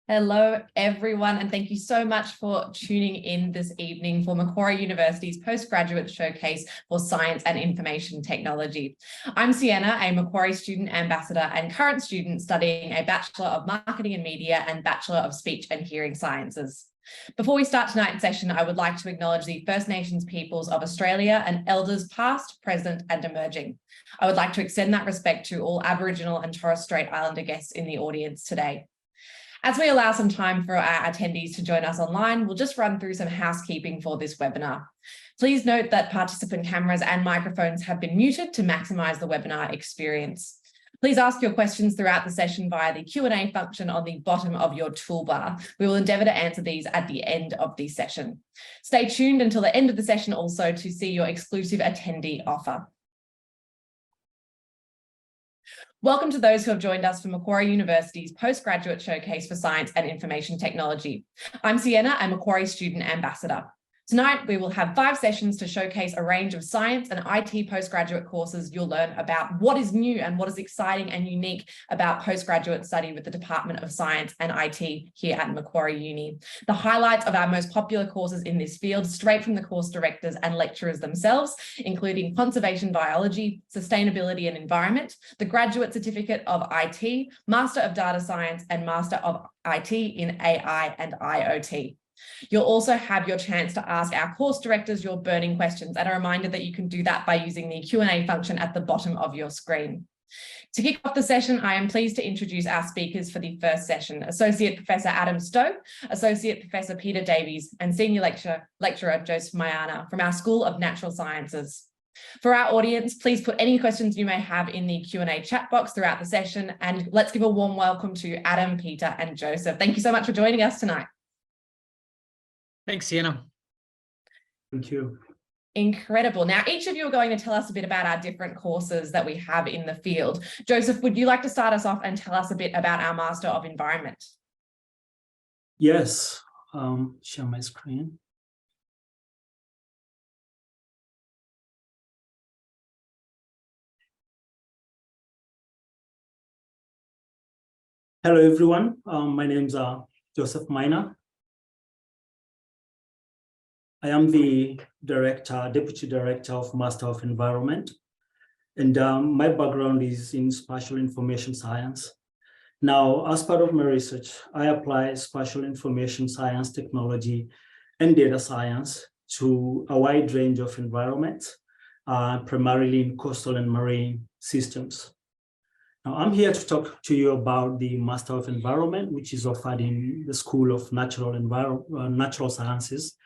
Hello, everyone, and thank you so much for tuning in this evening for Macquarie University's Postgraduate Showcase for Science and Information Technology. I'm Sienna, a Macquarie student ambassador and current student studying a Bachelor of Marketing and Media and Bachelor of Speech and Hearing Sciences. Before we start tonight's session, I would like to acknowledge the First Nations peoples of Australia and elders past, present, and emerging. I would like to extend that respect to all Aboriginal and Torres Strait Islander guests in the audience today. As we allow some time for our attendees to join us online, we'll just run through some housekeeping for this webinar. Please note that participant cameras and microphones have been muted to maximise the webinar experience. Please ask your questions throughout the session via the Q&A function on the bottom of your toolbar. We will endeavour to answer these at the end of the session. Stay tuned until the end of the session also to see your exclusive attendee offer. Welcome to those who have joined us for Macquarie University's Postgraduate Showcase for Science and Information Technology. I'm Sienna, a Macquarie Student Ambassador. Tonight, we will have 5 sessions to showcase a range of science and IT postgraduate courses. You'll learn about what is new and what is exciting and unique about postgraduate study with the Department of Science and IT here at Macquarie Uni. The highlights of our most popular courses in this field straight from the course directors and lecturers themselves, including Conservation Biology, Sustainability and Environment, the Graduate Certificate of IT, Master of Data Science and Master of IT in AI and IoT. You'll also have your chance to ask our course directors your burning questions, and a reminder that you can do that by using the Q&A function at the bottom of your screen. To kick off the session, I am pleased to introduce our speakers for the first session, Associate Professor Adam Stowe, Associate Professor Peter Davies, and Senior Lecturer Joseph Mayana from our School of Natural Sciences. For our audience, please put any questions you may have in the Q&A chat box throughout the session, and let's give a warm welcome to Adam, Peter, and Joseph. Thank you so much for joining us tonight. Thanks, Sienna. Thank you. Incredible. Now, each of you are going to tell us a bit about our different courses that we have in the field. Joseph, would you like to start us off and tell us a bit about our Master of Environment? Yes, share my screen. Hello, everyone. My name's Joseph Mayana. I am the Deputy Director of Master of Environment, and my background is in spatial information science. Now, as part of my research, I apply spatial information science technology and data science to a wide range of environments, primarily in coastal and marine systems. Now, I'm here to talk to you about the Master of Environment, which is offered in the School of Natural Sciences,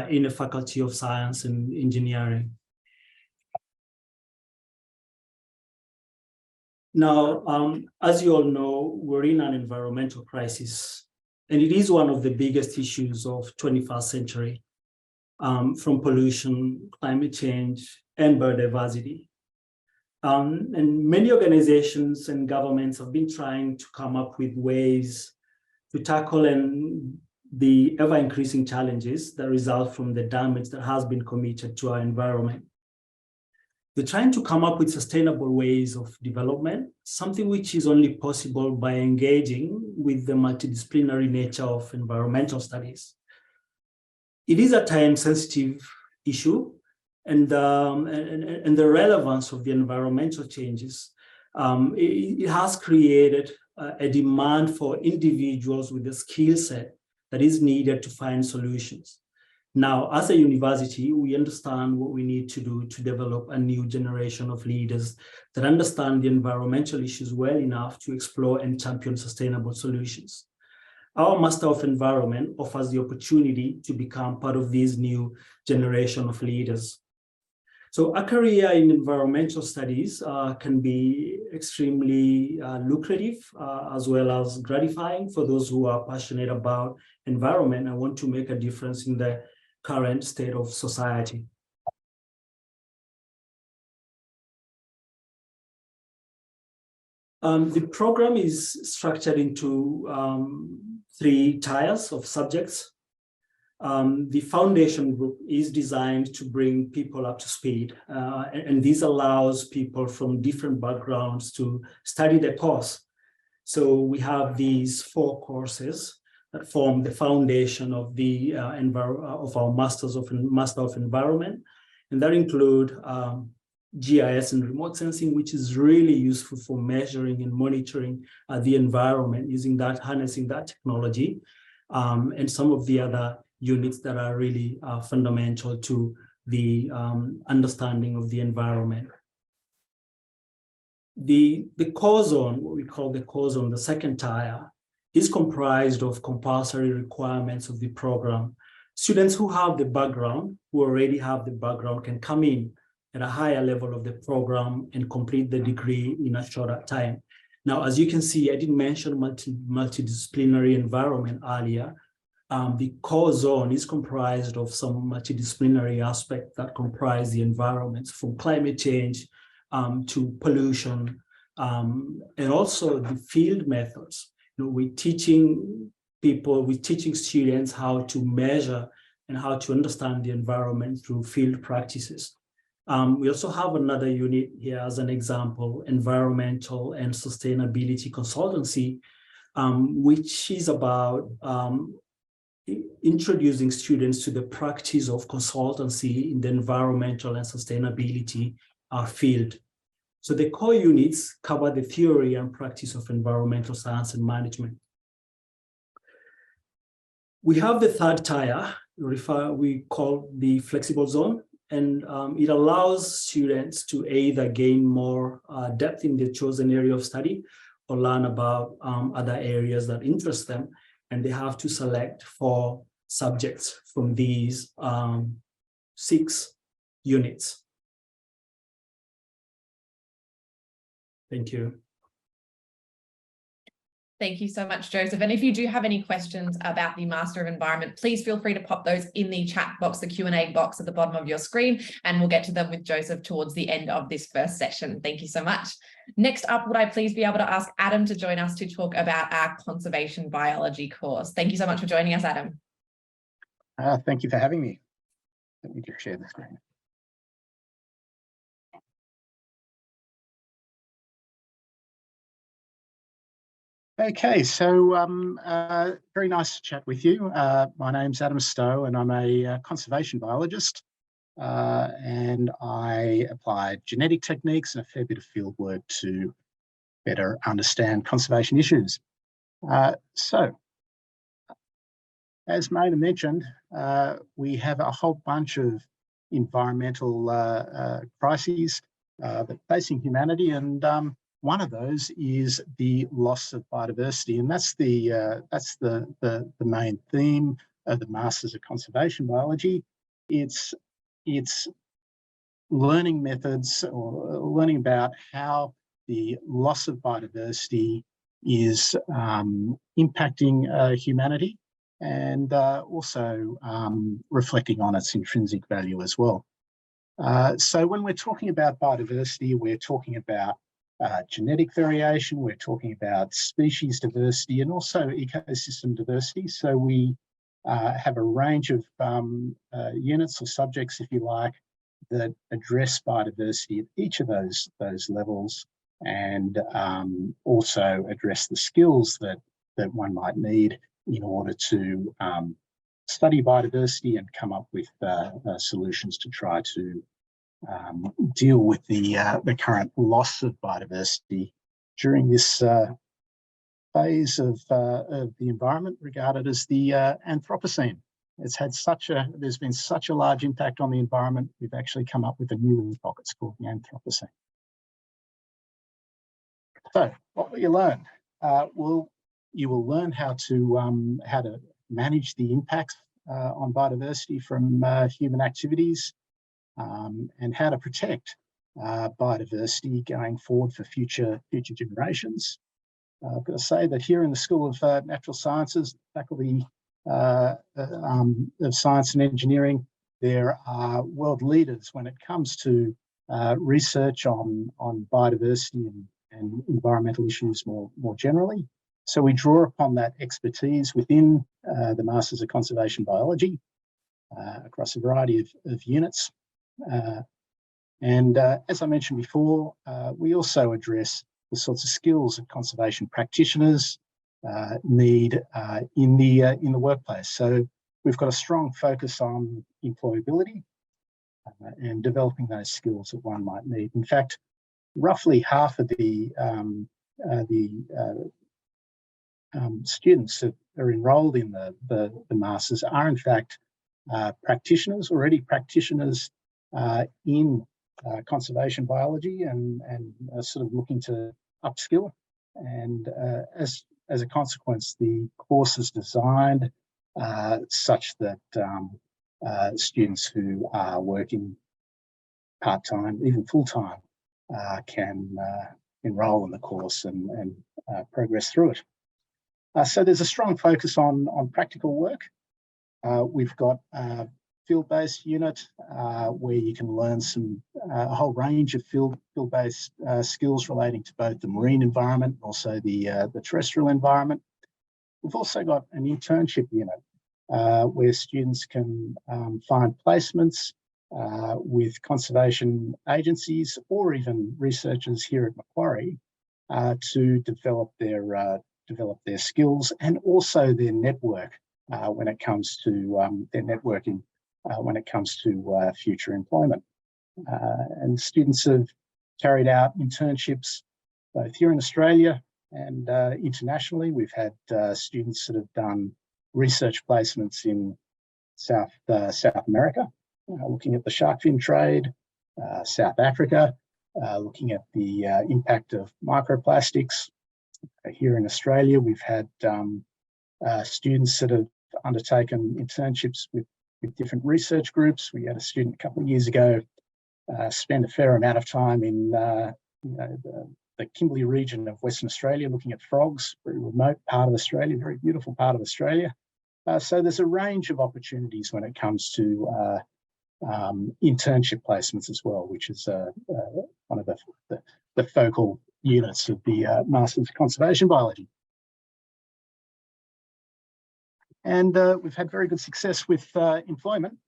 in the Faculty of Science and Engineering. Now, as you all know, we're in an environmental crisis, and it is one of the biggest issues of 21st century, from pollution, climate change, and biodiversity. And many organizations and governments have been trying to come up with ways to tackle the ever-increasing challenges that result from the damage that has been committed to our environment. We're trying to come up with sustainable ways of development, something which is only possible by engaging with the multidisciplinary nature of environmental studies. It is a time-sensitive issue, and the relevance of the environmental changes, it has created a demand for individuals with the skill set that is needed to find solutions. Now, as a university, we understand what we need to do to develop a new generation of leaders that understand the environmental issues well enough to explore and champion sustainable solutions. Our Master of Environment offers the opportunity to become part of this new generation of leaders. So a career in environmental studies can be extremely lucrative as well as gratifying for those who are passionate about environment and want to make a difference in the current state of society. The program is structured into 3 tiers of subjects. The foundation group is designed to bring people up to speed, and this allows people from different backgrounds to study the course. So we have these 4 courses that form the foundation of the of our Master of Environment, and that include GIS and remote sensing, which is really useful for measuring and monitoring the environment using that, harnessing that technology, and some of the other units that are really fundamental to the understanding of the environment. The core zone, what we call the core zone, the second tier, is comprised of compulsory requirements of the program. Students who have the background, who already have the background, can come in at a higher level of the program and complete the degree in a shorter time. Now, as you can see, I didn't mention multidisciplinary environment earlier. The core zone is comprised of some multidisciplinary aspects that comprise the environments, from climate change to pollution, and also the field methods. We're teaching students how to measure and how to understand the environment through field practices. We also have another unit here as an example, environmental and sustainability consultancy, which is about introducing students to the practice of consultancy in the environmental and sustainability field. So the core units cover the theory and practice of environmental science and management. We have the third tier, we call the flexible zone, and it allows students to either gain more depth in their chosen area of study or learn about other areas that interest them, and they have to select 4 subjects from these 6 units. Thank you. Thank you so much, Joseph. And if you do have any questions about the Master of Environment, please feel free to pop those in the chat box, the Q&A box at the bottom of your screen, and we'll get to them with Joseph towards the end of this first session. Thank you so much. Next up, would I please be able to ask Adam to join us to talk about our conservation biology course? Thank you so much for joining us, Adam. Thank you for having me. Let me just share the screen. Okay, so very nice to chat with you. My name's Adam Stowe, and I'm a conservation biologist, and I apply genetic techniques and a fair bit of field work to better understand conservation issues. So, as Maina mentioned, we have a whole bunch of environmental crises that are facing humanity, and one of those is the loss of biodiversity, and that's the main theme of the Masters of Conservation Biology. It's learning methods, or learning about how the loss of biodiversity is impacting humanity, and also reflecting on its intrinsic value as well. So when we're talking about biodiversity, we're talking about genetic variation, we're talking about species diversity, and also ecosystem diversity. So we have a range of units or subjects, if you like, that address biodiversity at each of those levels, and also address the skills that one might need in order to study biodiversity and come up with solutions to try to deal with the current loss of biodiversity during this phase of the environment regarded as the Anthropocene. There's been such a large impact on the environment, we've actually come up with a new epoch. It's called the Anthropocene. So what will you learn? Well, you will learn how to manage the impacts on biodiversity from human activities, and how to protect biodiversity going forward for future generations. I've got to say that here in the School of Natural Sciences, Faculty of Science and Engineering, there are world leaders when it comes to research on biodiversity and environmental issues more generally. So we draw upon that expertise within the Masters of Conservation Biology across a variety of units. And as I mentioned before, we also address the sorts of skills that conservation practitioners need in the workplace. So we've got a strong focus on employability and developing those skills that one might need. In fact, roughly half of the students that are enrolled in the masters are in fact already practitioners in conservation biology and sort of looking to upskill. And as a consequence, the course is designed such that students who are working part-time, even full-time, can enrol in the course and progress through it. So there's a strong focus on practical work. We've got a field-based unit where you can learn a whole range of field-based skills relating to both the marine environment and also the terrestrial environment. We've also got an internship unit where students can find placements with conservation agencies or even researchers here at Macquarie to develop their skills and also their network when it comes to their networking when it comes to future employment. And students have carried out internships both here in Australia and internationally. We've had students that have done research placements in South America, looking at the shark fin trade, South Africa, looking at the impact of microplastics. Here in Australia, we've had students that have undertaken internships with different research groups. We had a student a couple of years ago spend a fair amount of time in the Kimberley region of Western Australia, looking at frogs, very remote part of Australia, very beautiful part of Australia. So there's a range of opportunities when it comes to internship placements as well, which is one of the focal units of the Masters of Conservation Biology. And we've had very good success with employment.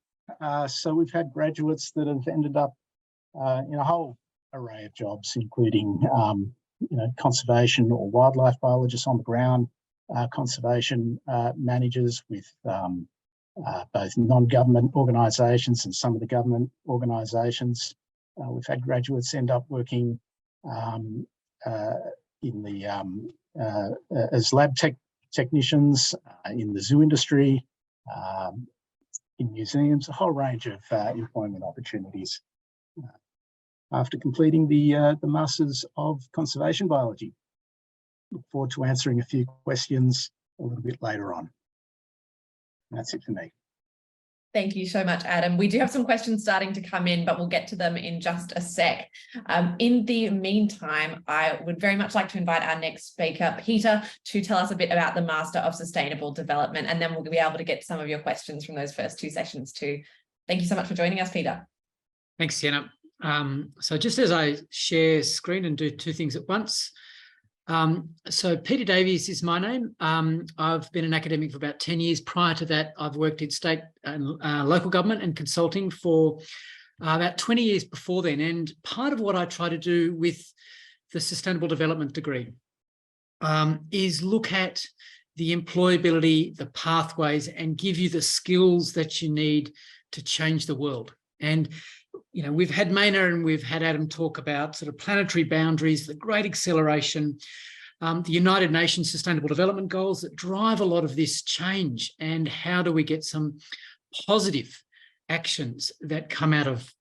So we've had graduates that have ended up in a whole array of jobs, including conservation or wildlife biologists on the ground, conservation managers with both non-government organisations and some of the government organisations. We've had graduates end up working as lab technicians in the zoo industry, in museums, a whole range of employment opportunities after completing the Masters of Conservation Biology. Look forward to answering a few questions a little bit later on. That's it for me. Thank you so much, Adam. We do have some questions starting to come in, but we'll get to them in just a sec. In the meantime, I would very much like to invite our next speaker, Peter, to tell us a bit about the Master of Sustainable Development, and then we'll be able to get some of your questions from those first two sessions too. Thank you so much for joining us, Peter. Thanks, Sienna. So just as I share screen and do two things at once. So Peter Davies is my name. I've been an academic for about 10 years. Prior to that, I've worked in state and local government and consulting for about 20 years before then. And part of what I try to do with the Sustainable Development degree is look at the employability, the pathways, and give you the skills that you need to change the world. And we've had Maina and we've had Adam talk about sort of planetary boundaries, the great acceleration, the United Nations Sustainable Development Goals that drive a lot of this change, and how do we get some positive actions that come out of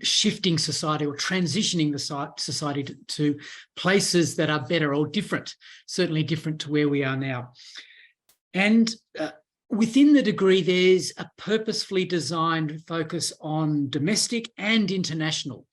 shifting society or transitioning the society to places that are better or different, certainly different to where we are now. And within the degree, there's a purposefully designed focus on domestic and international.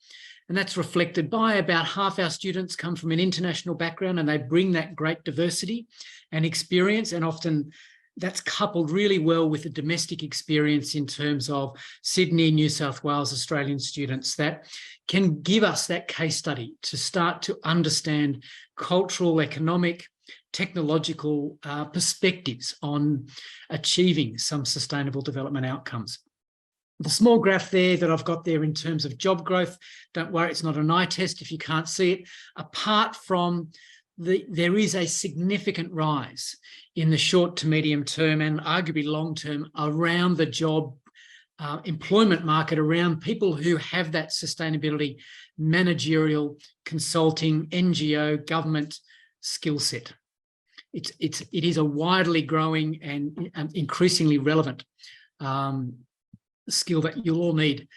And that's reflected by about half our students come from an international background, and they bring that great diversity and experience. And often that's coupled really well with the domestic experience in terms of Sydney, New South Wales, Australian students that can give us that case study to start to understand cultural, economic, technological perspectives on achieving some sustainable development outcomes. The small graph there that I've got there in terms of job growth, don't worry, it's not an eye test if you can't see it. Apart from there is a significant rise in the short to medium term and arguably long term around the job employment market, around people who have that sustainability, managerial, consulting, NGO, government skill set. It is a widely growing and increasingly relevant skill that you'll all need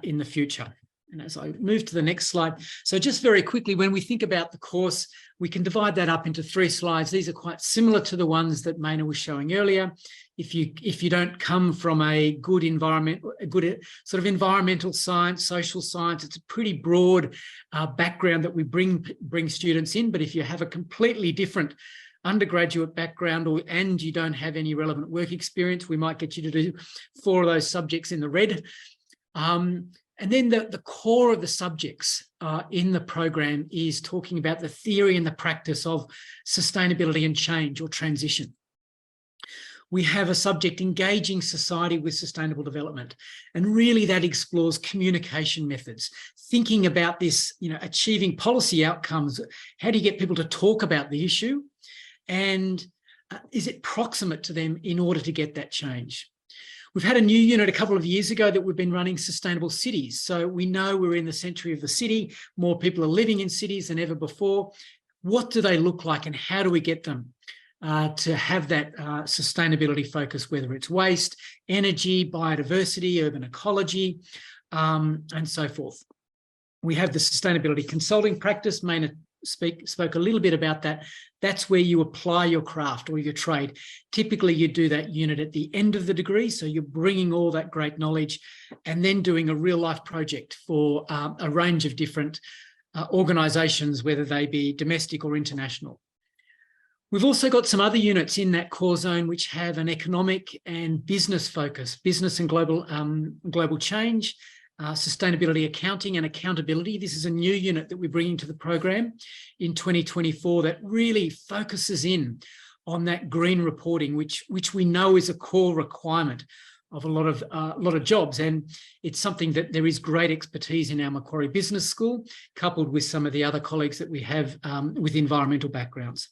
in the future. And as I move to the next slide, so just very quickly, when we think about the course, we can divide that up into 3 slides. These are quite similar to the ones that Maina was showing earlier. If you don't come from a good environment, a good sort of environmental science, social science, it's a pretty broad background that we bring students in. But if you have a completely different undergraduate background and you don't have any relevant work experience, we might get you to do 4 of those subjects in the red. And then the core of the subjects in the program is talking about the theory and the practice of sustainability and change or transition. We have a subject, engaging society with sustainable development. And really that explores communication methods, thinking about this, achieving policy outcomes. How do you get people to talk about the issue? And is it proximate to them in order to get that change? We've had a new unit a couple of years ago that we've been running sustainable cities. So we know we're in the century of the city. More people are living in cities than ever before. What do they look like and how do we get them to have that sustainability focus, whether it's waste, energy, biodiversity, urban ecology, and so forth. We have the sustainability consulting practice. Maina spoke a little bit about that. That's where you apply your craft or your trade. Typically, you do that unit at the end of the degree. So you're bringing all that great knowledge and then doing a real life project for a range of different organisations, whether they be domestic or international. We've also got some other units in that core zone which have an economic and business focus, business and global change, sustainability accounting and accountability. This is a new unit that we're bringing to the program in 2024 that really focuses in on that green reporting, which we know is a core requirement of a lot of jobs. And it's something that there is great expertise in our Macquarie Business School, coupled with some of the other colleagues that we have with environmental backgrounds.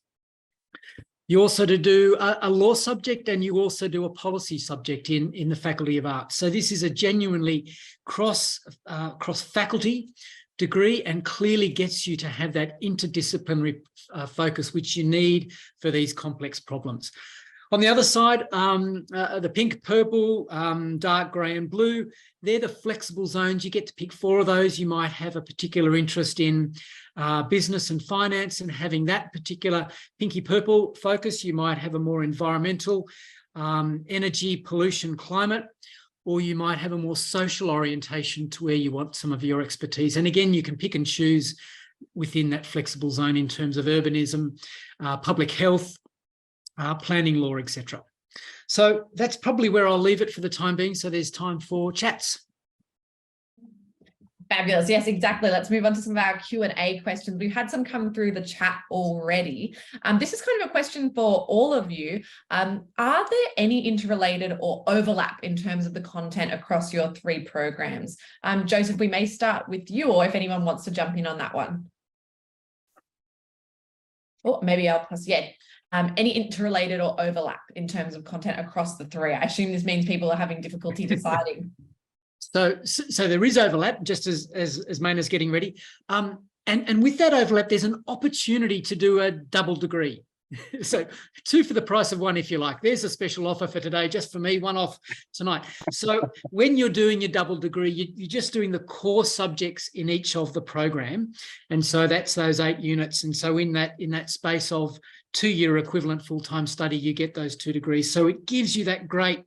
You also do a law subject and you also do a policy subject in the Faculty of Arts. So this is a genuinely cross-faculty degree and clearly gets you to have that interdisciplinary focus which you need for these complex problems. On the other side, the pink, purple, dark grey and blue, they're the flexible zones. You get to pick 4 of those. You might have a particular interest in business and finance and having that particular pinky purple focus. You might have a more environmental, energy, pollution, climate, or you might have a more social orientation to where you want some of your expertise. And again, you can pick and choose within that flexible zone in terms of urbanism, public health, planning law, etc. So that's probably where I'll leave it for the time being. So there's time for chats. Fabulous. Yes, exactly. Let's move on to some of our Q&A questions. We've had some come through the chat already. This is kind of a question for all of you. Are there any interrelated or overlap in terms of the content across your 3 programs? Joseph, we may start with you, or if anyone wants to jump in on that one. Oh, maybe I'll pass. Yeah. Any interrelated or overlap in terms of content across the 3? I assume this means people are having difficulty deciding. So there is overlap, just as Maina's getting ready. And with that overlap, there's an opportunity to do a double degree. So 2 for the price of 1, if you like. There's a special offer for today, just for me, 1 off tonight. So when you're doing your double degree, you're just doing the core subjects in each of the program. And so that's those 8 units. And so in that space of 2-year equivalent full-time study, you get those 2 degrees. So it gives you that great,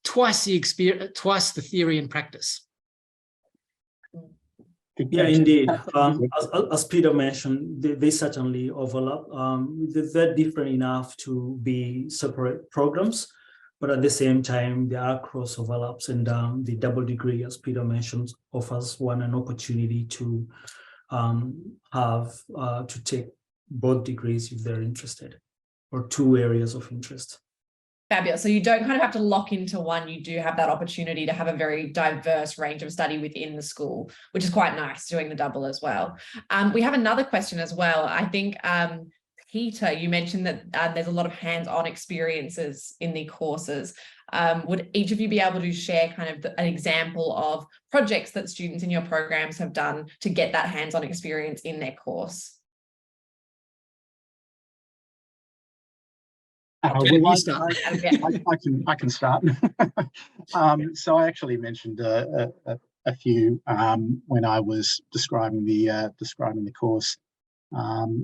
twice the experience, twice the theory and practice. Yeah, indeed. As Peter mentioned, they certainly overlap. They're different enough to be separate programs, but at the same time, there are cross overlaps, and the double degree, as Peter mentioned, offers one an opportunity to take both degrees if they're interested, or 2 areas of interest. Fabulous. So you don't kind of have to lock into one. You do have that opportunity to have a very diverse range of study within the school, which is quite nice, doing the double as well. We have another question as well. I think, Peter, you mentioned that there's a lot of hands-on experiences in the courses. Would each of you be able to share kind of an example of projects that students in your programs have done to get that hands-on experience in their course? You start. I can start. So I actually mentioned a few when I was describing the course.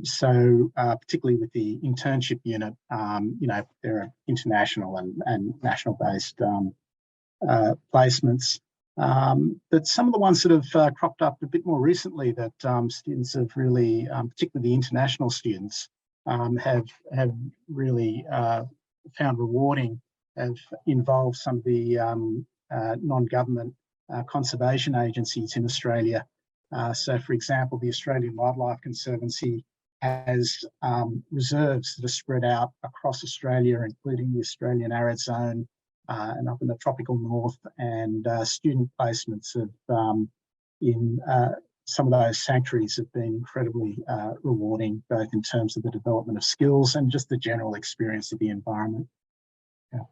So particularly with the internship unit, there are international and national based placements. But some of the ones that have cropped up a bit more recently that students have really, particularly the international students, have really found rewarding, have involved some of the non-government conservation agencies in Australia. So, for example, the Australian Wildlife Conservancy has reserves that are spread out across Australia, including the Australian Arid Zone and up in the tropical north, and student placements in some of those sanctuaries have been incredibly rewarding, both in terms of the development of skills and just the general experience of the environment. Yeah.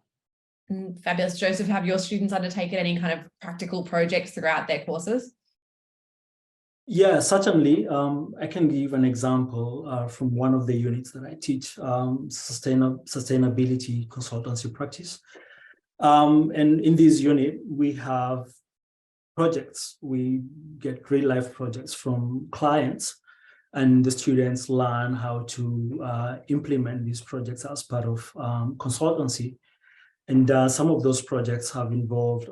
Fabulous. Joseph, have your students undertaken any kind of practical projects throughout their courses? Yeah, certainly. I can give an example from one of the units that I teach, sustainability consultancy practice. And in this unit, we have projects. We get real life projects from clients, and the students learn how to implement these projects as part of consultancy. And some of those projects have involved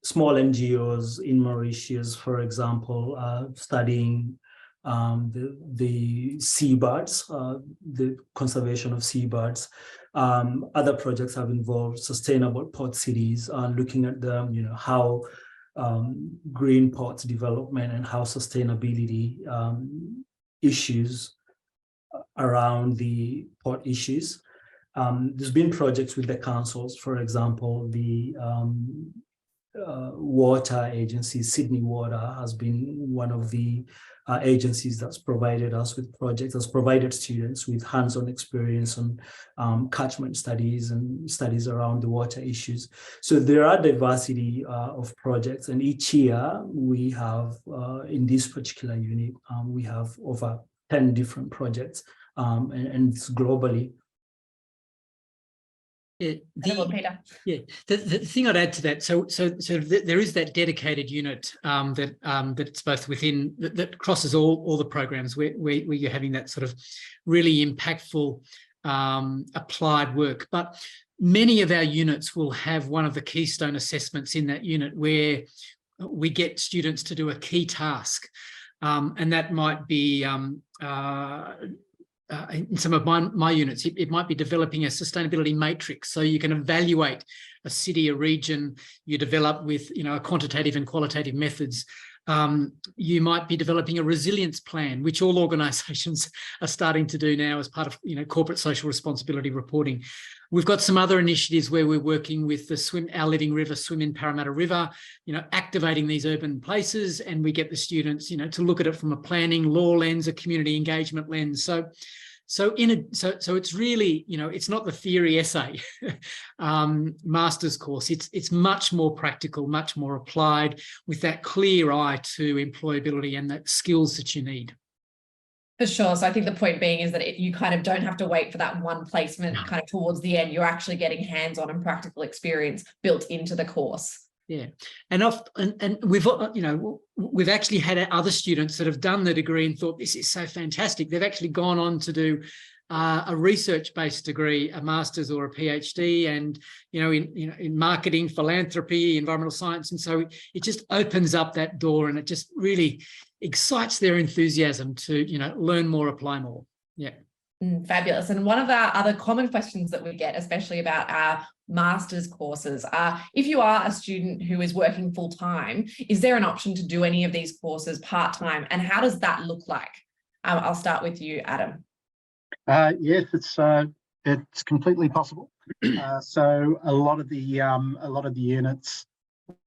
small NGOs in Mauritius, for example, studying the seabirds, the conservation of seabirds. Other projects have involved sustainable port cities, looking at how green ports development and how sustainability issues around the port issues. There's been projects with the councils, for example, the water agency, Sydney Water, has been one of the agencies that's provided us with projects, has provided students with hands-on experience on catchment studies and studies around the water issues. So there are diversity of projects, and each year we have, in this particular unit, we have over 10 different projects, and it's globally. Yeah, Peter. Yeah, the thing I'd add to that, so there is that dedicated unit that's both within that crosses all the programs where you're having that sort of really impactful applied work. But many of our units will have one of the keystone assessments in that unit where we get students to do a key task, and that might be in some of my units, it might be developing a sustainability matrix. So you can evaluate a city, a region, you develop with quantitative and qualitative methods. You might be developing a resilience plan, which all organisations are starting to do now as part of corporate social responsibility reporting. We've got some other initiatives where we're working with the Our Living River, Swim in Parramatta River, activating these urban places, and we get the students, to look at it from a planning, law lens, a community engagement lens. So it's really, it's not the theory essay master's course. It's much more practical, much more applied, with that clear eye to employability and the skills that you need. For sure. So I think the point being is that you kind of don't have to wait for that one placement kind of towards the end. You're actually getting hands-on and practical experience built into the course. Yeah, and we've actually had other students that have done the degree and thought this is so fantastic. They've actually gone on to do a research-based degree, a master's or a PhD, and in marketing, philanthropy, environmental science, and so it just opens up that door, and it just really excites their enthusiasm to learn more, apply more. Yeah. Fabulous. And one of our other common questions that we get, especially about our master's courses, are if you are a student who is working full-time, is there an option to do any of these courses part-time, and how does that look like? I'll start with you, Adam. Yes, it's it's completely possible. So a lot of the units,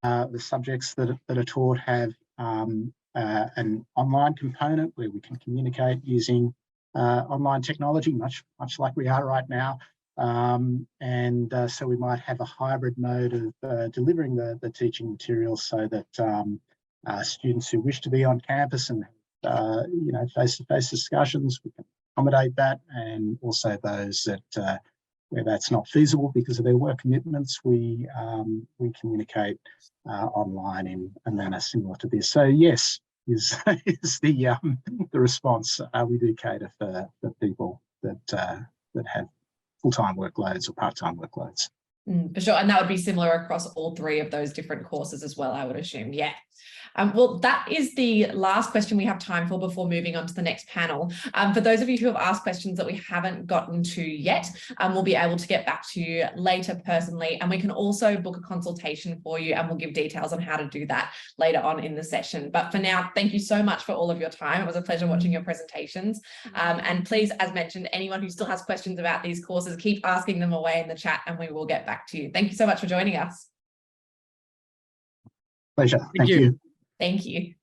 the subjects that are taught have an online component where we can communicate using online technology, much like we are right now. So we might have a hybrid mode of delivering the teaching materials so that students who wish to be on campus and face-to-face discussions, we can accommodate that, and also those that where that's not feasible because of their work commitments, we communicate online in a manner similar to this. So yes, is the response. We do cater for people that have full-time workloads or part-time workloads. For sure, and that would be similar across all three of those different courses as well, I would assume. Yeah. Well, that is the last question we have time for before moving on to the next panel. For those of you who have asked questions that we haven't gotten to yet, we'll be able to get back to you later personally, and we can also book a consultation for you, and we'll give details on how to do that later on in the session. But for now, thank you so much for all of your time. It was a pleasure watching your presentations. And please, as mentioned, anyone who still has questions about these courses, keep asking them away in the chat and we will get back to you. Thank you so much for joining us. Pleasure. Thank you. Thank you.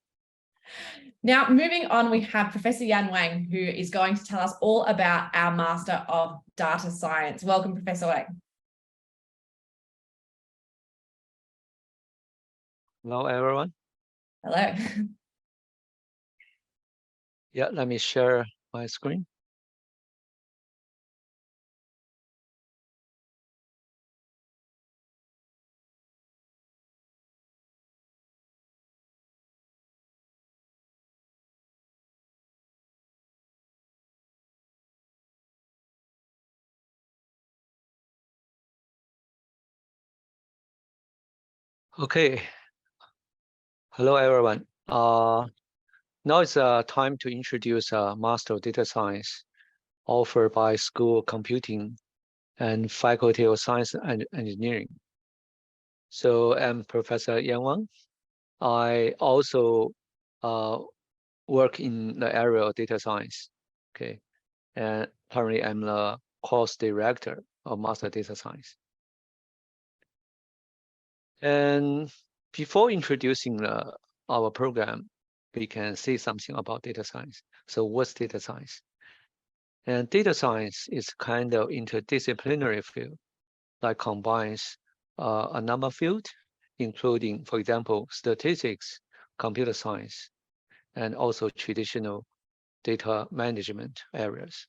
Now, moving on, we have Professor Yan Wang, who is going to tell us all about our Master of Data Science. Welcome, Professor Wang. Hello, everyone. Hello. Yeah, let me share my screen. Okay. Hello, everyone. Now it's time to introduce a Master of Data Science offered by School of Computing and Faculty of Science and Engineering. So I'm Professor Yan Wang. I also work in the area of data science. Okay, and currently I'm the course director of Master Data Science. And before introducing our program, we can say something about data science. So what's data science? And data science is kind of interdisciplinary field that combines a number of fields, including, for example, statistics, computer science, and also traditional data management areas.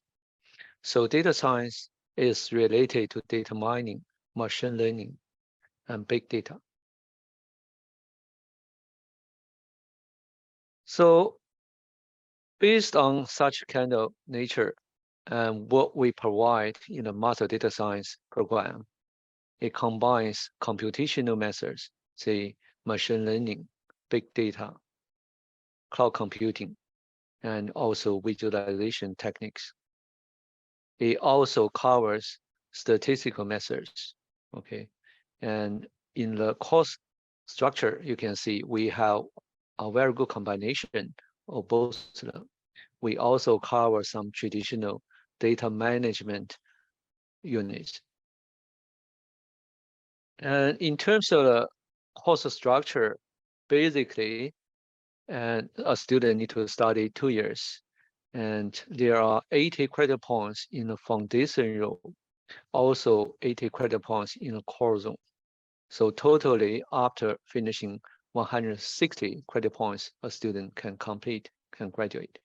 So data science is related to data mining, machine learning, and big data. So based on such kind of nature and what we provide in the Master Data Science program, it combines computational methods, say machine learning, big data, cloud computing, and also visualization techniques. It also covers statistical methods, okay? And in the course structure, you can see we have a very good combination of both of them. We also cover some traditional data management units. And in terms of the course structure, basically, and a student need to study 2 years. And there are 80 credit points in the foundation role, also 80 credit points in the core zone. So totally, after finishing 160 credit points, a student can graduate.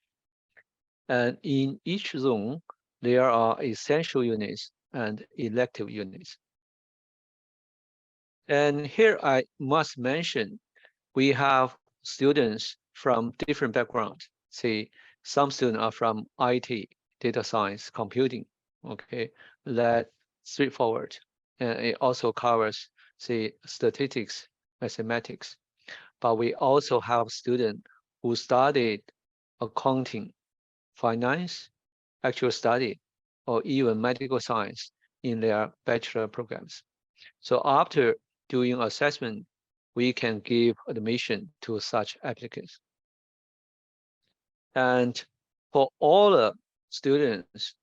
And in each zone, there are essential units and elective units. And here I must mention, we have students from different backgrounds. See, some students are from IT, data science, computing, okay, that straightforward. And it also covers, say, statistics, mathematics. But we also have students who studied accounting, finance, actual study, or even medical science in their bachelor programs. So after doing assessment, we can give admission to such applicants. And for all the students,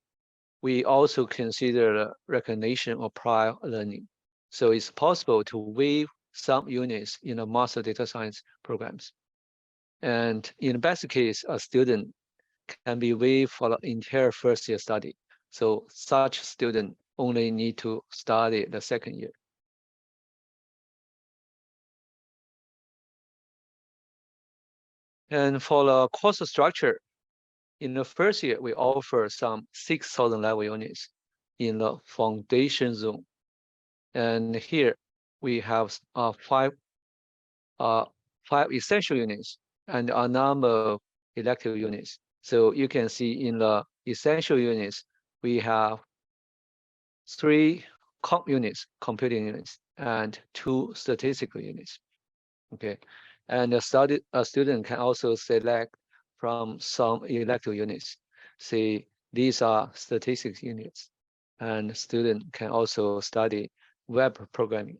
we also consider the recognition of prior learning. So it's possible to waive some units in the master data science programs. And in the best case, a student can be waived for the entire first year study. So such student only need to study the second year. And for the course structure, in the first year, we offer some 6,000 level units in the foundation zone. And here we have five essential units and a number of elective units. So you can see in the essential units, we have 3 comp units, computing units, and 2 statistical units. Okay, and a student can also select from some elective units. See, these are statistics units, and student can also study web programming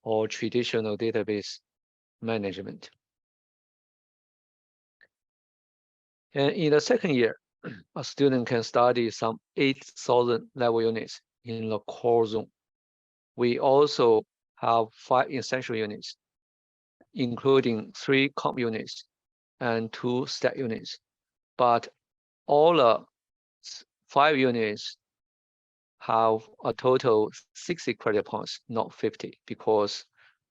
or traditional database management. And in the second year, a student can study some 8,000 level units in the core zone. We also have 5 essential units, including 3 comp units and 2 stat units. But all the 5 units have a total 60 credit points, not 50, because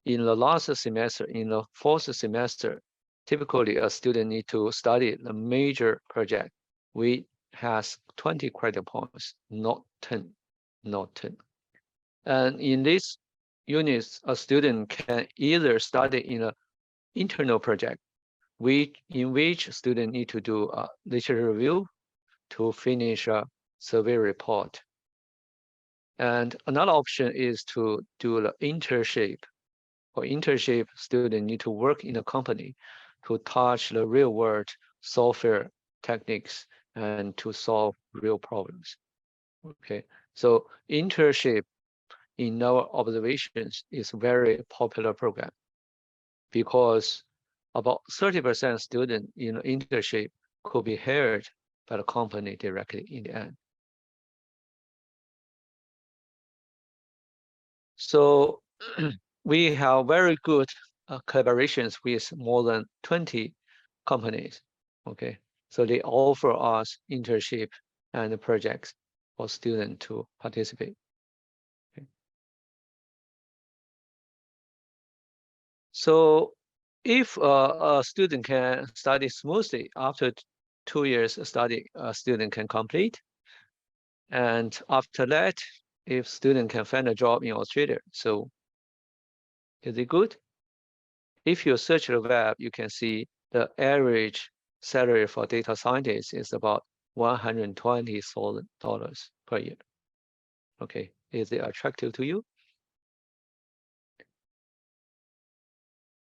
in the last semester, in the fourth semester, typically a student need to study the major project, which has 20 credit points, not 10, not 10. And in these units, a student can either study in an internal project, in which student need to do a literature review to finish a survey report. And another option is to do the internship. For internship, students need to work in a company to touch the real world software techniques and to solve real problems. Okay, so internship in our observations is a very popular program because about 30% students in internship could be hired by the company directly in the end. So we have very good collaborations with more than 20 companies. Okay, so they offer us internship and projects for students to participate. Okay. So if a student can study smoothly after 2 years study, a student can complete. And after that, if student can find a job in Australia, so is it good? If you search the web, you can see the average salary for data scientists is about $120,000 per year. Okay, is it attractive to you?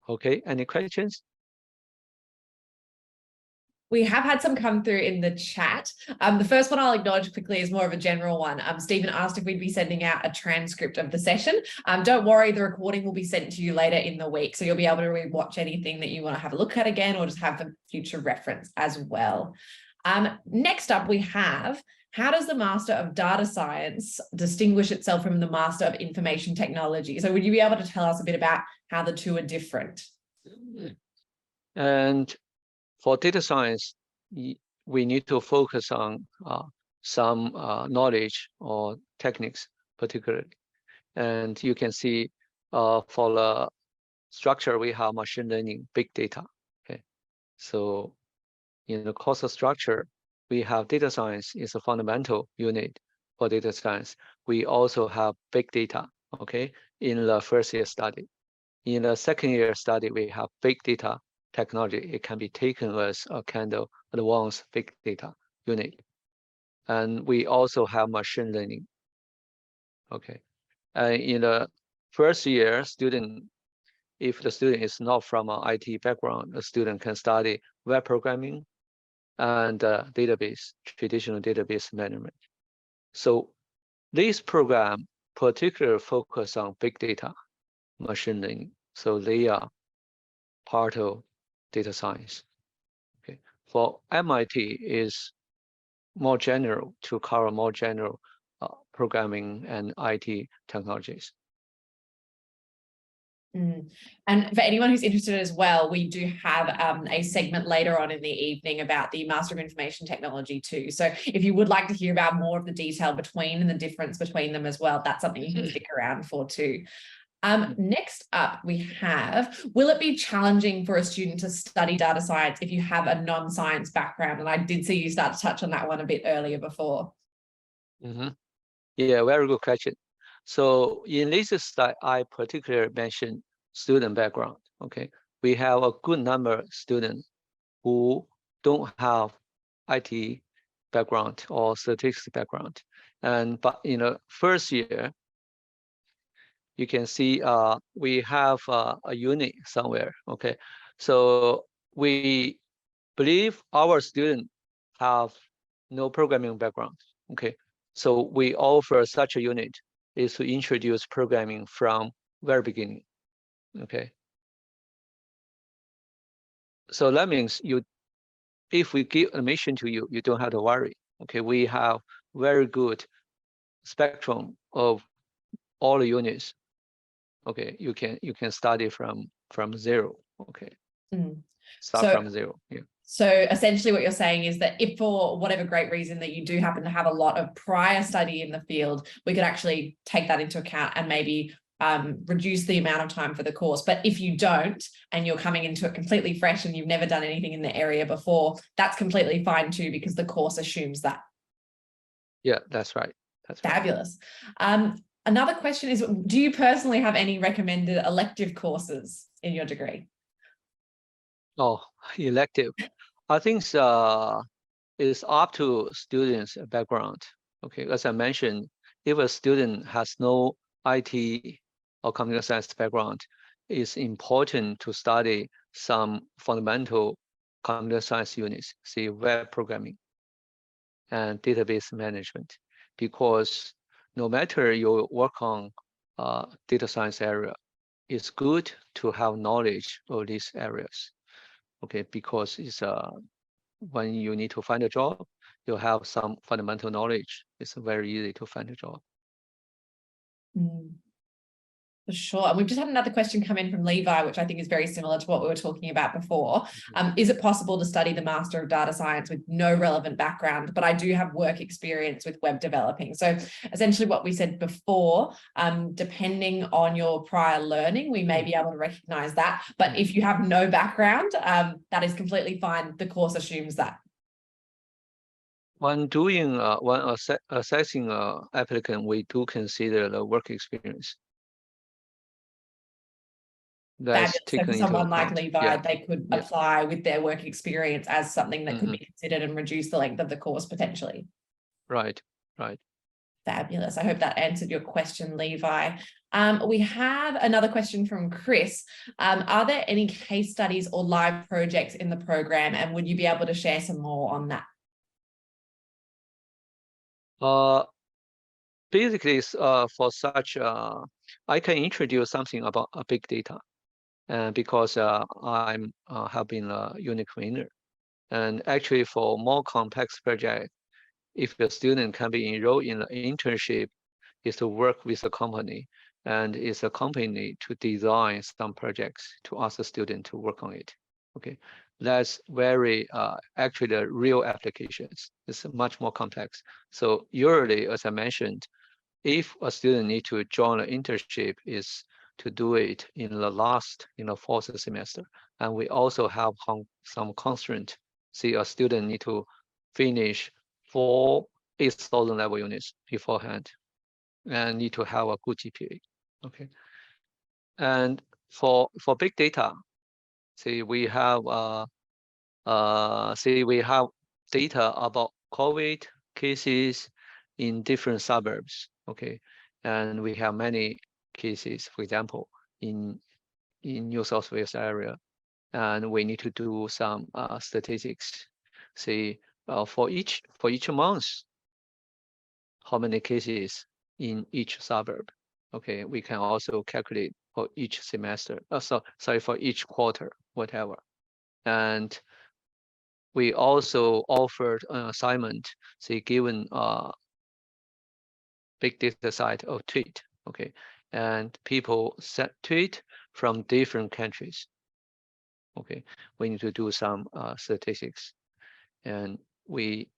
Okay, any questions? We have had some come through in the chat. The first one I'll acknowledge quickly is more of a general one. Stephen asked if we'd be sending out a transcript of the session. Don't worry, the recording will be sent to you later in the week. So you'll be able to rewatch anything that you want to have a look at again or just have for future reference as well. Next up, we have, how does the Master of Data Science distinguish itself from the Master of Information Technology? So would you be able to tell us a bit about how the two are different? And for data science, we need to focus on some knowledge or techniques particularly. And you can see for the structure, we have machine learning, big data. Okay, so in the course structure, we have data science is a fundamental unit for data science. We also have big data, okay, in the first year study. In the second year study, we have big data technology. It can be taken as a kind of advanced big data unit. And we also have machine learning. Okay. In the first year, if the student is not from an IT background, the student can study web programming and traditional database management. So this program particularly focus on big data, machine learning. So they are part of data science. Okay. For MIT is more general to cover more general programming and IT technologies. And for anyone who's interested as well, we do have a segment later on in the evening about the Master of Information Technology too. So if you would like to hear about more of the detail between and the difference between them as well, that's something you can stick around for too. Next up, we have, will it be challenging for a student to study data science if you have a non-science background? And I did see you start to touch on that one a bit earlier before. Yeah, very good question. So in this slide, I particularly mentioned student background. Okay, we have a good number of students who don't have IT background or statistics background, but in the first year, you can see we have a unit somewhere. Okay, so we believe our students have no programming background. Okay, so we offer such a unit is to introduce programming from very beginning. Okay, so that means if we give admission to you, you don't have to worry. Okay, we have very good spectrum of all the units. Okay, you can study from zero. Okay, start from zero. Yeah. So essentially what you're saying is that if for whatever great reason that you do happen to have a lot of prior study in the field, we could actually take that into account and maybe reduce the amount of time for the course. But if you don't, and you're coming into it completely fresh and you've never done anything in the area before, that's completely fine too, because the course assumes that. Yeah, that's right. That's fabulous. Another question is, do you personally have any recommended elective courses in your degree? Oh, elective. I think it's up to students' background. Okay, as I mentioned, if a student has no IT or computer science background, it's important to study some fundamental computer science units, say web programming and database management, because no matter you work on data science area, it's good to have knowledge of these areas. Okay, because it's when you need to find a job, you have some fundamental knowledge. It's very easy to find a job. For sure. And we've just had another question come in from Levi, which I think is very similar to what we were talking about before. Is it possible to study the Master of Data Science with no relevant background, but I do have work experience with web developing? So essentially what we said before, depending on your prior learning, we may be able to recognize that. But if you have no background, that is completely fine. The course assumes that. When doing when assessing an applicant, we do consider the work experience. That's so for someone like Levi, yeah. they could apply with their work experience as something that could be considered and reduce the length of the course potentially. Right. Fabulous. I hope that answered your question, Levi. We have another question from Chris. Are there any case studies or live projects in the program, and would you be able to share some more on that? Basically, for such, I can introduce something about big data. Because I have been a unit convener, and actually for more complex project, if the student can be enrolled in an internship, is to work with a company, and it's a company to design some projects to ask the student to work on it. Okay, that's very actually the real applications. It's much more complex. So usually, as I mentioned, if a student need to join an internship, is to do it in the last, fourth semester. And we also have some constraint. See, a student need to finish 4 8,000 level units beforehand, and need to have a good GPA. Okay. And for big data, see, we have data about COVID cases in different suburbs. Okay, and we have many cases, for example, in New South Wales area, and we need to do some statistics. Say for each month, how many cases in each suburb. Okay, we can also calculate for each semester. For each quarter, whatever. And we also offered an assignment, say given big data site of tweet, okay, and people set tweet from different countries. Okay, we need to do some statistics, and we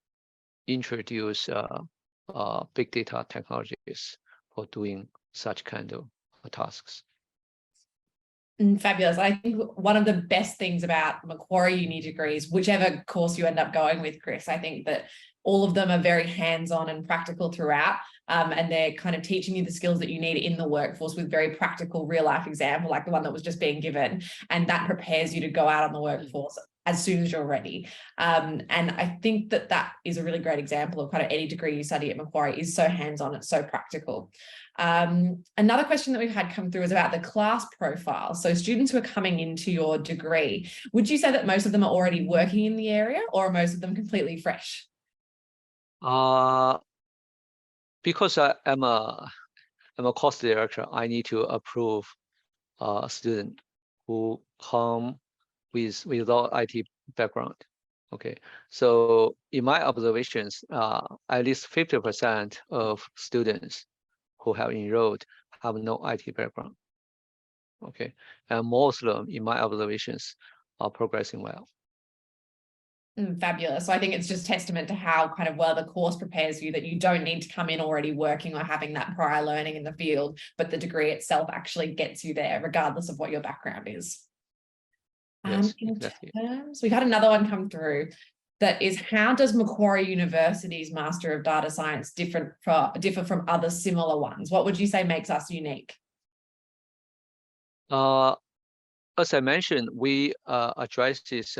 introduce big data technologies for doing such kind of tasks. Fabulous. I think one of the best things about Macquarie uni degrees, whichever course you end up going with, Chris, I think that all of them are very hands-on and practical throughout. And they're kind of teaching you the skills that you need in the workforce with very practical real-life example, like the one that was just being given. And that prepares you to go out on the workforce as soon as you're ready. And I think that that is a really great example of kind of any degree you study at Macquarie is so hands-on, it's so practical. Another question that we've had come through is about the class profile. So students who are coming into your degree, would you say that most of them are already working in the area, or are most of them completely fresh? Because I'm a course director, I need to approve a student who come without IT background. Okay, so in my observations, at least 50% of students who have enrolled have no IT background. Okay, and most of them, in my observations, are progressing well. Fabulous. So I think it's just testament to how kind of well the course prepares you, that you don't need to come in already working or having that prior learning in the field, but the degree itself actually gets you there regardless of what your background is. Yes, In exactly. terms, we've had another one come through that is, how does Macquarie University's Master of Data Science differ from other similar ones? What would you say makes us unique? As I mentioned, we address this,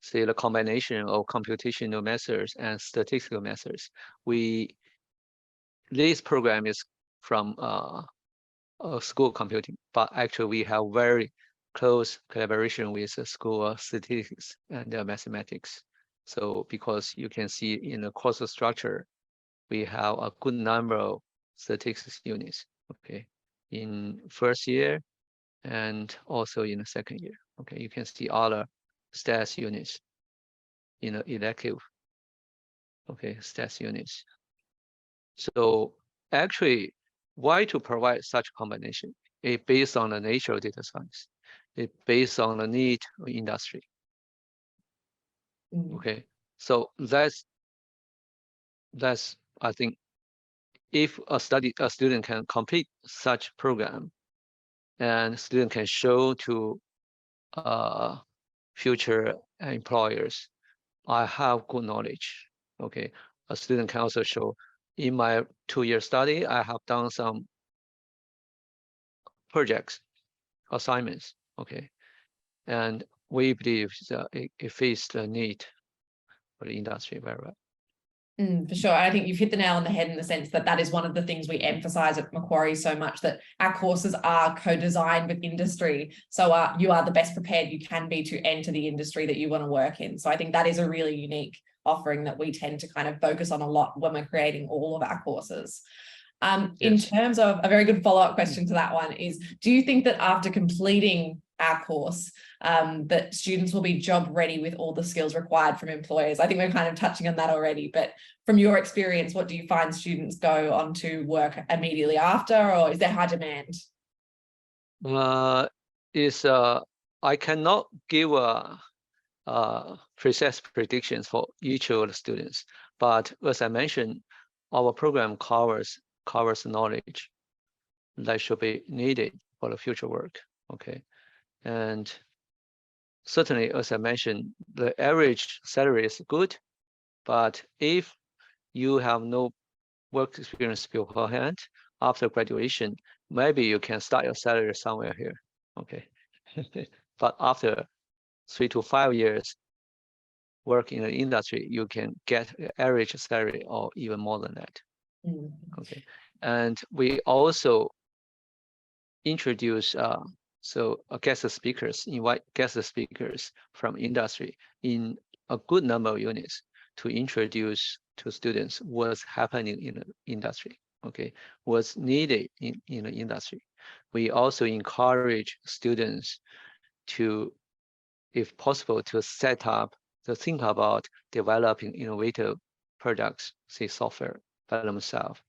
say, the combination of computational methods and statistical methods. This program is from school computing, but actually we have very close collaboration with the School of Statistics and Mathematics. So because you can see in the course structure, we have a good number of statistics units, okay, in first year and also in the second year. Okay, you can see other stats units in the elective, okay, stats units. So actually, why to provide such combination? It's based on the nature of data science. It's based on the need of industry. Okay, so that's I think, if a student can complete such program, and student can show to future employers, I have good knowledge. Okay, a student can also show, in my 2-year study, I have done some projects, assignments. Okay, and we believe that it fits the need for the industry very well. For sure. I think you've hit the nail on the head in the sense that that is one of the things we emphasize at Macquarie so much, that our courses are co-designed with industry. So you are the best prepared you can be to enter the industry that you want to work in. So I think that is a really unique offering that we tend to kind of focus on a lot when we're creating all of our courses. Yes. In terms of a very good follow-up question to that one is, do you think that after completing our course, that students will be job ready with all the skills required from employers? I think we're kind of touching on that already, but from your experience, what do you find students go on to work immediately after, or is there high demand? I cannot give precise predictions for each of the students, but as I mentioned, our program covers knowledge that should be needed for the future work. Okay, and certainly, as I mentioned, the average salary is good, but if you have no work experience beforehand, after graduation, maybe you can start your salary somewhere here. Okay, but after 3 to 5 years work in the industry, you can get average salary or even more than that. Okay, and we also introduce guest speakers, invite guest speakers from industry in a good number of units to introduce to students what's happening in the industry. Okay, what's needed in the industry. We also encourage students to, if possible, to set up to think about developing innovative products, say software by themselves,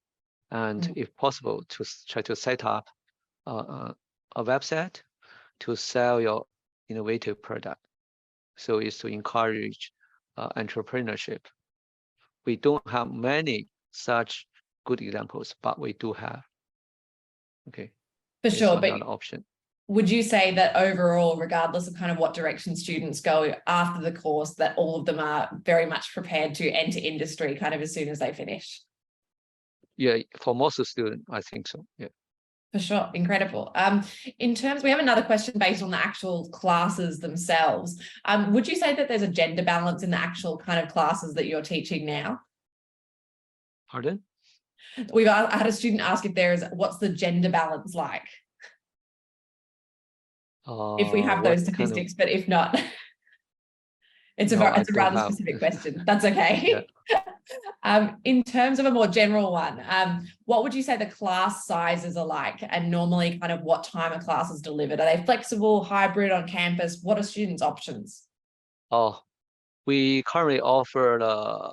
and if possible, to try to set up a website to sell your innovative product. So it's to encourage entrepreneurship. We don't have many such good examples, but we do have. Okay. For sure, but another option. Would you say that overall, regardless of kind of what direction students go after the course, that all of them are very much prepared to enter industry kind of as soon as they finish? Yeah, for most of the students, I think so. Yeah. For sure. Incredible. In terms, we have another question based on the actual classes themselves. Would you say that there's a gender balance in the actual kind of classes that you're teaching now? Pardon? I had a student ask if what's the gender balance like? If we have those statistics, but if not, it's a rather specific question. That's okay. Yeah. In terms of a more general one, what would you say the class sizes are like, and normally kind of what time a class is delivered? Are they flexible, hybrid, on campus? What are students' options? Oh, we currently offer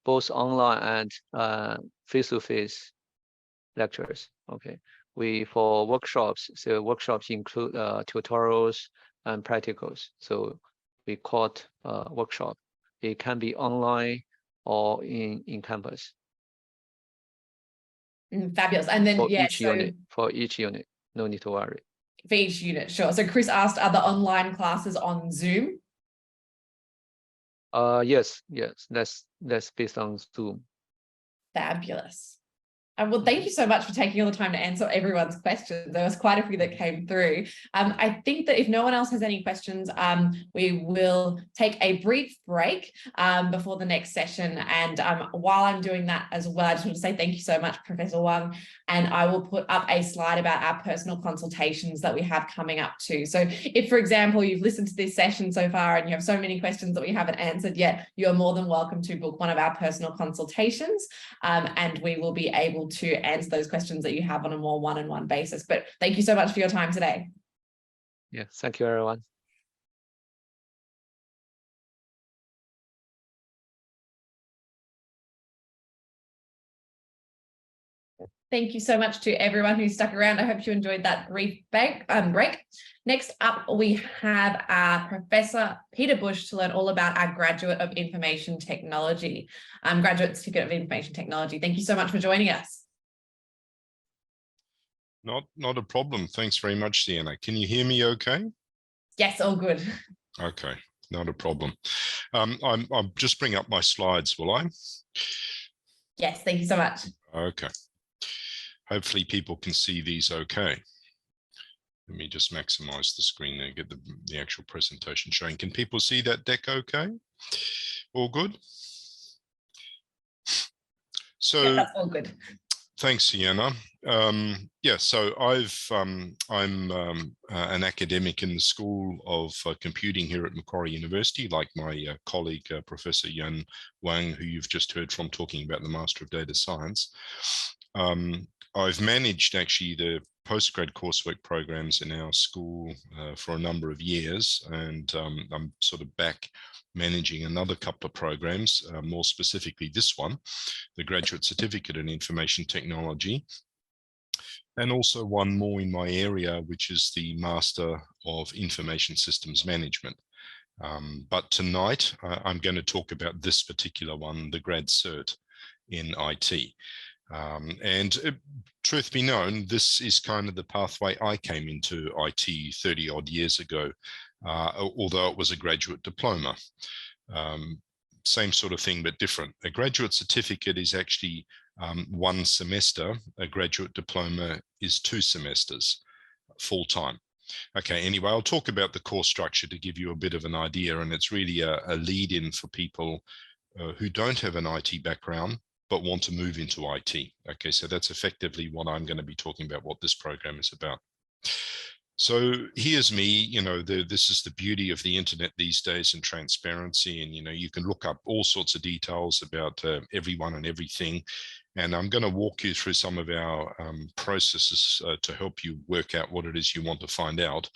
both online and face-to-face lectures. Okay. For workshops, so workshops include tutorials and practicals. So we call it workshop. It can be online or in campus. Fabulous. And then for each unit, no need to worry. For each unit, sure. So Chris asked, are the online classes on Zoom? Yes. That's based on Zoom. Fabulous. Well, thank you so much for taking all the time to answer everyone's questions. There was quite a few that came through. I think that if no one else has any questions, we will take a brief break before the next session. And while I'm doing that as well, I just want to say thank you so much, Professor Wang. And I will put up a slide about our personal consultations that we have coming up too. So if, for example, you've listened to this session so far and you have so many questions that we haven't answered yet, you're more than welcome to book one of our personal consultations, and we will be able to answer those questions that you have on a more one-on-one basis. But thank you so much for your time today. Yeah, thank you, everyone. Thank you so much to everyone who stuck around. I hope you enjoyed that brief break. Next up, we have Professor Peter Bush to learn all about our Graduate of Information Technology, Graduate Certificate of Information Technology. Thank you so much for joining us. Not a problem. Thanks very much, Sienna. Can you hear me okay? Yes, all good. Okay, not a problem. I'll just bring up my slides, will I? Yes, thank you so much. Okay. Hopefully people can see these okay. Let me just maximize the screen there, get the actual presentation showing. Can people see that deck okay? All good? So yeah, that's all good. Thanks, Sienna. Yeah, so I'm an academic in the School of Computing here at Macquarie University, like my colleague, Professor Yan Wang, who you've just heard from talking about the Master of Data Science. I've managed actually the postgrad coursework programs in our school for a number of years, and I'm sort of back managing another couple of programs, more specifically this one, the Graduate Certificate in Information Technology, and also one more in my area, which is the Master of Information Systems Management. But tonight, I'm going to talk about this particular one, the Grad Cert in IT. Truth be known, this is kind of the pathway I came into IT 30 odd years ago, although it was a graduate diploma. Same sort of thing, but different. A graduate certificate is actually 1 semester. A graduate diploma is 2 semesters, full time. Okay, anyway, I'll talk about the course structure to give you a bit of an idea, and it's really a lead-in for people who don't have an IT background but want to move into IT. Okay, so that's effectively what I'm going to be talking about, what this program is about. So here's me, you know, this is the beauty of the internet these days and transparency, and, you know, you can look up all sorts of details about everyone and everything. And I'm going to walk you through some of our processes to help you work out what it is you want to find out,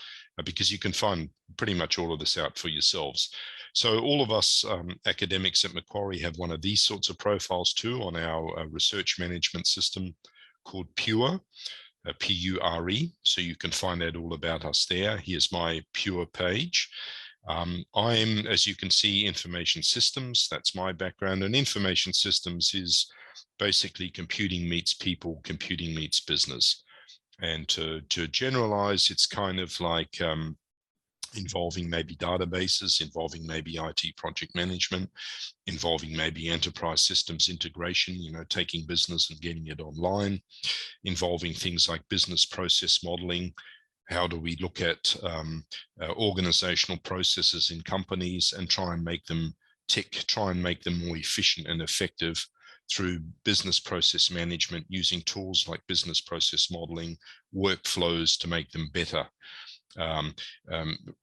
because you can find pretty much all of this out for yourselves. So all of us academics at Macquarie have one of these sorts of profiles too on our research management system called Pure, P-U-R-E. So you can find out all about us there. Here's my Pure page. I'm, as you can see, information systems. That's my background. And information systems is basically computing meets people, computing meets business. And to generalize, it's kind of like involving maybe databases, involving maybe IT project management, involving maybe enterprise systems integration, you know, taking business and getting it online, involving things like business process modeling. How do we look at organizational processes in companies and try and make them tick, try and make them more efficient and effective through business process management, using tools like business process modeling, workflows to make them better.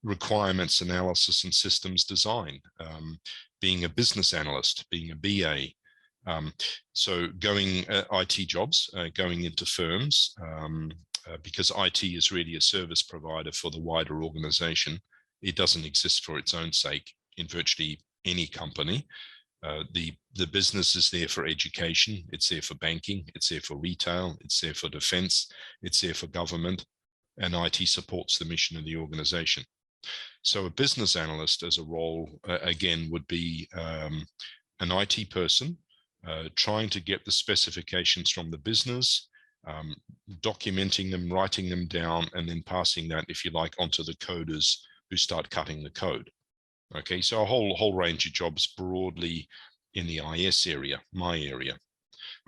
Requirements analysis and systems design, being a business analyst, being a BA. So going IT jobs, going into firms, because IT is really a service provider for the wider organization. It doesn't exist for its own sake in virtually any company. The business is there for education, it's there for banking, it's there for retail, it's there for defense, it's there for government, and IT supports the mission of the organization. So a business analyst as a role, again, would be an IT person trying to get the specifications from the business, documenting them, writing them down, and then passing that, if you like, onto the coders who start cutting the code. Okay, so a whole range of jobs broadly in the IS area, my area.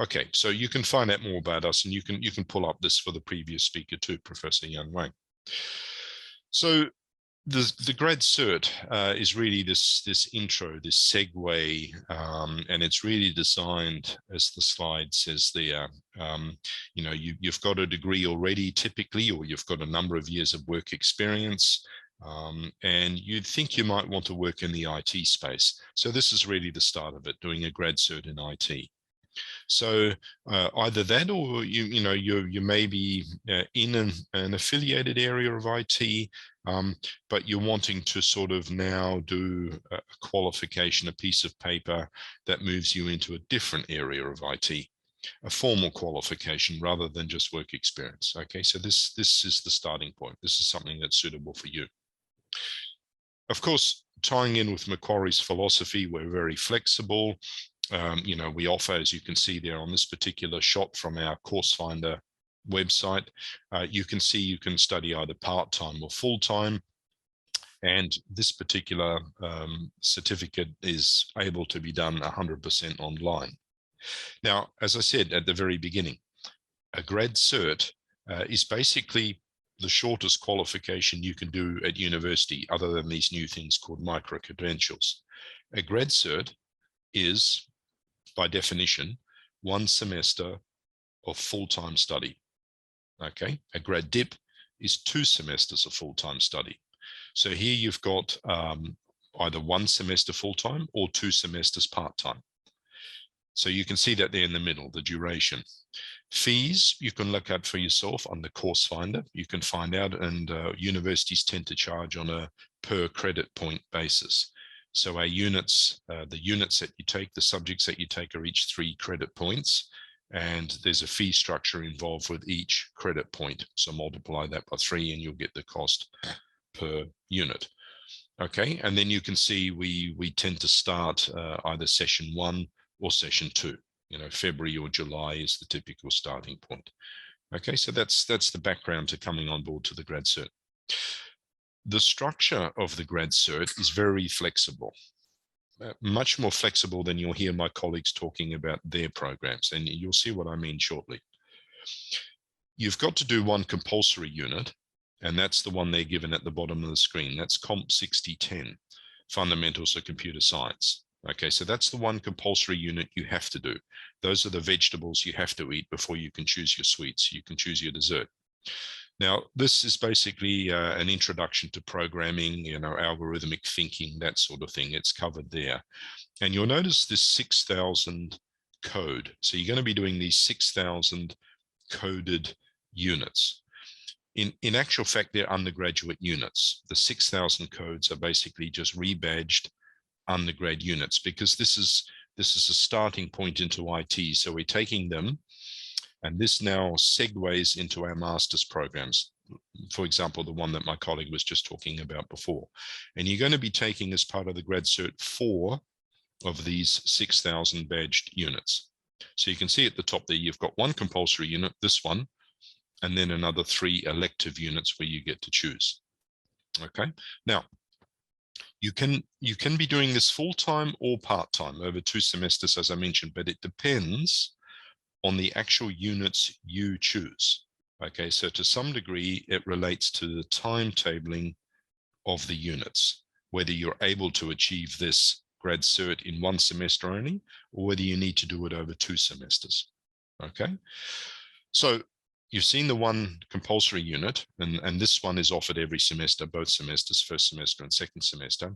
Okay, so you can find out more about us, and you can pull up this for the previous speaker too, Professor Yan Wang. So the grad cert is really this intro, this segue, and it's really designed, as the slide says there. You know, you've got a degree already typically, or you've got a number of years of work experience, and you'd think you might want to work in the IT space. So this is really the start of it, doing a grad cert in IT. So either that, or you may be in an affiliated area of IT, but you're wanting to sort of now do a qualification, a piece of paper that moves you into a different area of IT, a formal qualification rather than just work experience. Okay, so this is the starting point. This is something that's suitable for you. Of course, tying in with Macquarie's philosophy, we're very flexible. You know, we offer, as you can see there on this particular shot from our course finder website, you can see you can study either part-time or full-time. And this particular certificate is able to be done 100% online. Now, as I said at the very beginning, a grad cert is basically the shortest qualification you can do at university, other than these new things called micro-credentials. A grad cert is, by definition, 1 semester of full-time study. Okay, a grad dip is 2 semesters of full-time study. So here you've got either 1 semester full-time or 2 semesters part-time. So you can see that there in the middle, the duration. Fees, you can look at for yourself on the course finder. You can find out, and universities tend to charge on a per credit point basis. So our units, the units that you take, the subjects that you take are each 3 credit points, and there's a fee structure involved with each credit point. So multiply that by 3 and you'll get the cost per unit. Okay, and then you can see we tend to start either session 1 or session 2. You know, February or July is the typical starting point. Okay, so that's the background to coming on board to the grad cert. The structure of the grad cert is very flexible, much more flexible than you'll hear my colleagues talking about their programs, and you'll see what I mean shortly. You've got to do 1 compulsory unit, and that's the one they're given at the bottom of the screen. That's Comp 6010, Fundamentals of Computer Science. Okay, so that's the 1 compulsory unit you have to do. Those are the vegetables you have to eat before you can choose your sweets, you can choose your dessert. Now, this is basically an introduction to programming, you know, algorithmic thinking, that sort of thing. It's covered there. And you'll notice this 6,000 code. So you're going to be doing these 6,000 coded units. In actual fact, they're undergraduate units. The 6,000 codes are basically just rebadged undergrad units, because this is a starting point into IT. So we're taking them, and this now segues into our master's programs. For example, the one that my colleague was just talking about before. And you're going to be taking, as part of the grad cert, 4 of these 6,000 badged units. So you can see at the top there, you've got 1 compulsory unit, this one, and then another 3 elective units where you get to choose. Okay. Now, you can be doing this full-time or part-time over 2 semesters, as I mentioned, but it depends on the actual units you choose. Okay, so to some degree, it relates to the timetabling of the units, whether you're able to achieve this grad cert in 1 semester only, or whether you need to do it over 2 semesters. Okay, so you've seen the 1 compulsory unit, and this one is offered every semester, both semesters, first semester and second semester.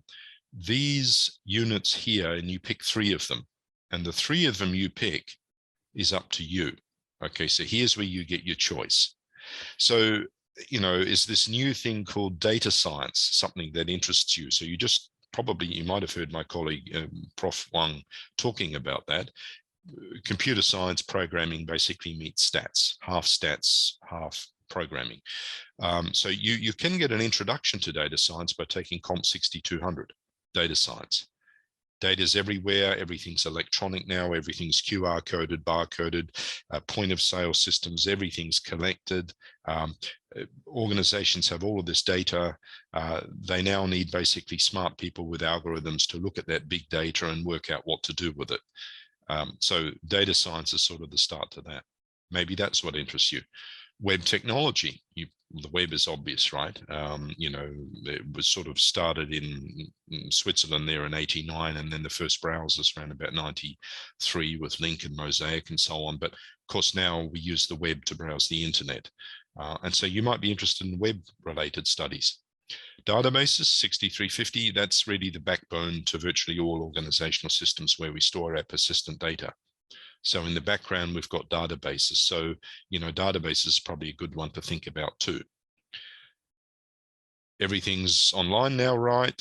These units here, and you pick 3 of them, and the 3 of them you pick is up to you. Okay, so here's where you get your choice. So, you know, is this new thing called data science something that interests you? So you might have heard my colleague, Prof. Wang, talking about that. Computer science programming basically meets stats, half programming. So you can get an introduction to data science by taking Comp 6200, data science. Data's everywhere, everything's electronic now, everything's QR coded, barcoded, point of sale systems, everything's collected. Organizations have all of this data. They now need basically smart people with algorithms to look at that big data and work out what to do with it. So data science is sort of the start to that. Maybe that's what interests you. Web technology, the web is obvious, right? You know, it was sort of started in Switzerland there in 89, and then the first browsers around about 93 with Link and Mosaic and so on. But of course, now we use the web to browse the internet. And so you might be interested in web-related studies. Databases, 6350, that's really the backbone to virtually all organizational systems where we store our persistent data. So in the background, we've got databases. So, you know, databases is probably a good one to think about too. Everything's online now, right?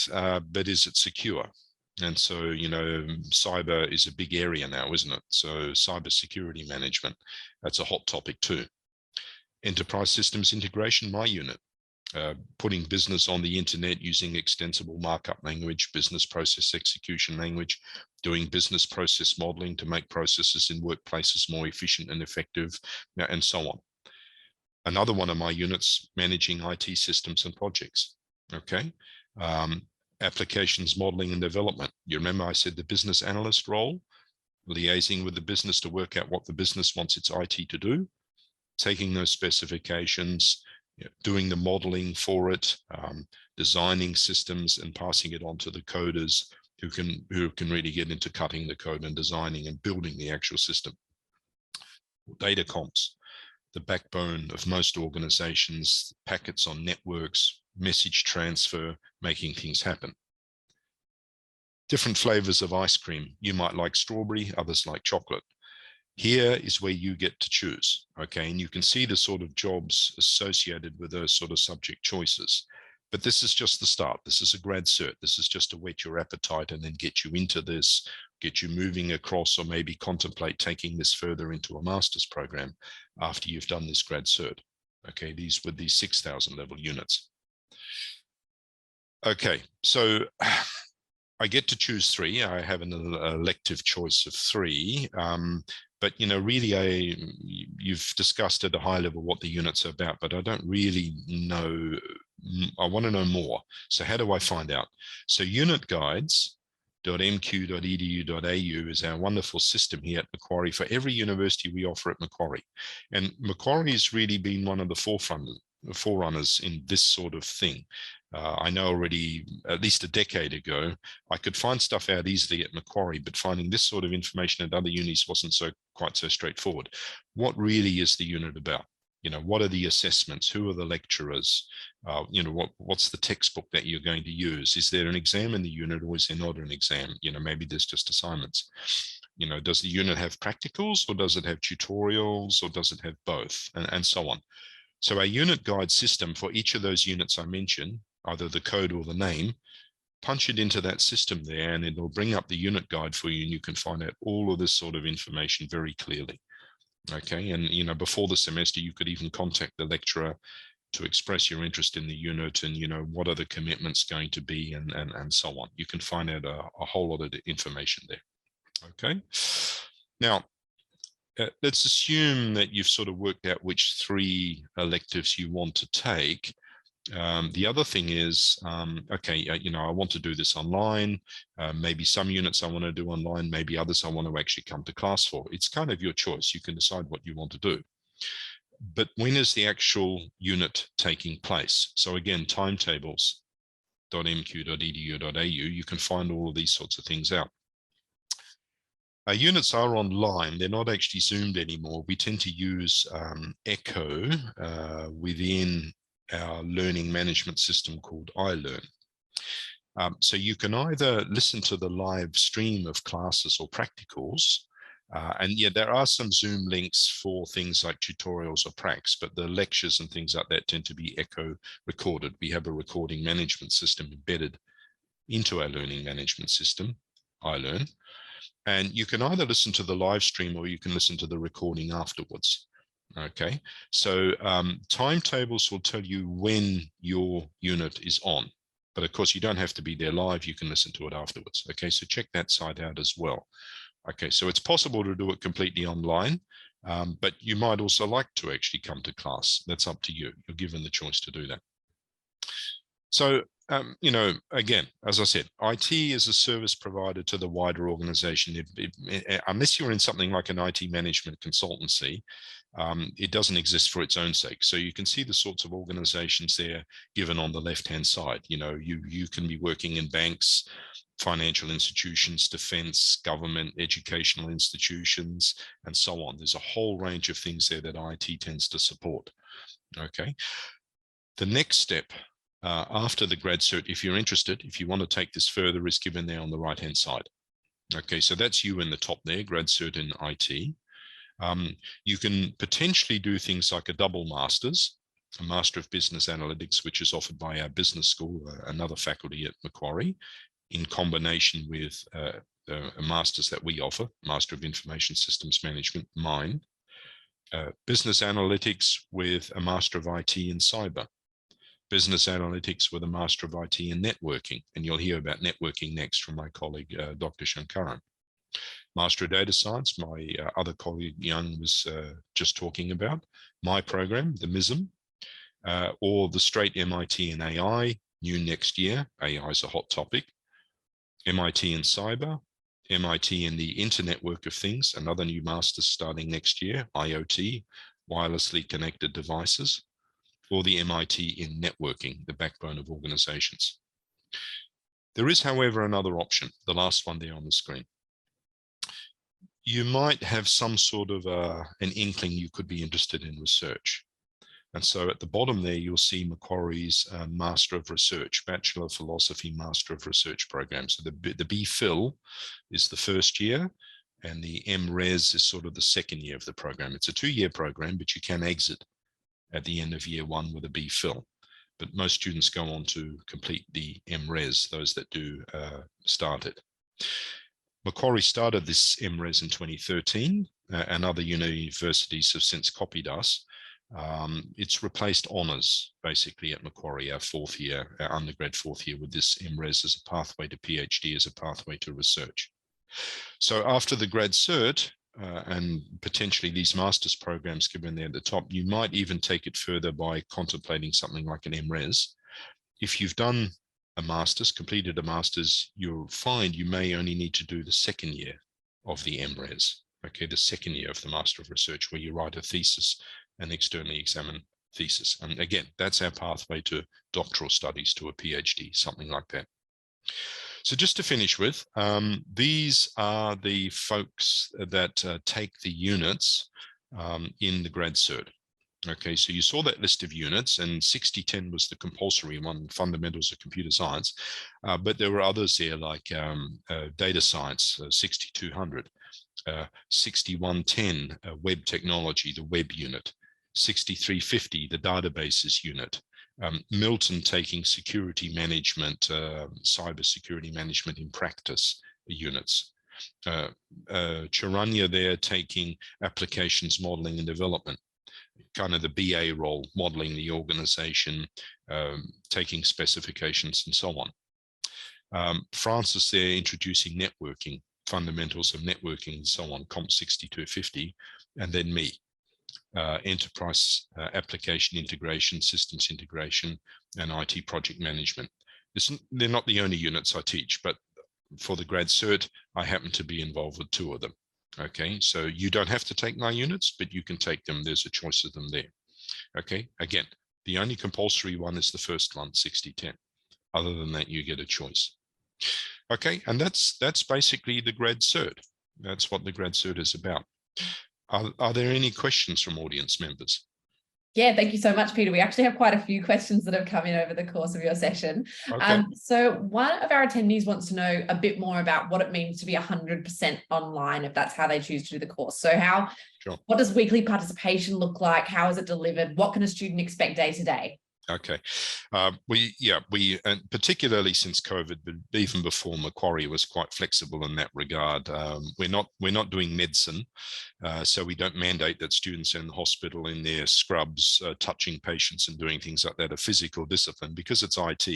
But is it secure? And so, you know, cyber is a big area now, isn't it? So cyber security management, that's a hot topic too. Enterprise systems integration, my unit. Putting business on the internet using extensible markup language, business process execution language, doing business process modeling to make processes in workplaces more efficient and effective, and so on. Another one of my units, managing IT systems and projects. Okay. Applications modeling and development. You remember I said the business analyst role, liaising with the business to work out what the business wants its IT to do, taking those specifications, doing the modeling for it, designing systems and passing it on to the coders who can really get into cutting the code and designing and building the actual system. Data comps, the backbone of most organizations, packets on networks, message transfer, making things happen. Different flavors of ice cream. You might like strawberry, others like chocolate. Here is where you get to choose, okay? And you can see the sort of jobs associated with those sort of subject choices. But this is just the start. This is a grad cert. This is just to whet your appetite and then get you into this, get you moving across, or maybe contemplate taking this further into a master's program after you've done this grad cert. Okay, these 6,000 level units. Okay, so I get to choose 3. I have an elective choice of 3. But, you know, really, you've discussed at a high level what the units are about, but I don't really know. I want to know more. So how do I find out? So unitguides.mq.edu.au is our wonderful system here at Macquarie for every university we offer at Macquarie. And Macquarie has really been one of the forerunners in this sort of thing. I know already at least a decade ago, I could find stuff out easily at Macquarie, but finding this sort of information at other unis wasn't quite so straightforward. What really is the unit about? You know, what are the assessments? Who are the lecturers? You know, what's the textbook that you're going to use? Is there an exam in the unit, or is there not an exam? You know, maybe there's just assignments. You know, does the unit have practicals, or does it have tutorials, or does it have both, and so on? So our unit guide system for each of those units I mentioned, either the code or the name, punch it into that system there, and it'll bring up the unit guide for you, and you can find out all of this sort of information very clearly. Okay, and you know, before the semester, you could even contact the lecturer to express your interest in the unit, and you know, what are the commitments going to be, and so on. You can find out a whole lot of information there. Okay, now let's assume that you've sort of worked out which 3 electives you want to take. The other thing is, okay, you know, I want to do this online. Maybe some units I want to do online, maybe others I want to actually come to class for. It's kind of your choice. You can decide what you want to do. But when is the actual unit taking place? So again, timetables.mq.edu.au, you can find all of these sorts of things out. Our units are online. They're not actually Zoomed anymore. We tend to use Echo within our learning management system called iLearn. So you can either listen to the live stream of classes or practicals, and yeah, there are some Zoom links for things like tutorials or pracs, but the lectures and things like that tend to be Echo recorded. We have a recording management system embedded into our learning management system, iLearn. And you can either listen to the live stream or you can listen to the recording afterwards. Okay, so timetables will tell you when your unit is on, but of course you don't have to be there live. You can listen to it afterwards. Okay, so check that side out as well. Okay, so it's possible to do it completely online, but you might also like to actually come to class. That's up to you. You're given the choice to do that. So, you know, again, as I said, IT is a service provider to the wider organization. Unless you're in something like an IT management consultancy, it doesn't exist for its own sake. So you can see the sorts of organizations there given on the left-hand side. You know, you can be working in banks, financial institutions, defense, government, educational institutions, and so on. There's a whole range of things there that IT tends to support. Okay. The next step after the grad cert, if you're interested, if you want to take this further, is given there on the right-hand side. Okay, so that's you in the top there, grad cert in IT. You can potentially do things like a double master's, a Master of Business Analytics, which is offered by our business school, another faculty at Macquarie, in combination with a master's that we offer, Master of Information Systems Management, mine. Business Analytics with a Master of IT in Cyber. Business Analytics with a Master of IT in Networking, and you'll hear about networking next from my colleague, Dr. Shankaran. Master of Data Science, my other colleague Young was just talking about. My program, the MISM, or the straight MIT in AI, new next year. AI is a hot topic. MIT in Cyber, MIT in the Internet Work of Things, another new master's starting next year, IoT, wirelessly connected devices, or the MIT in networking, the backbone of organizations. There is, however, another option, the last one there on the screen. You might have some sort of an inkling you could be interested in research. And so at the bottom there, you'll see Macquarie's Master of Research, Bachelor of Philosophy, Master of Research program. So the BPhil is the first year, and the MRes is sort of the second year of the program. It's a 2-year program, but you can exit at the end of year 1 with a BPhil. But most students go on to complete the MRes, those that do start it. Macquarie started this MRes in 2013, and other universities have since copied us. It's replaced honours, basically, at Macquarie, our 4th year, our undergrad 4th year, with this MRes as a pathway to PhD, as a pathway to research. So after the grad cert, and potentially these master's programs given there at the top, you might even take it further by contemplating something like an MRes. If you've done a master's, completed a master's, you'll find you may only need to do the 2nd year of the MRes, okay, the 2nd year of the Master of Research, where you write a thesis and externally examine thesis. And again, that's our pathway to doctoral studies, to a PhD, something like that. So just to finish with, these are the folks that take the units in the grad cert. Okay, so you saw that list of units, and 6010 was the compulsory one, Fundamentals of Computer Science, but there were others there like Data Science, 6200, 6110, Web Technology, the Web unit, 6350, the Databases unit, Milton taking security management, cyber security management in practice units. Charanya there taking applications modeling and development, kind of the BA role, modeling the organization, taking specifications and so on. Francis there introducing networking, fundamentals of networking and so on, Comp 6250, and then me. Enterprise application integration, systems integration, and IT project management. They're not the only units I teach, but for the grad cert, I happen to be involved with 2 of them. Okay, so you don't have to take my units, but you can take them. There's a choice of them there. Okay, again, the only compulsory one is the first one, 60-10. Other than that, you get a choice. Okay, and that's basically the grad cert. That's what the grad cert is about. Are there any questions from audience members? Yeah, thank you so much, Peter. We actually have quite a few questions that have come in over the course of your session. Okay. So one of our attendees wants to know a bit more about what it means to be 100% online, if that's how they choose to do the course. So what does weekly participation look like? How is it delivered? What can a student expect day to day? Okay, we and particularly since COVID, but even before, Macquarie was quite flexible in that regard. We're not doing medicine, so we don't mandate that students in the hospital in their scrubs touching patients and doing things like that, a physical discipline, because it's IT.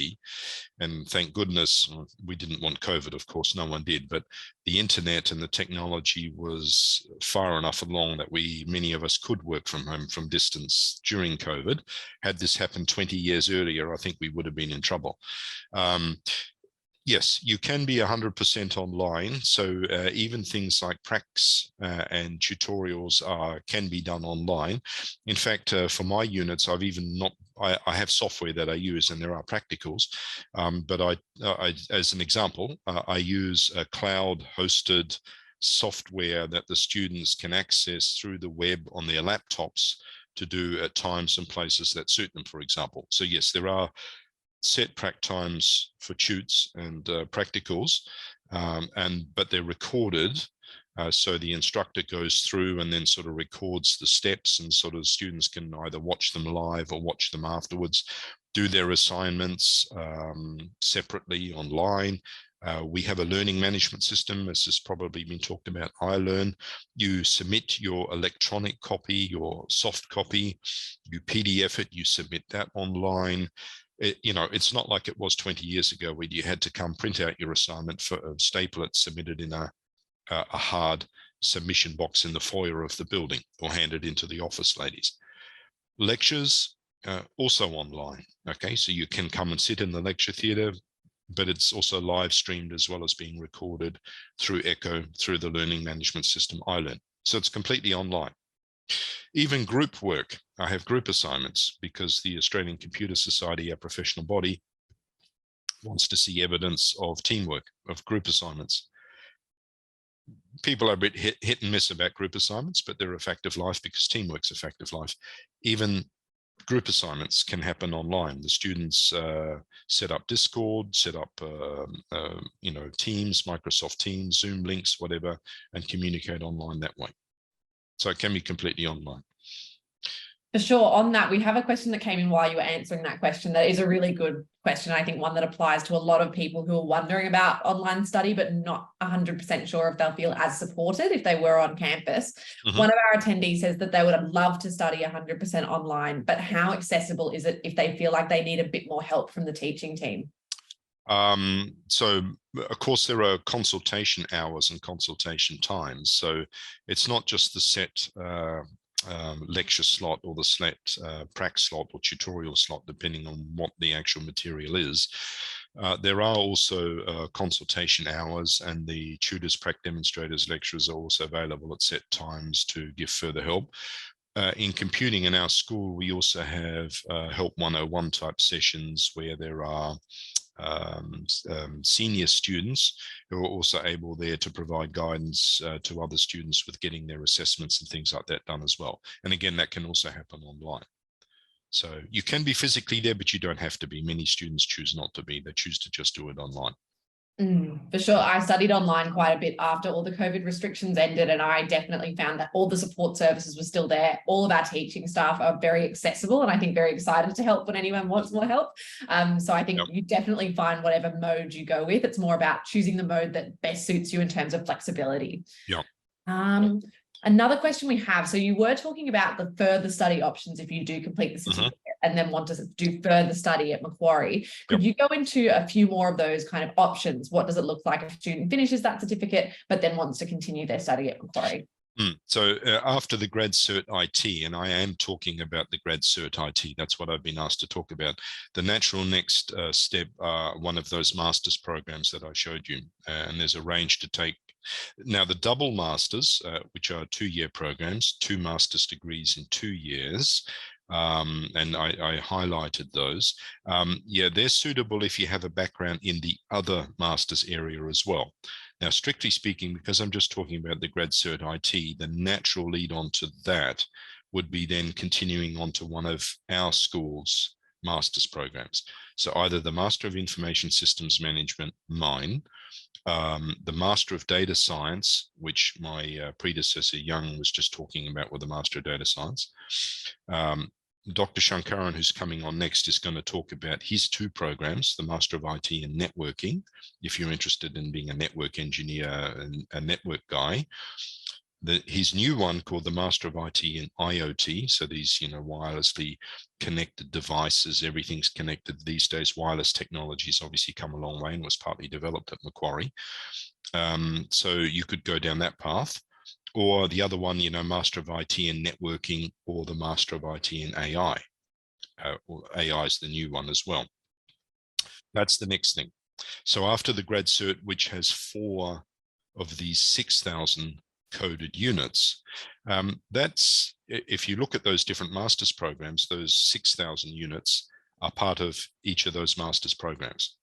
And thank goodness we didn't want COVID, of course, no one did, but the internet and the technology was far enough along that many of us could work from home from distance during COVID. Had this happened 20 years earlier, I think we would have been in trouble. Yes, you can be 100% online. So even things like pracs and tutorials can be done online. In fact, for my units, I have software that I use, and there are practicals. But I, as an example, I use a cloud-hosted software that the students can access through the web on their laptops to do at times and places that suit them, for example. So yes, there are set prac times for tutes and practicals, but they're recorded. So the instructor goes through and then sort of records the steps, and sort of students can either watch them live or watch them afterwards, do their assignments separately online. We have a learning management system. This has probably been talked about, iLearn. You submit your electronic copy, your soft copy, you PDF it, you submit that online. It's not like it was 20 years ago where you had to come print out your assignment, staple it, submit it in a hard submission box in the foyer of the building, or hand it into the office ladies. Lectures, also online. Okay, so you can come and sit in the lecture theatre, but it's also live streamed as well as being recorded through Echo, through the learning management system, iLearn. So it's completely online. Even group work, I have group assignments because the Australian Computer Society, our professional body, wants to see evidence of teamwork, of group assignments. People are a bit hit and miss about group assignments, but they're a fact of life because teamwork's a fact of life. Even group assignments can happen online. The students set up Discord, set up Teams, Microsoft Teams, Zoom links, whatever, and communicate online that way. So it can be completely online. For sure. On that, we have a question that came in while you were answering that question. That is a really good question. I think one that applies to a lot of people who are wondering about online study, but not 100% sure if they'll feel as supported if they were on campus. Mm-hmm. One of our attendees says that they would have loved to study 100% online, but how accessible is it if they feel like they need a bit more help from the teaching team? So of course there are consultation hours and consultation times. So it's not just the set lecture slot or the set prac slot or tutorial slot, depending on what the actual material is. There are also consultation hours, and the tutors, prac demonstrators, lecturers are also available at set times to give further help. In computing in our school, we also have Help 101 type sessions where there are senior students who are also able there to provide guidance to other students with getting their assessments and things like that done as well. And again, that can also happen online. So you can be physically there, but you don't have to be. Many students choose not to be. They choose to just do it online. For sure. I studied online quite a bit after all the COVID restrictions ended, and I definitely found that all the support services were still there. All of our teaching staff are very accessible, and I think very excited to help when anyone wants more help. So I think you definitely find whatever mode you go with. It's more about choosing the mode that best suits you in terms of flexibility. Another question we have, so you were talking about the further study options if you do complete the certificate and then want to do further study at Macquarie. Could you go into a few more of those kind of options? What does it look like if a student finishes that certificate but then wants to continue their study at Macquarie? So after the Grad Cert IT, and I am talking about the Grad Cert IT, that's what I've been asked to talk about. The natural next step are one of those master's programs that I showed you, and there's a range to take. Now, the double masters, which are 2-year programs, 2 master's degrees in 2 years, and I highlighted those. They're suitable if you have a background in the other master's area as well. Now, strictly speaking, because I'm just talking about the Grad Cert IT, the natural lead on to that would be then continuing on to one of our school's master's programs. So either the Master of Information Systems Management, mine, the Master of Data Science, which my predecessor Young was just talking about with the Master of Data Science. Dr. Shankaran, who's coming on next, is going to talk about his 2 programs, the Master of IT and Networking, if you're interested in being a network engineer and a network guy. His new one called the Master of IT in IoT, so these, wirelessly connected devices, everything's connected these days. Wireless technologies obviously come a long way and was partly developed at Macquarie. So you could go down that path. Or the other one, Master of IT in Networking, or the Master of IT in AI. AI is the new one as well. That's the next thing. So after the Grad Cert, which has 4 of these 6,000 coded units, that's, if you look at those different master's programs, those 6,000 units are part of each of those master's programs.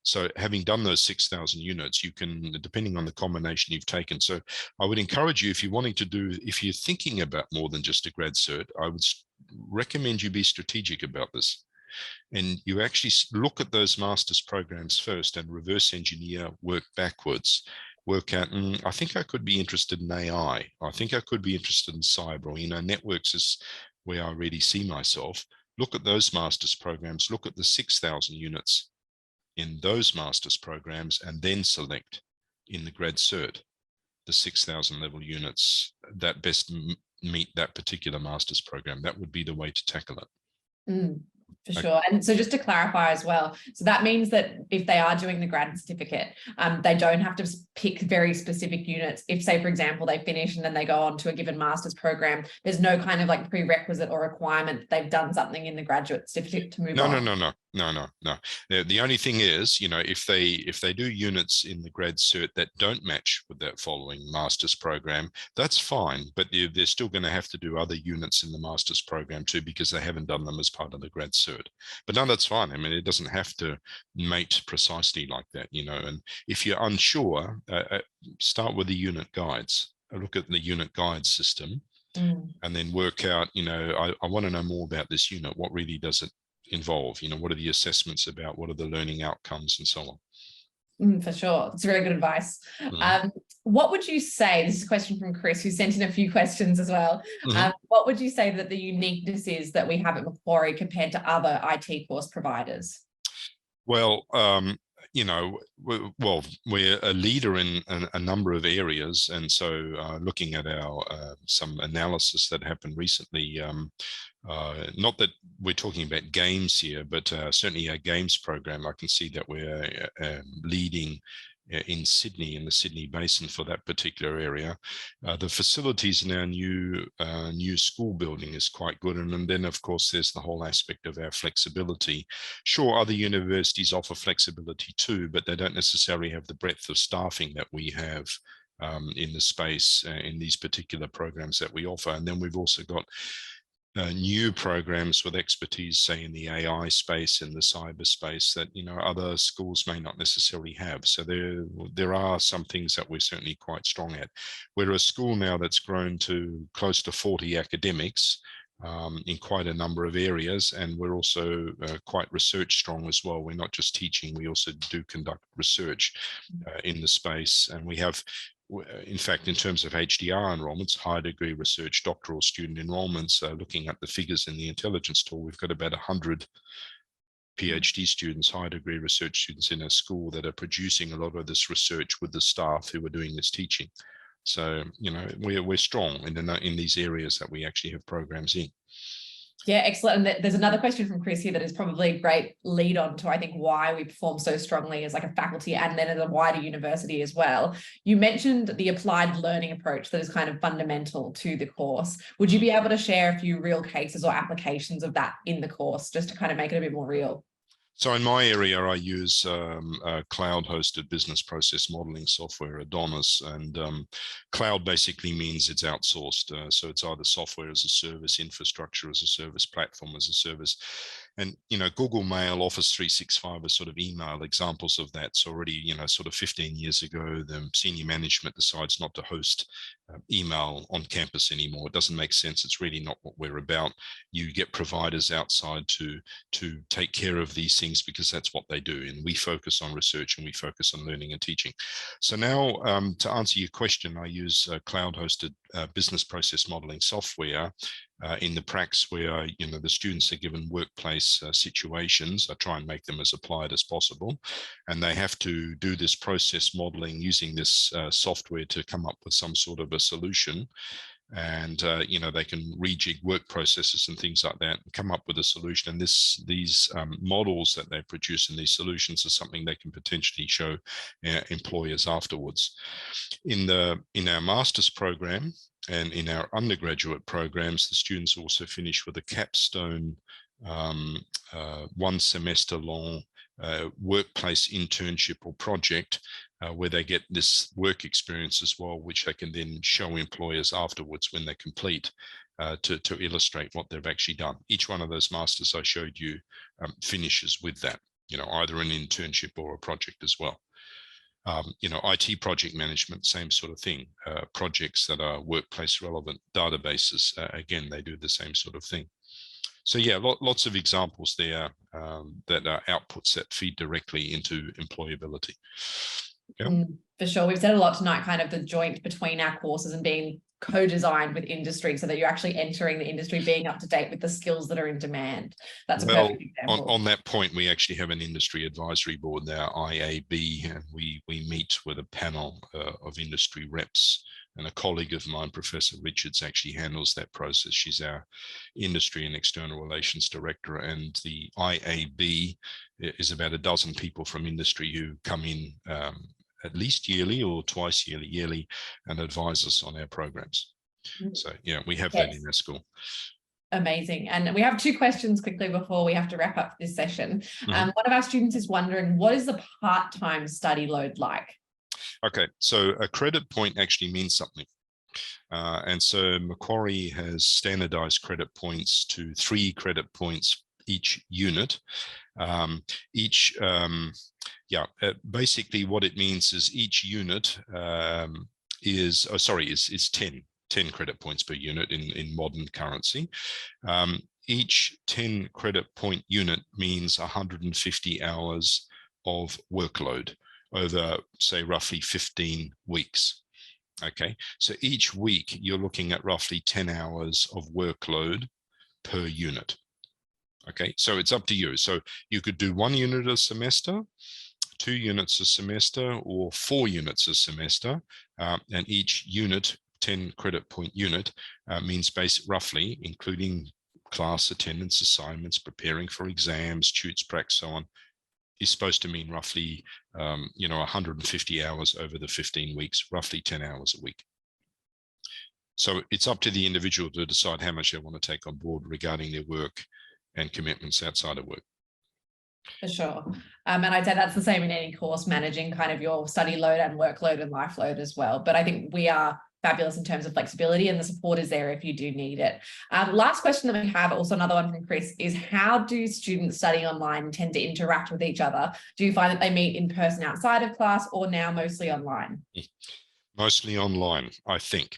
So having done those 6,000 units, you can, depending on the combination you've taken. So I would encourage you, if you're wanting to do, if you're thinking about more than just a grad cert, I would recommend you be strategic about this. And you actually look at those master's programs first and reverse engineer, work backwards, work out, I think I could be interested in AI. I think I could be interested in cyber, or, networks is where I really see myself. Look at those master's programs, look at the 6,000 units in those master's programs, and then select in the grad cert the 6,000 level units that best meet that particular master's program. That would be the way to tackle it. For sure. And so just to clarify as well, so that means that if they are doing the grad certificate, they don't have to pick very specific units. If, say, for example, they finish and then they go on to a given master's program, there's no kind of like prerequisite or requirement that they've done something in the graduate certificate to move on. No. The only thing is, if they do units in the grad cert that don't match with that following master's program, that's fine, but they're still going to have to do other units in the master's program too, because they haven't done them as part of the grad cert. But no, that's fine. I mean, it doesn't have to mate precisely like that, and if you're unsure, start with the unit guides. Look at the unit guide system and then work out, I want to know more about this unit. What really does it involve? What are the assessments about? What are the learning outcomes and so on? For sure. It's very good advice. What would you say, this is a question from Chris, who sent in a few questions as well. What would you say that the uniqueness is that we have at Macquarie compared to other IT course providers? Well, we're a leader in a number of areas. And so looking at our some analysis that happened recently, not that we're talking about games here, but certainly our games program, I can see that we're leading in Sydney, in the Sydney Basin for that particular area. The facilities in our new school building is quite good. And then, of course, there's the whole aspect of our flexibility. Sure, other universities offer flexibility too, but they don't necessarily have the breadth of staffing that we have in the space in these particular programs that we offer. And then we've also got new programs with expertise, say in the AI space, in the cyber space, that other schools may not necessarily have. So there are some things that we're certainly quite strong at. We're a school now that's grown to close to 40 academics. in quite a number of areas, and we're also quite research strong as well. We're not just teaching, we also do conduct research in the space, and we have, in fact, in terms of HDR enrollments, high degree research doctoral student enrollments, looking at the figures in the intelligence tool, we've got about 100 PhD students, high degree research students in our school that are producing a lot of this research with the staff who are doing this teaching. So, you know, we're strong in these areas that we actually have programs in. Yeah, excellent. And there's another question from Chris here that is probably a great lead on to, I think, why we perform so strongly as like a faculty and then as a wider university as well. You mentioned the applied learning approach that is kind of fundamental to the course. Would you be able to share a few real cases or applications of that in the course, just to kind of make it a bit more real? So in my area, I use a cloud-hosted business process modeling software, Adonis, and cloud basically means it's outsourced. So it's either software as a service, infrastructure as a service, platform as a service. And, you know, Google Mail, Office 365 are sort of email examples of that. So already, you know, sort of 15 years ago, the senior management decides not to host email on campus anymore. It doesn't make sense. It's really not what we're about. You get providers outside to take care of these things because that's what they do. And we focus on research and we focus on learning and teaching. So now to answer your question, I use cloud-hosted business process modeling software in the pracs where, you know, the students are given workplace situations. I try and make them as applied as possible. And they have to do this process modeling using this software to come up with some sort of a solution. And, you know, they can rejig work processes and things like that and come up with a solution. And these models that they produce in these solutions are something they can potentially show employers afterwards. In our master's program and in our undergraduate programs, the students also finish with a capstone 1 semester long workplace internship or project where they get this work experience as well, which they can then show employers afterwards when they complete to illustrate what they've actually done. Each one of those masters I showed you finishes with that, you know, either an internship or a project as well. You know, IT project management, same sort of thing. Projects that are workplace relevant databases, again, they do the same sort of thing. So yeah, lots of examples there that are outputs that feed directly into employability. Yeah. For sure. We've said a lot tonight, kind of the joint between our courses and being co-designed with industry so that you're actually entering the industry, being up to date with the skills that are in demand. That's a perfect example. On that point, we actually have an industry advisory board now, IAB, and we meet with a panel of industry reps. And a colleague of mine, Professor Richards, actually handles that process. She's our industry and external relations director. And the IAB is about a dozen people from industry who come in at least yearly or twice yearly and advise us on our programs. So yeah, we have that in our school. Amazing. And we have 2 questions quickly before we have to wrap up this session. One of our students is wondering, what is the part-time study load like? Okay, so a credit point actually means something. And so Macquarie has standardized credit points to 3 credit points each unit. Basically what it means is each unit is 10 credit points per unit in modern currency. Each 10 credit point unit means 150 hours of workload over, say, roughly 15 weeks. Okay, so each week you're looking at roughly 10 hours of workload per unit. Okay, so it's up to you. So you could do 1 unit a semester, 2 units a semester, or 4 units a semester, and each unit, 10 credit point unit, means roughly, including class attendance, assignments, preparing for exams, tutes, pracs, so on, is supposed to mean roughly, 150 hours over the 15 weeks, roughly 10 hours a week. So it's up to the individual to decide how much they want to take on board regarding their work and commitments outside of work. For sure. And I'd say that's the same in any course, managing kind of your study load and workload and life load as well. But I think we are fabulous in terms of flexibility, and the support is there if you do need it. Last question that we have, also another one from Chris, is how do students studying online tend to interact with each other? Do you find that they meet in person outside of class or now mostly online? Mostly online, I think.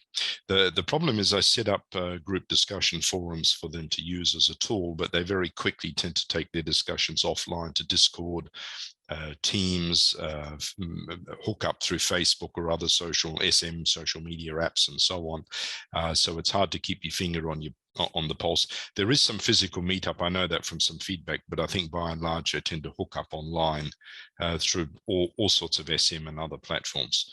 The problem is I set up group discussion forums for them to use as a tool, but they very quickly tend to take their discussions offline to Discord, Teams, hook up through Facebook or other social media apps and so on. So it's hard to keep your finger on the pulse. There is some physical meetup, I know that from some feedback, but I think by and large they tend to hook up online through all sorts of SM and other platforms.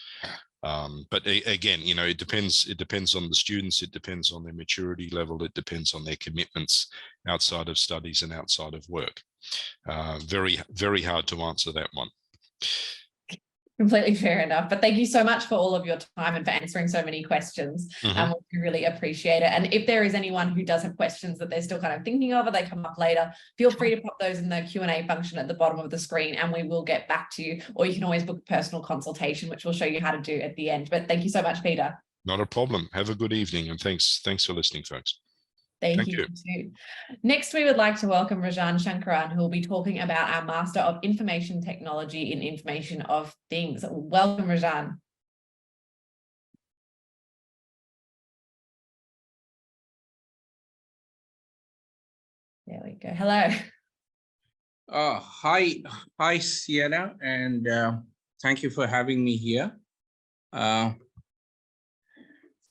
But again, it depends on the students, it depends on their maturity level, it depends on their commitments outside of studies and outside of work. Very, very hard to answer that one. Completely fair enough. But thank you so much for all of your time and for answering so many questions. We really appreciate it. And if there is anyone who does have questions that they're still kind of thinking of or they come up later, feel free to pop those in the Q&A function at the bottom of the screen and we will get back to you. Or you can always book a personal consultation, which we'll show you how to do at the end. But thank you so much, Peter. Not a problem. Have a good evening and thanks for listening, folks. Thank you too. Next, we would like to welcome Rajan Shankaran, who will be talking about our Master of Information Technology in Information of Things. Welcome, Rajan. There we go. Hello. Hi, Sienna, and thank you for having me here.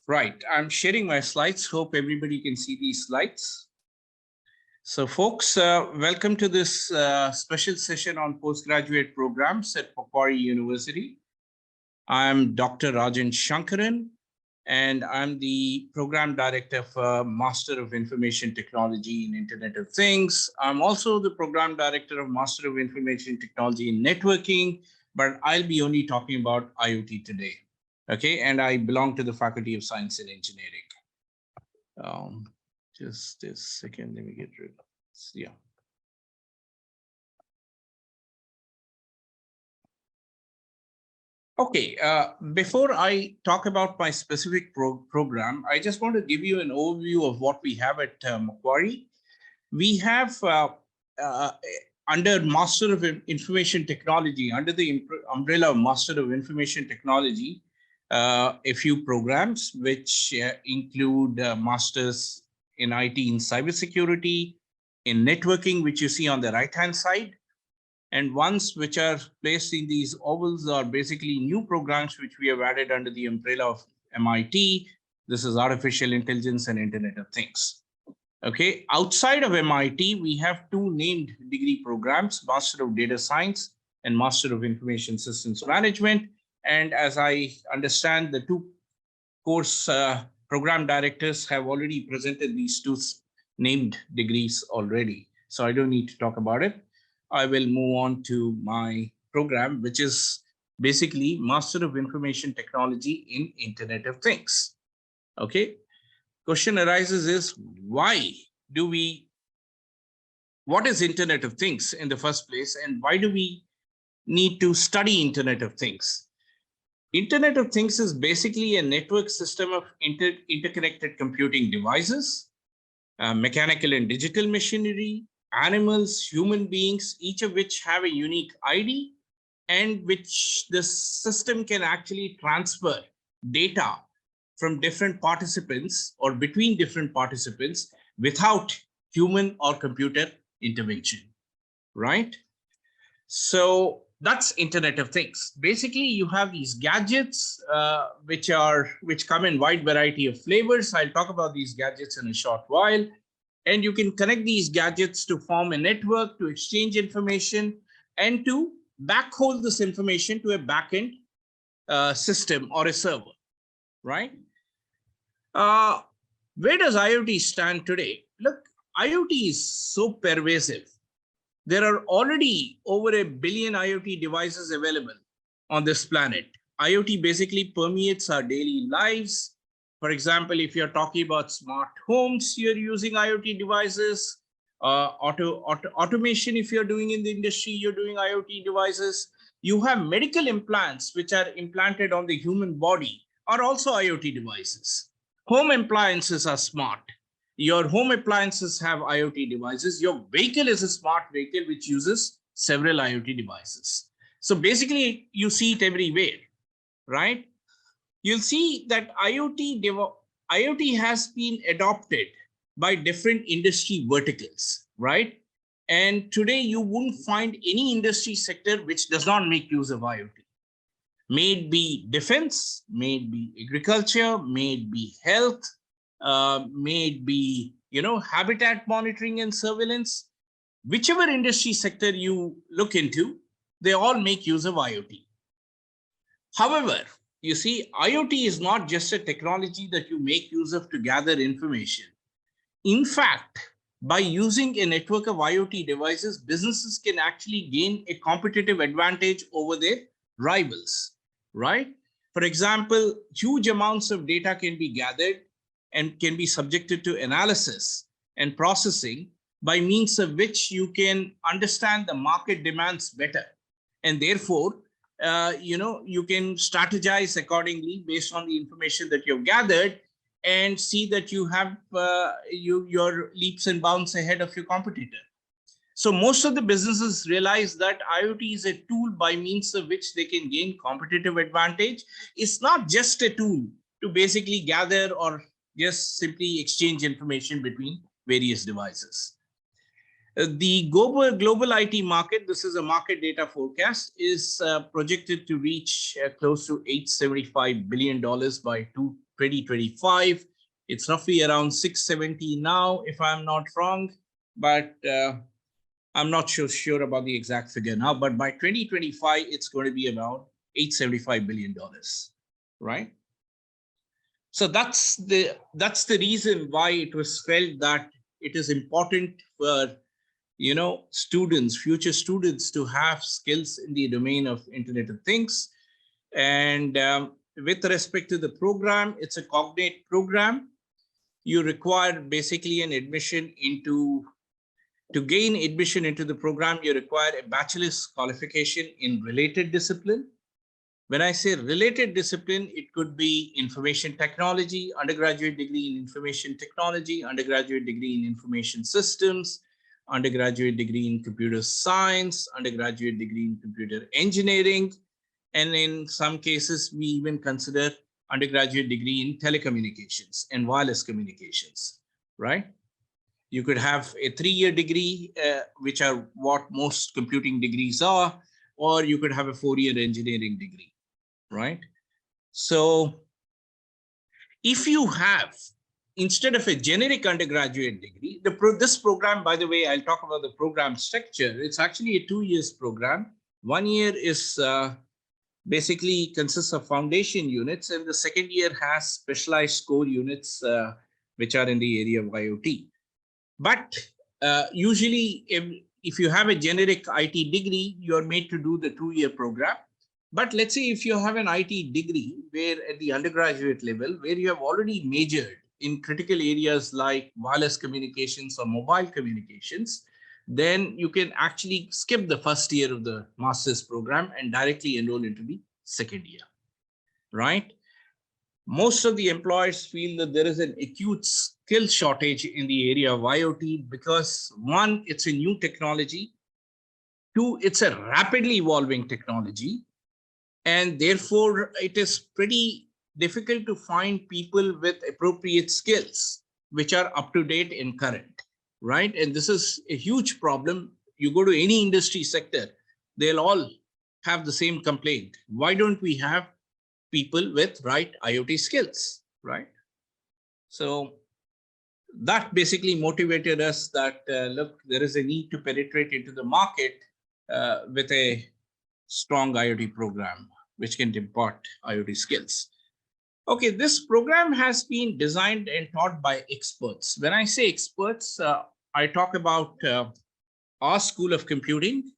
Right, I'm sharing my slides. Hope everybody can see these slides. So folks, welcome to this special session on postgraduate programs at Macquarie University. I'm Dr. Rajan Shankaran, and I'm the Program Director for Master of Information Technology in Internet of Things. I'm also the Program Director of Master of Information Technology in Networking, but I'll be only talking about IoT today. Okay, and I belong to the Faculty of Science and Engineering. Just a second, let me get rid of this. Yeah. Okay, before I talk about my specific program, I just want to give you an overview of what we have at Macquarie. We have under Master of Information Technology, under the umbrella of Master of Information Technology, a few programs which include masters in IT in cybersecurity, in networking, which you see on the right-hand side, and ones which are placed in these ovals are basically new programs which we have added under the umbrella of MIT. This is Artificial Intelligence and Internet of Things. Okay, outside of MIT, we have two named degree programs, Master of Data Science and Master of Information Systems Management. And as I understand, the two course program directors have already presented these two named degrees already. So I don't need to talk about it. I will move on to my program, which is basically Master of Information Technology in Internet of Things. Okay. Question arises is what is Internet of Things in the first place, and why do we need to study Internet of Things? Internet of Things is basically a network system of interconnected computing devices, mechanical and digital machinery, animals, human beings, each of which have a unique ID and which the system can actually transfer data from different participants or between different participants without human or computer intervention, right? So that's Internet of Things. Basically, you have these gadgets which come in wide variety of flavors. I'll talk about these gadgets in a short while. And you can connect these gadgets to form a network, to exchange information, and to backhaul this information to a backend system or a server, right? Where does IoT stand today? Look, IoT is so pervasive. There are already over 1 billion IoT devices available on this planet. IoT basically permeates our daily lives. For example, if you're talking about smart homes, you're using IoT devices. Automation, if you're doing in the industry, you're doing IoT devices. You have medical implants, which are implanted on the human body, are also IoT devices. Home appliances are smart. Your home appliances have IoT devices. Your vehicle is a smart vehicle which uses several IoT devices. So basically, you see it everywhere, right? you'll see that IoT has been adopted by different industry verticals, right? And today you won't find any industry sector which does not make use of IoT. May it be defense, may it be agriculture, may it be health, may it be, habitat monitoring and surveillance. Whichever industry sector you look into, they all make use of IoT. However, you see, IoT is not just a technology that you make use of to gather information. In fact, by using a network of IoT devices, businesses can actually gain a competitive advantage over their rivals, right? For example, huge amounts of data can be gathered and can be subjected to analysis and processing, by means of which you can understand the market demands better. And therefore, you can strategize accordingly based on the information that you've gathered, and see that you have your leaps and bounds ahead of your competitor. So most of the businesses realize that IoT is a tool by means of which they can gain competitive advantage. It's not just a tool to basically gather or just simply exchange information between various devices. The global IT market, this is a market data forecast, is projected to reach close to $875 billion by 2025. It's roughly around 670 now, if I'm not wrong, but I'm not sure about the exact figure now, but by 2025, it's going to be about $875 billion, right? So that's the reason why it was felt that it is important for future students to have skills in the domain of Internet of Things. And with respect to the program, it's a cognate program. You require basically an admission to gain admission into the program, you require a bachelor's qualification in related discipline. When I say related discipline, it could be information technology, undergraduate degree in information technology, undergraduate degree in information systems, undergraduate degree in computer science, undergraduate degree in computer engineering, and in some cases, we even consider undergraduate degree in telecommunications and wireless communications, right? You could have a 3-year degree, which are what most computing degrees are, or you could have a 4-year engineering degree, right? So if you have, instead of a generic undergraduate degree, this program, by the way, I'll talk about the program structure. It's actually a 2 years program. 1 year is basically consists of foundation units, and the second year has specialized core units, which are in the area of IoT. But usually, if you have a generic IT degree, you're made to do the 2-year program. But let's say if you have an IT degree where at the undergraduate level, where you have already majored in critical areas like wireless communications or mobile communications, then you can actually skip the first year of the master's program and directly enroll into the second year, right? Most of the employers feel that there is an acute skill shortage in the area of IoT because 1, it's a new technology. 2, it's a rapidly evolving technology. And therefore, it is pretty difficult to find people with appropriate skills, which are up to date and current, right? And this is a huge problem. You go to any industry sector, they'll all have the same complaint. Why don't we have people with right IoT skills, right? So that basically motivated us that, look, there is a need to penetrate into the market with a strong IoT program, which can impart IoT skills. Okay, this program has been designed and taught by experts. When I say experts, I talk about our School of Computing.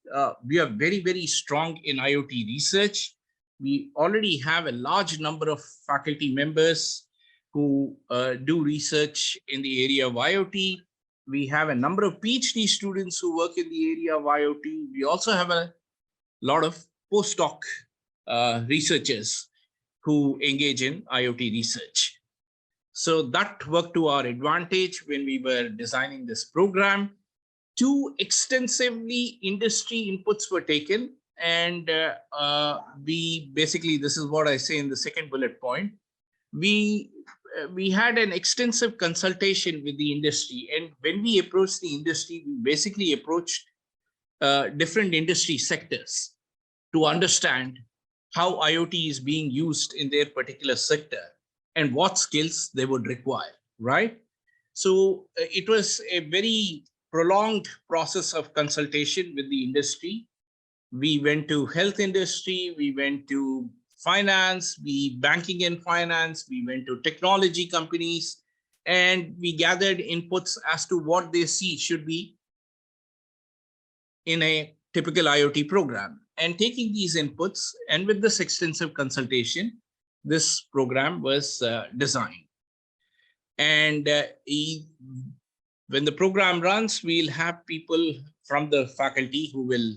We are very, very strong in IoT research. We already have a large number of faculty members who do research in the area of IoT. We have a number of PhD students who work in the area of IoT. We also have a lot of postdoc researchers who engage in IoT research. So that worked to our advantage when we were designing this program. 2 extensively industry inputs were taken and we basically, this is what I say in the second bullet point, we had an extensive consultation with the industry, and when we approached the industry, we basically approached different industry sectors to understand how IoT is being used in their particular sector and what skills they would require, right? So it was a very prolonged process of consultation with the industry. We went to health industry, we went to finance, banking and finance, we went to technology companies, and we gathered inputs as to what they see should be in a typical IoT program. And taking these inputs, and with this extensive consultation, this program was designed. And when the program runs, we'll have people from the faculty who will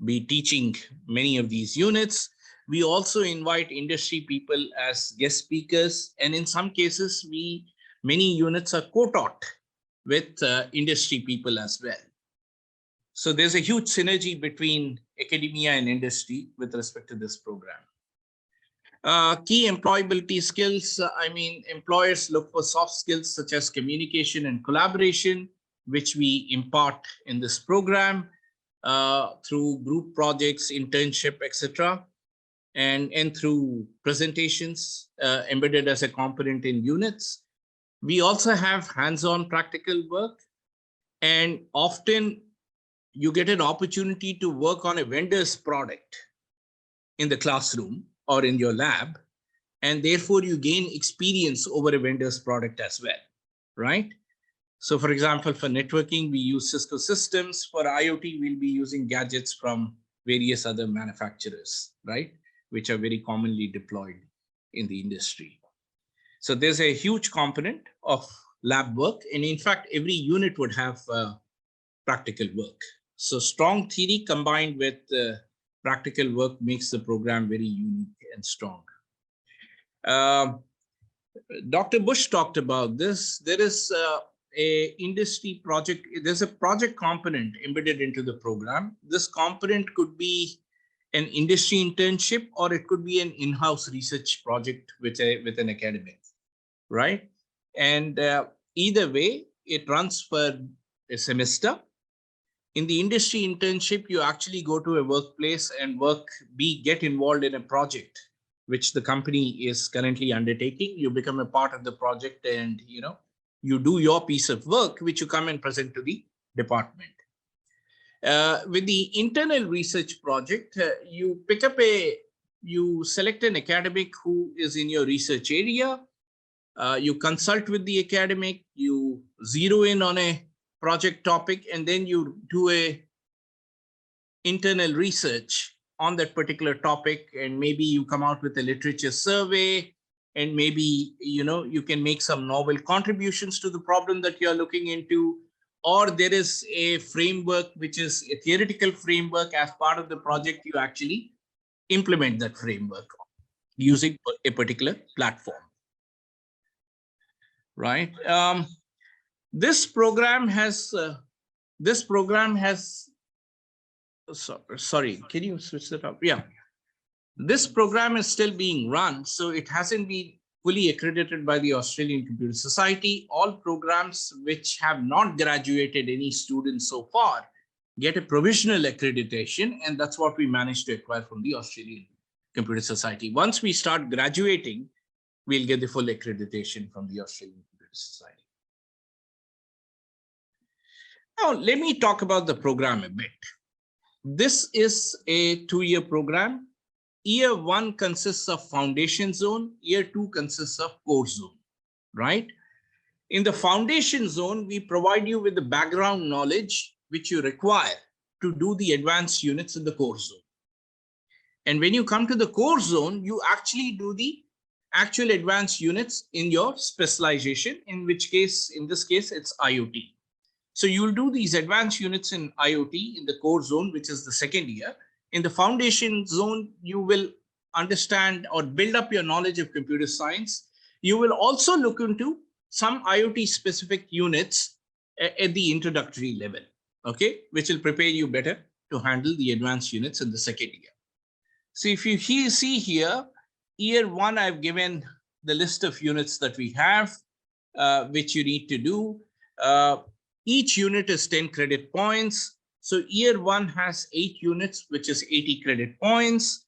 be teaching many of these units. We also invite industry people as guest speakers, and in some cases, many units are co-taught with industry people as well. So there's a huge synergy between academia and industry with respect to this program. Key employability skills, employers look for soft skills such as communication and collaboration, which we impart in this program through group projects, internship, etc., and through presentations embedded as a component in units. We also have hands-on practical work, and often you get an opportunity to work on a vendor's product in the classroom or in your lab, and therefore you gain experience over a vendor's product as well, right? So for example, for networking, we use Cisco systems. For IoT, we'll be using gadgets from various other manufacturers, right? Which are very commonly deployed in the industry. So there's a huge component of lab work. And in fact, every unit would have practical work. So strong theory combined with practical work makes the program very unique and strong. Dr. Bush talked about this. There is a industry project. There's a project component embedded into the program. This component could be an industry internship, or it could be an in-house research project with an academic, right? And either way, it runs for a semester. In the industry internship, you actually go to a workplace and get involved in a project which the company is currently undertaking. You become a part of the project, and you do your piece of work, which you come and present to the department. With the internal research project, you select an academic who is in your research area. You consult with the academic, you zero in on a project topic, and then you do a internal research on that particular topic, and maybe you come out with a literature survey, and maybe you can make some novel contributions to the problem that you're looking into, or there is a framework which is a theoretical framework. As part of the project, you actually implement that framework using a particular platform, right? This program has sorry, can you switch that up? Yeah, this program is still being run, so it hasn't been fully accredited by the Australian Computer Society. All programs which have not graduated any students so far get a provisional accreditation, and that's what we managed to acquire from the Australian Computer Society. Once we start graduating, we'll get the full accreditation from the Australian Computer Society. Now, let me talk about the program a bit. This is a 2-year program. Year 1 consists of foundation zone. Year 2 consists of core zone, right? In the foundation zone, we provide you with the background knowledge which you require to do the advanced units in the core zone. And when you come to the core zone, you actually do the actual advanced units in your specialization, in this case, it's IoT. So you'll do these advanced units in IoT in the core zone, which is the 2nd year. In the foundation zone, you will understand or build up your knowledge of computer science. You will also look into some IoT specific units at the introductory level, okay, which will prepare you better to handle the advanced units in the second year. So if you see here, year one, I've given the list of units that we have, which you need to do. Each unit is 10 credit points. So year one has 8 units, which is 80 credit points.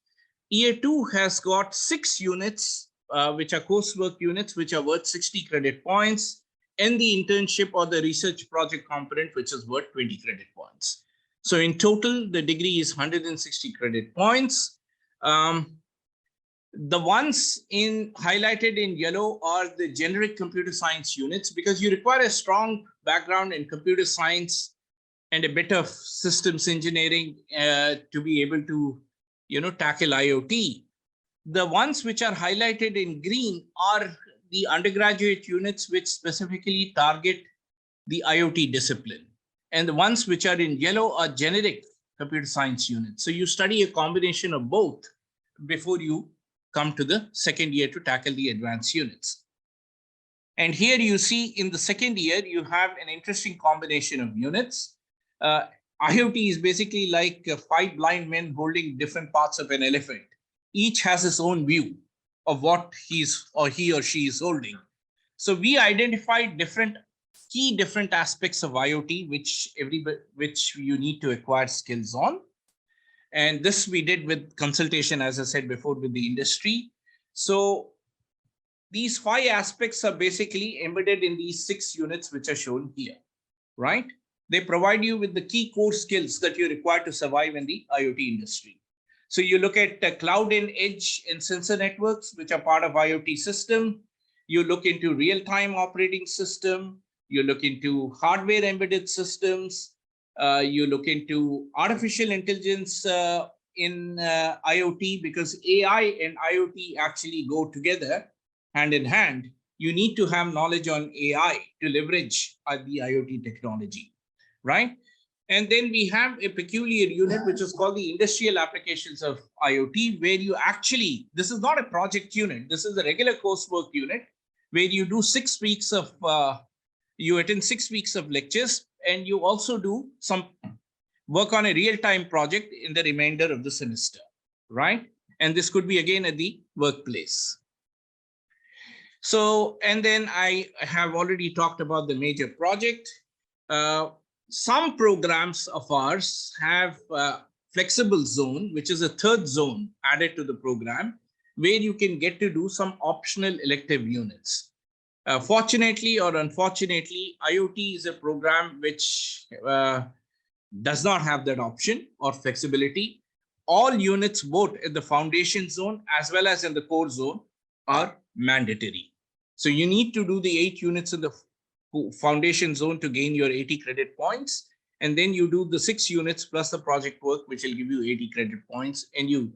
Year two has got 6 units, which are coursework units, which are worth 60 credit points, and the internship or the research project component, which is worth 20 credit points. So in total, the degree is 160 credit points. The ones highlighted in yellow are the generic computer science units, because you require a strong background in computer science and a bit of systems engineering to be able to, tackle IoT. The ones which are highlighted in green are the undergraduate units which specifically target the IoT discipline. And the ones which are in yellow are generic computer science units. So you study a combination of both before you come to the second year to tackle the advanced units. And here you see in the second year, you have an interesting combination of units. IoT is basically like 5 blind men holding different parts of an elephant. Each has its own view of what he or she is holding. So we identified different aspects of IoT, which you need to acquire skills on. And this we did with consultation, as I said before, with the industry. So these 5 aspects are basically embedded in these 6 units, which are shown here, right? They provide you with the key core skills that you require to survive in the IoT industry. So you look at cloud and edge and sensor networks, which are part of IoT system. You look into real-time operating system. You look into hardware embedded systems. You look into artificial intelligence in IoT, because AI and IoT actually go together hand in hand. You need to have knowledge on AI to leverage the IoT technology, right? And then we have a peculiar unit, which is called the industrial applications of IoT, where you actually, this is not a project unit. This is a regular coursework unit where you do 6 weeks of, you attend 6 weeks of lectures, and you also do some work on a real-time project in the remainder of the semester, right? And this could be again at the workplace. So, and then I have already talked about the major project. Some programs of ours have flexible zone, which is a 3rd zone added to the program, where you can get to do some optional elective units. Fortunately or unfortunately, IoT is a program which does not have that option or flexibility. All units, both in the foundation zone as well as in the core zone, are mandatory. So you need to do the 8 units in the foundation zone to gain your 80 credit points. And then you do the 6 units plus the project work, which will give you 80 credit points. And you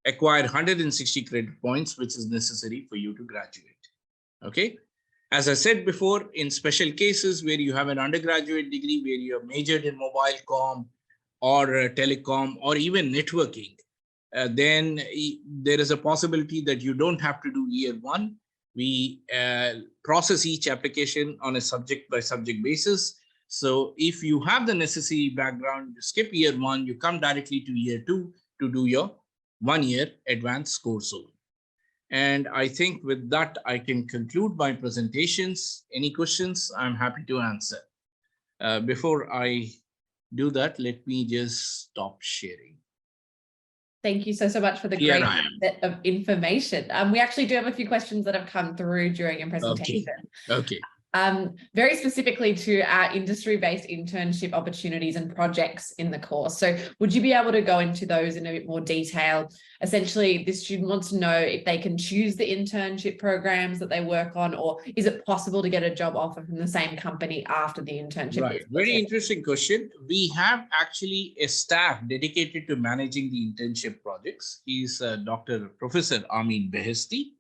acquire 160 credit points, which is necessary for you to graduate. Okay. As I said before, in special cases where you have an undergraduate degree, where you have majored in mobile comm or telecom or even networking, then there is a possibility that you don't have to do year 1. We process each application on a subject by subject basis. So if you have the necessary background, you skip year 1, you come directly to year 2 to do your 1-year advanced course zone. And I think with that, I can conclude my presentations. Any questions, I'm happy to answer. Before I do that, let me just stop sharing. Thank you so much for the great set of information. We actually do have a few questions that have come through during your presentation. Okay. Very specifically to our industry-based internship opportunities and projects in the course. So would you be able to go into those in a bit more detail? Essentially, the student wants to know if they can choose the internship programs that they work on, or is it possible to get a job offer from the same company after the internship? Right. Very interesting question. We have actually a staff dedicated to managing the internship projects. He's Dr. Professor Amin Behesti.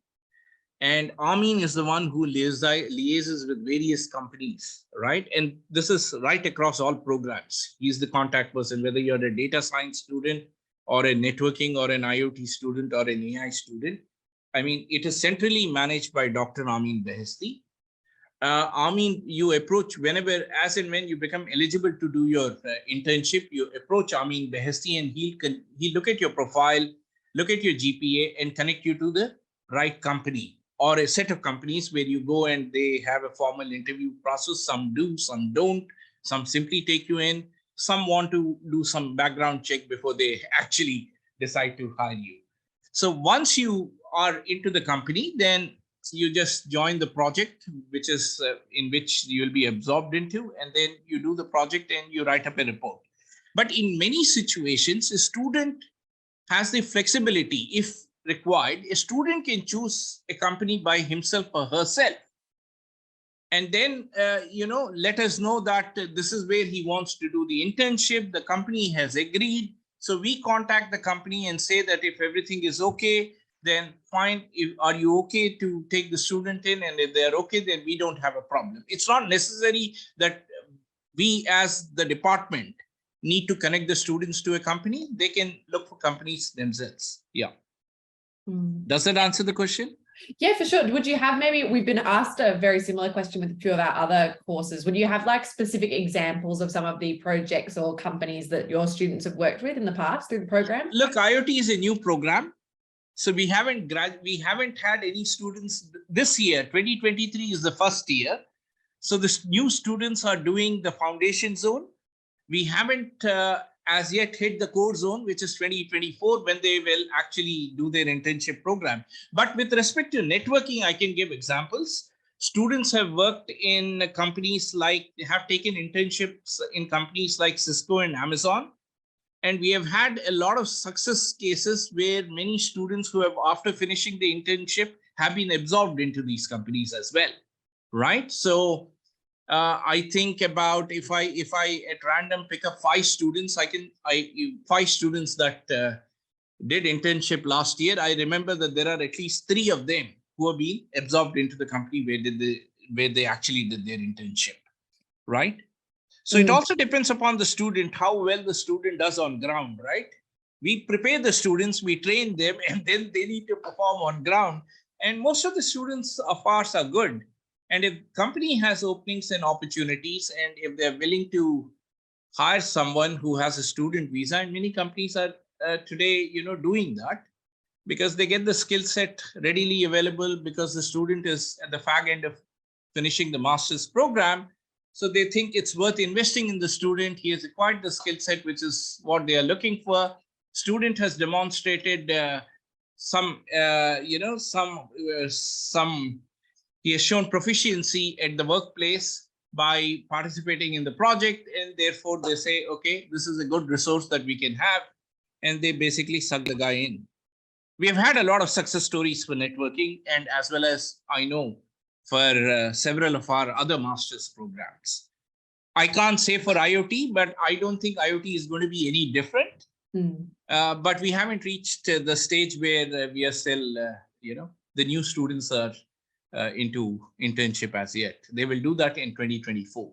And Amin is the one who liaises with various companies, right? And this is right across all programs. He's the contact person, whether you're a data science student or a networking or an IoT student or an AI student. I mean, it is centrally managed by Dr. Amin Behesti. I mean, you approach whenever, as and when you become eligible to do your internship, you approach Amin Behesti, and he'll look at your profile, look at your GPA, and connect you to the right company or a set of companies where you go and they have a formal interview process. Some do, some don't. Some simply take you in. Some want to do some background check before they actually decide to hire you. So once you are into the company, then you just join the project, which is in which you will be absorbed into, and then you do the project and you write up a report. But in many situations, a student has the flexibility. If required, a student can choose a company by himself or herself. And then, let us know that this is where he wants to do the internship. The company has agreed. So we contact the company and say that if everything is okay, then fine. Are you okay to take the student in? And if they're okay, then we don't have a problem. It's not necessary that we as the department need to connect the students to a company. They can look for companies themselves. Yeah. Does that answer the question? Yeah, for sure. Would you have, maybe we've been asked a very similar question with a few of our other courses. Would you have like specific examples of some of the projects or companies that your students have worked with in the past through the program? Look, IoT is a new program. So we haven't had any students this year. 2023 is the first year. So the new students are doing the foundation zone. We haven't as yet hit the core zone, which is 2024, when they will actually do their internship program. But with respect to networking, I can give examples. Students have worked in companies like, they have taken internships in companies like Cisco and Amazon. And we have had a lot of success cases where many students who have, after finishing the internship, have been absorbed into these companies as well, right? So I think about, if I at random pick up 5 students, 5 students that did internship last year, I remember that there are at least 3 of them who have been absorbed into the company where they actually did their internship, right? So it also depends upon the student, how well the student does on ground, right? We prepare the students, we train them, and then they need to perform on ground. And most of the students of ours are good. And if company has openings and opportunities, and if they're willing to hire someone who has a student visa, and many companies are today, doing that, because they get the skill set readily available, because the student is at the fag end of finishing the master's program. So they think it's worth investing in the student. He has acquired the skill set, which is what they are looking for. Student has demonstrated he has shown proficiency at the workplace by participating in the project, and therefore they say, okay, this is a good resource that we can have, and they basically suck the guy in. We have had a lot of success stories for networking, and as well as I know for several of our other master's programs. I can't say for IoT, but I don't think IoT is going to be any different. But we haven't reached the stage where we are still, the new students are into internship as yet. They will do that in 2024.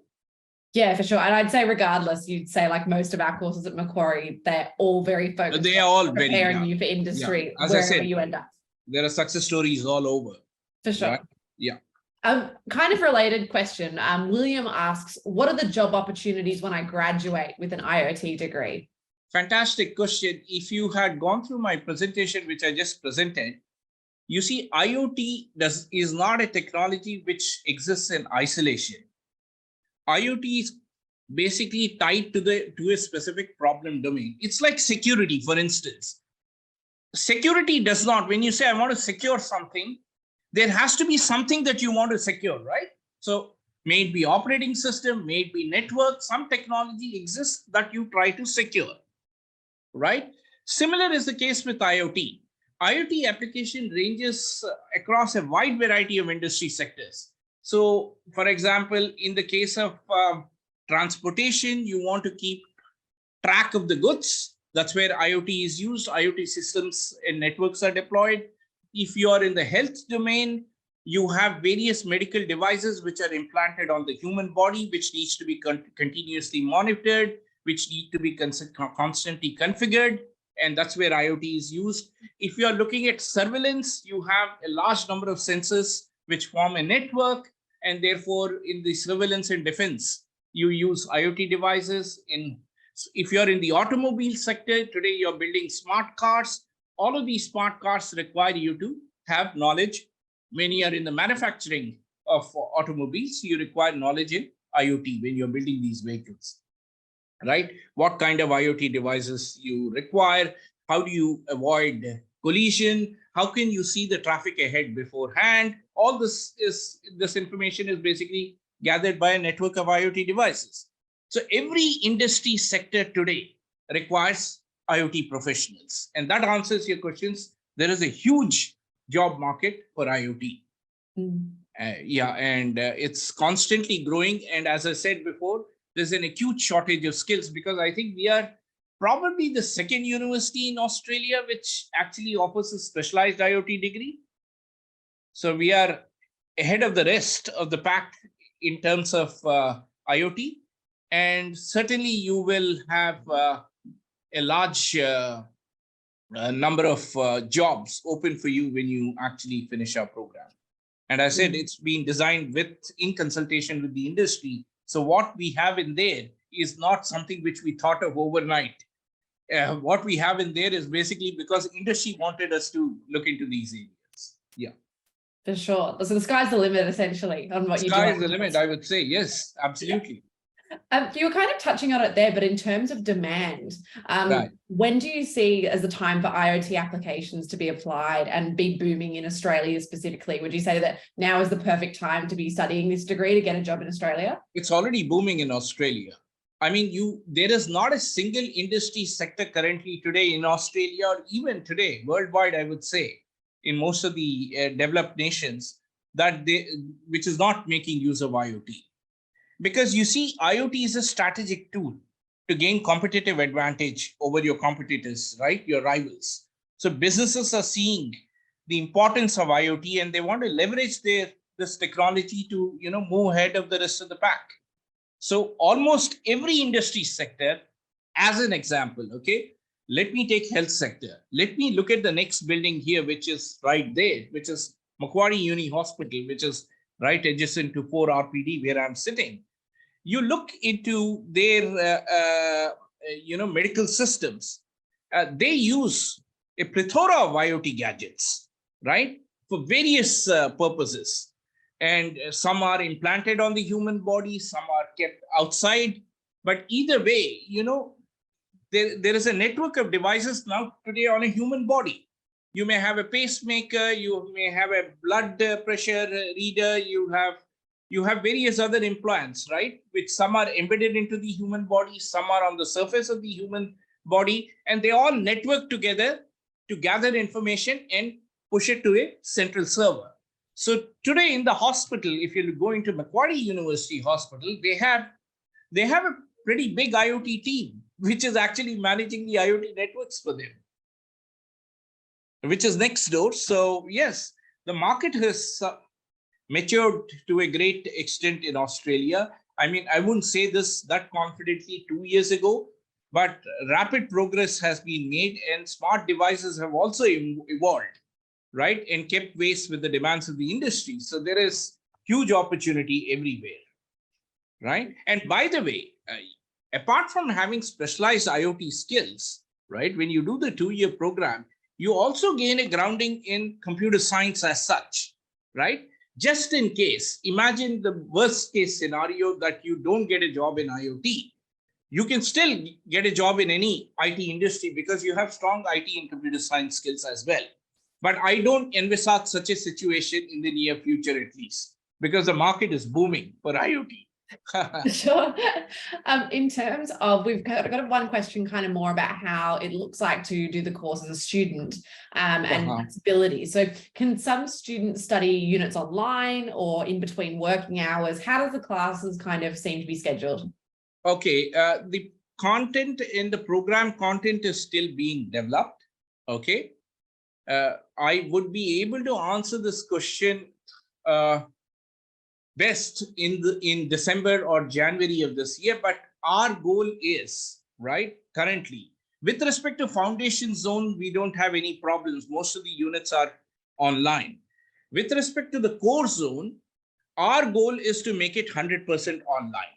Yeah, for sure. And I'd say regardless, you'd say like most of our courses at Macquarie, they're all very focused they are all on preparing you for industry, wherever you end up. There are success stories all over. For sure. Right? Yeah. Kind of related question. William asks, what are the job opportunities when I graduate with an IoT degree? Fantastic question. If you had gone through my presentation, which I just presented, you see, IoT is not a technology which exists in isolation. IoT is basically tied to a specific problem domain. It's like security, for instance. Security does not, when you say I want to secure something, there has to be something that you want to secure, right? So may it be operating system, may it be network, some technology exists that you try to secure, right? Similar is the case with IoT. IoT application ranges across a wide variety of industry sectors. So for example, in the case of transportation, you want to keep track of the goods. That's where IoT is used. IoT systems and networks are deployed. If you are in the health domain, you have various medical devices which are implanted on the human body, which needs to be continuously monitored, which need to be constantly configured. And that's where IoT is used. If you are looking at surveillance, you have a large number of sensors which form a network. and therefore in the surveillance and defense, you use IoT devices. If you're in the automobile sector, today you're building smart cars. All of these smart cars require you to have knowledge. Many are in the manufacturing of automobiles. You require knowledge in IoT when you're building these vehicles, right? What kind of IoT devices you require? How do you avoid collision? How can you see the traffic ahead beforehand? All this information is basically gathered by a network of IoT devices. So every industry sector today requires IoT professionals. And that answers your questions. There is a huge job market for IoT. It's constantly growing. And as I said before, there's an acute shortage of skills, because I think we are probably the second university in Australia which actually offers a specialized IoT degree. So we are ahead of the rest of the pack in terms of IoT. And certainly you will have a large number of jobs open for you when you actually finish our program. And I said it's been designed in consultation with the industry. So what we have in there is not something which we thought of overnight. What we have in there is basically because industry wanted us to look into these areas. Yeah. For sure. So the sky's the limit, essentially, on what you do. Sky is the limit, I would say. Yes, absolutely. You were kind of touching on it there, but in terms of demand, Right. When do you see as the time for IoT applications to be applied and be booming in Australia specifically? Would you say that now is the perfect time to be studying this degree to get a job in Australia? It's already booming in Australia. I mean, there is not a single industry sector currently today in Australia, or even today worldwide, I would say, in most of the developed nations, which is not making use of IoT. Because you see, IoT is a strategic tool to gain competitive advantage over your competitors, right? Your rivals. So businesses are seeing the importance of IoT, and they want to leverage this technology to move ahead of the rest of the pack. So almost every industry sector, as an example, okay, let me take health sector. Let me look at the next building here, which is right there, which is Macquarie Uni Hospital, which is right adjacent to 4 RPD where I'm sitting. You look into their medical systems. They use a plethora of IoT gadgets, right, for various purposes. And some are implanted on the human body, some are kept outside. But either way, there is a network of devices now today on a human body. You may have a pacemaker, you may have a blood pressure reader, you have various other implants, right? Which some are embedded into the human body, some are on the surface of the human body, and they all network together to gather information and push it to a central server. So today in the hospital, if you go into Macquarie University Hospital, they have a pretty big IoT team, which is actually managing the IoT networks for them, which is next door. So yes, the market has matured to a great extent in Australia. I mean, I wouldn't say that confidently 2 years ago, but rapid progress has been made, and smart devices have also evolved, right, and kept pace with the demands of the industry. So there is huge opportunity everywhere, right? And by the way, apart from having specialized IoT skills, right, when you do the 2-year program, you also gain a grounding in computer science as such, right? Just in case, imagine the worst case scenario that you don't get a job in IoT. You can still get a job in any IT industry because you have strong IT and computer science skills as well. But I don't envisage such a situation in the near future, at least, because the market is booming for IoT. Sure. In terms of, we've got one question kind of more about how it looks like to do the course as a student and accessibility. So can some students study units online or in between working hours? How does the classes kind of seem to be scheduled? Okay, the content in the program content is still being developed. Okay. I would be able to answer this question best in December or January of this year, but our goal is, right, currently, with respect to foundation zone, we don't have any problems. Most of the units are online. With respect to the core zone, our goal is to make it 100% online,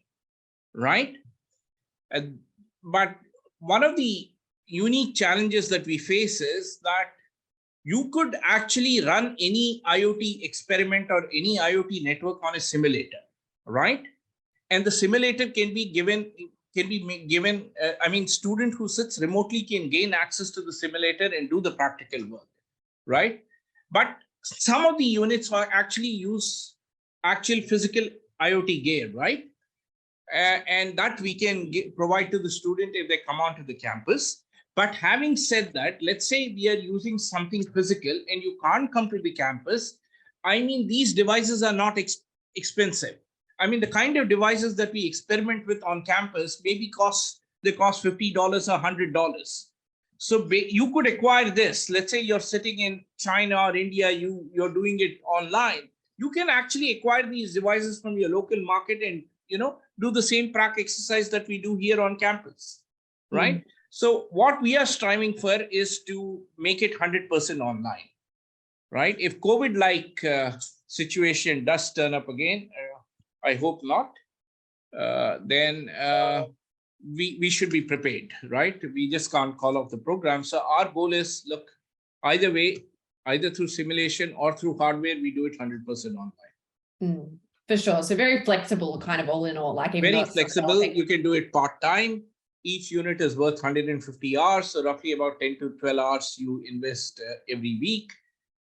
right? But one of the unique challenges that we face is that you could actually run any IoT experiment or any IoT network on a simulator, right? And the simulator can be given, I mean, student who sits remotely can gain access to the simulator and do the practical work, right? But some of the units are actually use actual physical IoT gear, right? And that we can provide to the student if they come onto the campus. But having said that, let's say we are using something physical and you can't come to the campus. I mean, these devices are not expensive. I mean, the kind of devices that we experiment with on campus maybe cost $50 or $100. So you could acquire this. Let's say you're sitting in China or India, you're doing it online. You can actually acquire these devices from your local market and, you know, do the same prac exercise that we do here on campus, right? Mm. So what we are striving for is to make it 100% online, right? If COVID-like situation does turn up again, I hope not, then we should be prepared, right? We just can't call off the program. So our goal is, look, either way, either through simulation or through hardware, we do it 100% online. Mm, for sure. So very flexible, kind of all in all. Like even very flexible. You can do it part-time. Each unit is worth 150 hours. So roughly about 10 to 12 hours you invest every week.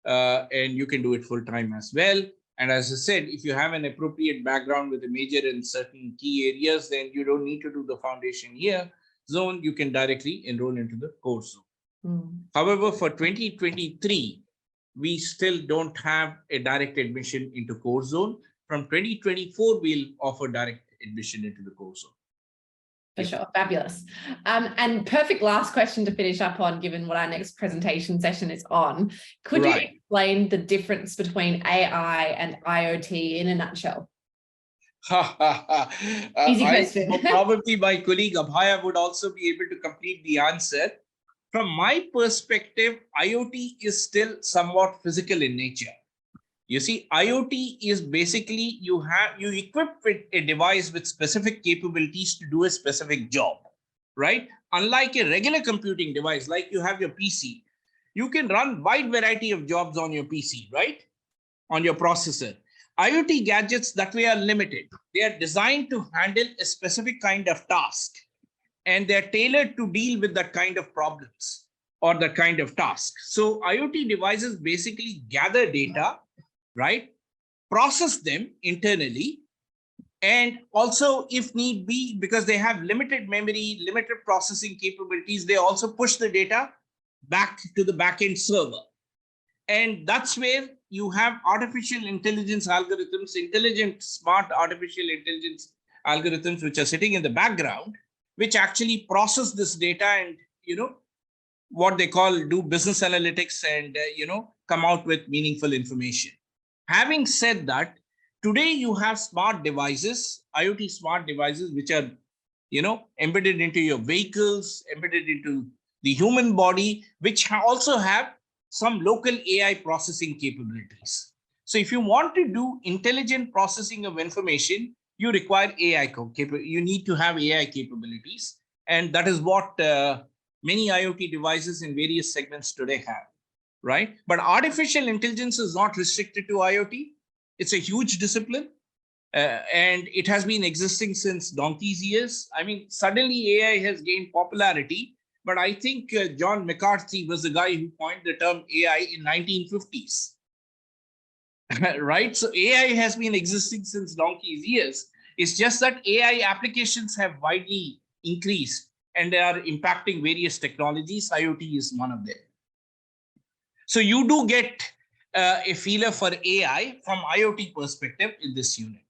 And you can do it full-time as well. And as I said, if you have an appropriate background with a major in certain key areas, then you don't need to do the foundation year zone. You can directly enroll into the course zone. Mm. However, for 2023, we still don't have a direct admission into course zone. From 2024, we'll offer direct admission into the course zone. For sure. Fabulous. And perfect last question to finish up on, given what our next presentation session is on. Could you explain the difference between AI and IoT in a nutshell? Easy question. Probably my colleague Abhaya would also be able to complete the answer. From my perspective, IoT is still somewhat physical in nature. You see, IoT is basically you equip a device with specific capabilities to do a specific job, right? Unlike a regular computing device, like you have your PC, you can run wide variety of jobs on your PC, right? On your processor. IoT gadgets that way are limited. They are designed to handle a specific kind of task, and they're tailored to deal with that kind of problems or that kind of task. So IoT devices basically gather data, right? Process them internally, and also if need be, because they have limited memory, limited processing capabilities, they also push the data back to the backend server. And that's where you have artificial intelligence algorithms, intelligent, smart artificial intelligence algorithms, which are sitting in the background, which actually process this data and, you know, what they call do business analytics and, you know, come out with meaningful information. Having said that, today you have smart devices, IoT smart devices, which are, you know, embedded into your vehicles, embedded into the human body, which also have some local AI processing capabilities. So if you want to do intelligent processing of information, you require AI you need to have AI capabilities. And that is what many IoT devices in various segments today have. Right? But artificial intelligence is not restricted to IoT. It's a huge discipline. And it has been existing since donkey's years. I mean, suddenly AI has gained popularity, but I think John McCarthy was the guy who coined the term AI in 1950s. Right? So AI has been existing since donkey's years. It's just that AI applications have widely increased and they are impacting various technologies. IoT is one of them. So you do get a feeler for AI from IoT perspective in this unit.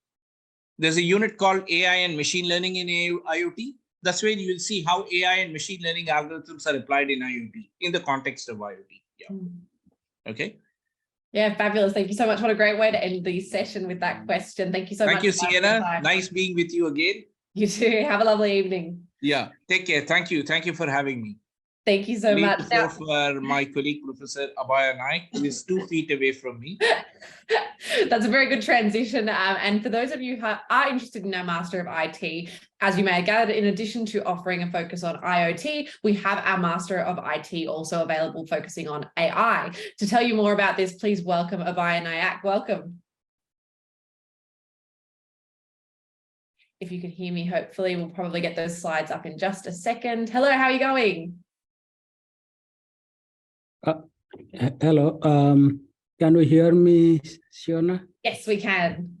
There's a unit called AI and machine learning in IoT. That's where you will see how AI and machine learning algorithms are applied in IoT in the context of IoT. Yeah. Okay. Yeah, fabulous. Thank you so much. What a great way to end the session with that question. Thank you so much. Thank you, Sienna. Nice being with you again. You too. Have a lovely evening. Yeah. Take care. Thank you. Thank you for having me. Thank you so Leave much. the floor for my colleague, Professor Abhay Naik, who is 2 feet away from me. That's a very good transition. And for those of you who are interested in our Master of IT, as you may have gathered, in addition to offering a focus on IoT, we have our Master of IT also available focusing on AI. To tell you more about this, please welcome Abhay Naik. Welcome. If you can hear me, hopefully we'll probably get those slides up in just a second. Hello, how are you going? Hello, can you hear me, Shiona? Yes, we can.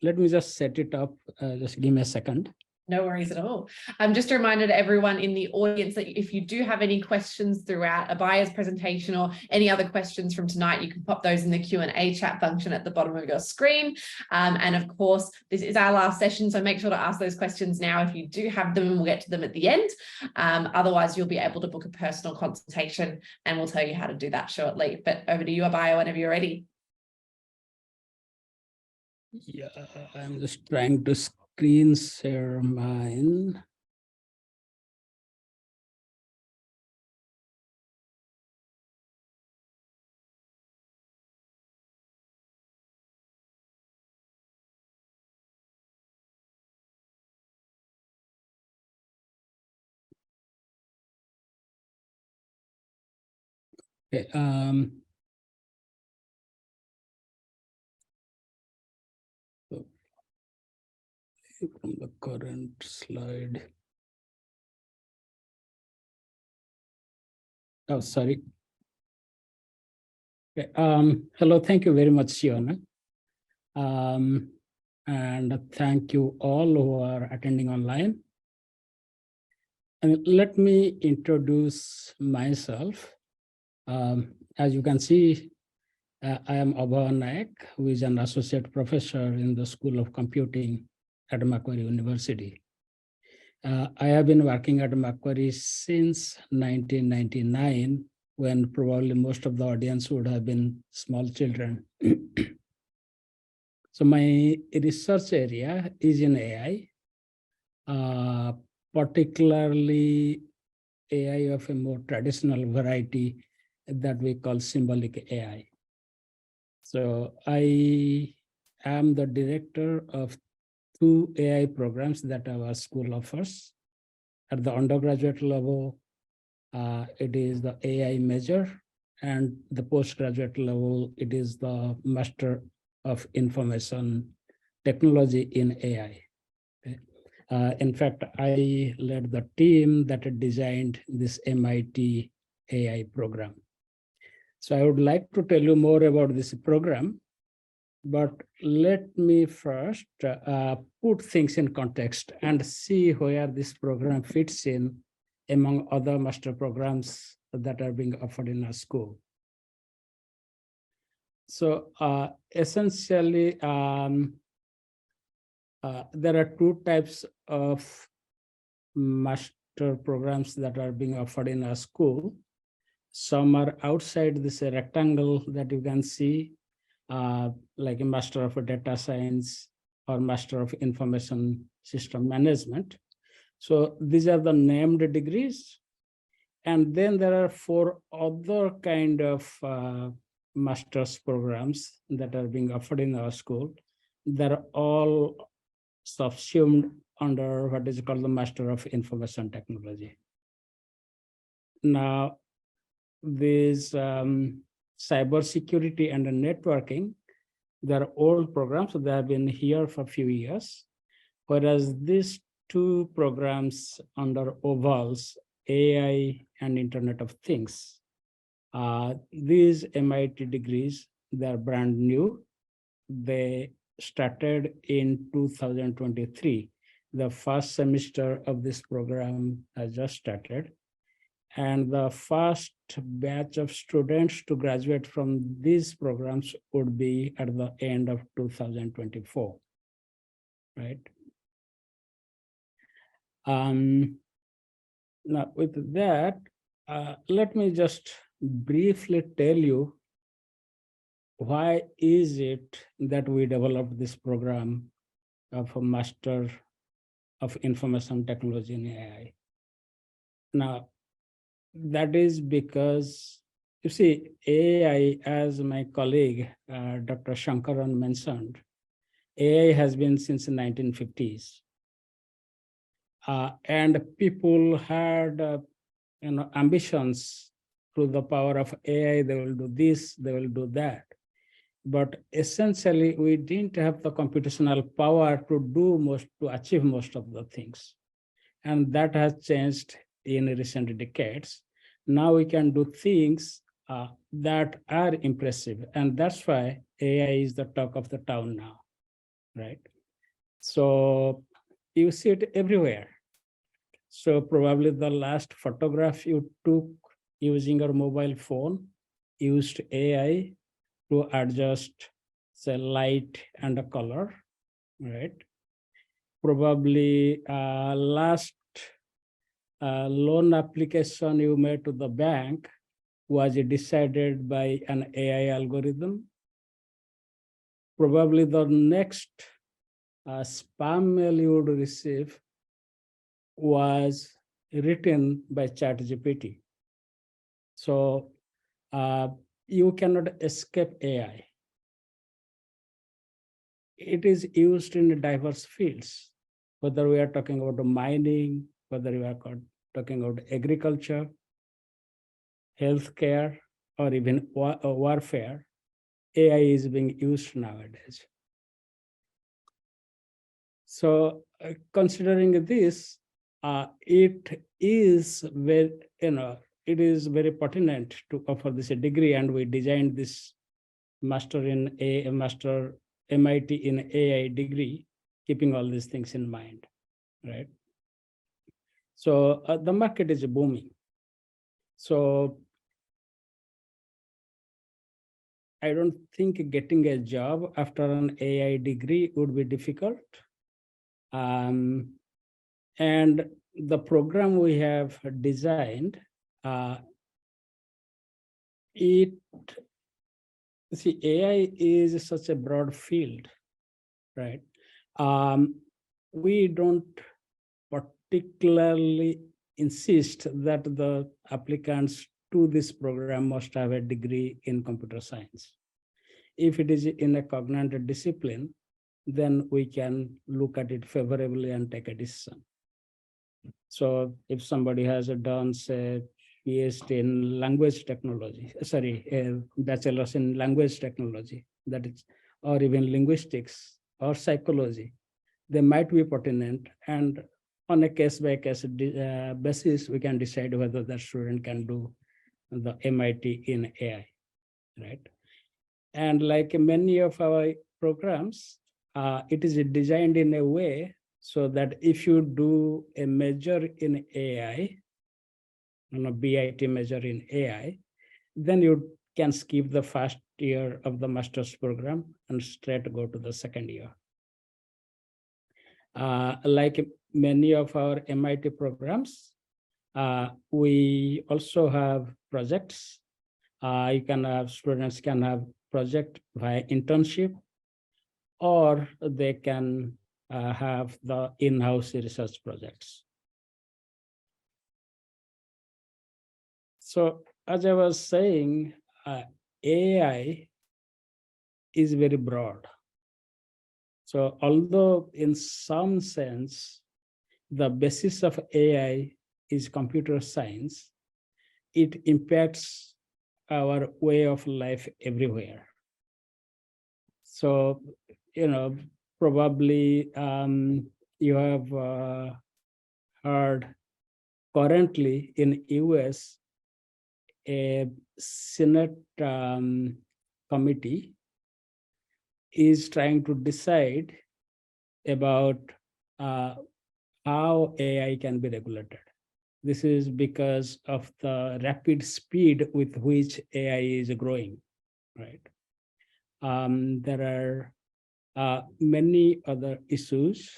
Let me just set it up. Just give me a second. No worries at all. Just a reminder to everyone in the audience that if you do have any questions throughout Abhay's presentation or any other questions from tonight, you can pop those in the Q&A chat function at the bottom of your screen. And of course, this is our last session, so make sure to ask those questions now if you do have them, and we'll get to them at the end. Otherwise, you'll be able to book a personal consultation, and we'll tell you how to do that shortly. But over to you, Abhay, whenever you're ready. Yeah, I'm just trying to screen share mine. Okay, from the current slide. Oh, sorry. Okay, hello, thank you very much, Shiona. And thank you all who are attending online. And let me introduce myself. As you can see, I am Abhay Naik, who is an associate professor in the School of Computing at Macquarie University. I have been working at Macquarie since 1999, when probably most of the audience would have been small children. So my research area is in AI, particularly AI of a more traditional variety that we call symbolic AI. So I am the director of 2 AI programs that our school offers. At the undergraduate level, it is the AI major, and the postgraduate level, it is the Master of Information Technology in AI. Okay. In fact, I led the team that had designed this MIT AI program. So I would like to tell you more about this program, but let me first put things in context and see where this program fits in among other master programs that are being offered in our school. So essentially, there are 2 types of master programs that are being offered in our school. Some are outside this rectangle that you can see, like a Master of Data Science or Master of Information System Management. So these are the named degrees. And then there are 4 other kind of master's programs that are being offered in our school. They're all subsumed under what is called the Master of Information Technology. Now, this cybersecurity and networking, they're old programs, so they have been here for a few years. Whereas these 2 programs under OVALS, AI and Internet of Things, these MIT degrees, they're brand new. They started in 2023. The first semester of this program has just started. And the first batch of students to graduate from these programs would be at the end of 2024, right? Now with that, let me just briefly tell you why is it that we developed this program of a master of information technology in AI. Now, that is because, you see, AI, as my colleague, Dr. Shankaran mentioned, AI has been since the 1950s. And people had ambitions through the power of AI, they will do this, they will do that. But essentially, we didn't have the computational power to achieve most of the things. And that has changed in recent decades. Now we can do things that are impressive. And that's why AI is the talk of the town now, right? So you see it everywhere. So probably the last photograph you took using your mobile phone used AI to adjust, say, light and a color, right? Probably last loan application you made to the bank was decided by an AI algorithm. Probably the next spam mail you would receive was written by ChatGPT. So you cannot escape AI. It is used in diverse fields, whether we are talking about mining, whether we are talking about agriculture, healthcare, or even warfare, AI is being used nowadays. So considering this, it is very, it is very pertinent to offer this degree, and we designed this master MIT in AI degree, keeping all these things in mind, right? So the market is booming. So I don't think getting a job after an AI degree would be difficult. And the program we have designed, see, AI is such a broad field, right? We don't particularly insist that the applicants to this program must have a degree in computer science. If it is in a cognitive discipline, then we can look at it favorably and take a decision. So if somebody has done, say, PhD in language technology, a bachelor's in language technology, that is, or even linguistics or psychology, they might be pertinent, and on a case-by-case basis, we can decide whether that student can do the MIT in AI, right? And like many of our programs, it is designed in a way so that if you do a major in AI, a BIT major in AI, then you can skip the first year of the master's program and straight go to the second year. Like many of our MIT programs, we also have projects. Students can have project via internship, or they can have the in-house research projects. So as I was saying, AI is very broad. So although in some sense, the basis of AI is computer science, it impacts our way of life everywhere. So, probably you have heard currently in US, a Senate committee is trying to decide about how AI can be regulated. This is because of the rapid speed with which AI is growing, right? There are many other issues.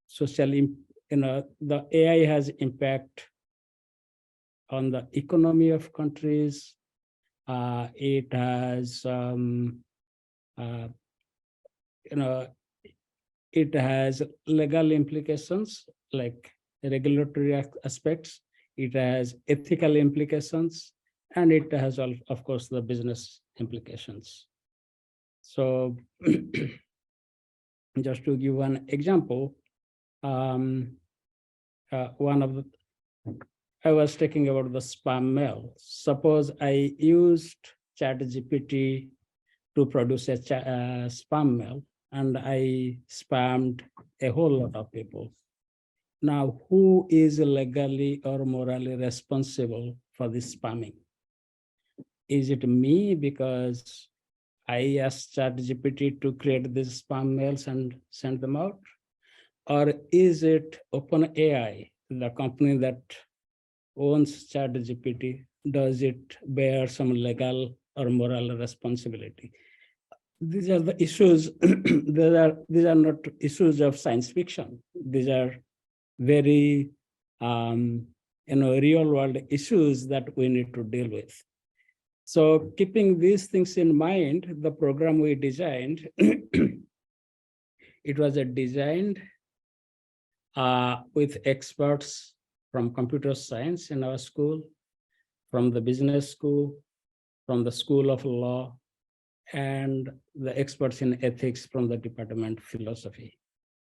Socially, the AI has impact on the economy of countries. It has, it has legal implications like regulatory aspects, it has ethical implications, and it has, of course, the business implications. So just to give one example, I was talking about the spam mail. Suppose I used ChatGPT to produce a spam mail, and I spammed a whole lot of people. Now, who is legally or morally responsible for this spamming? Is it me because I asked ChatGPT to create these spam mails and send them out? Or is it OpenAI, the company that owns ChatGPT? Does it bear some legal or moral responsibility? These are the issues. These are not issues of science fiction. These are very real world issues that we need to deal with. So keeping these things in mind, the program we designed, it was designed with experts from computer science in our school, from the business school, from the School of Law, and the experts in ethics from the Department of Philosophy,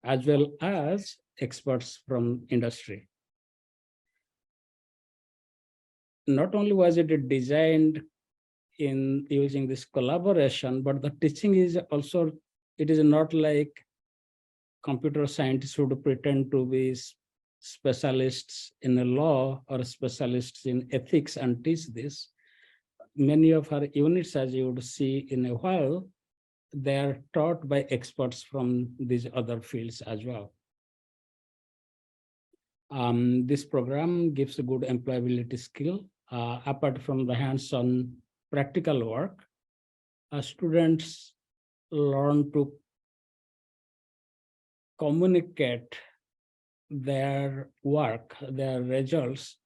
as well as experts from industry. Not only was it designed in using this collaboration, but the teaching is also, it is not like computer scientists would pretend to be specialists in the law or specialists in ethics and teach this. Many of our units, as you would see in a while, they are taught by experts from these other fields as well. This program gives a good employability skill. Apart from the hands-on practical work, students learn to communicate their work, their results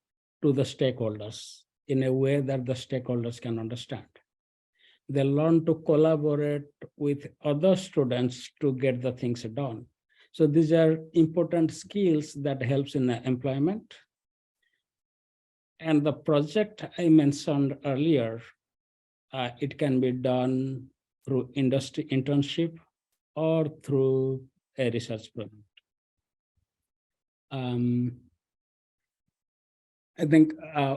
to the stakeholders in a way that the stakeholders can understand. They learn to collaborate with other students to get the things done. So these are important skills that helps in employment. And the project I mentioned earlier, it can be done through industry internship or through a research project. I think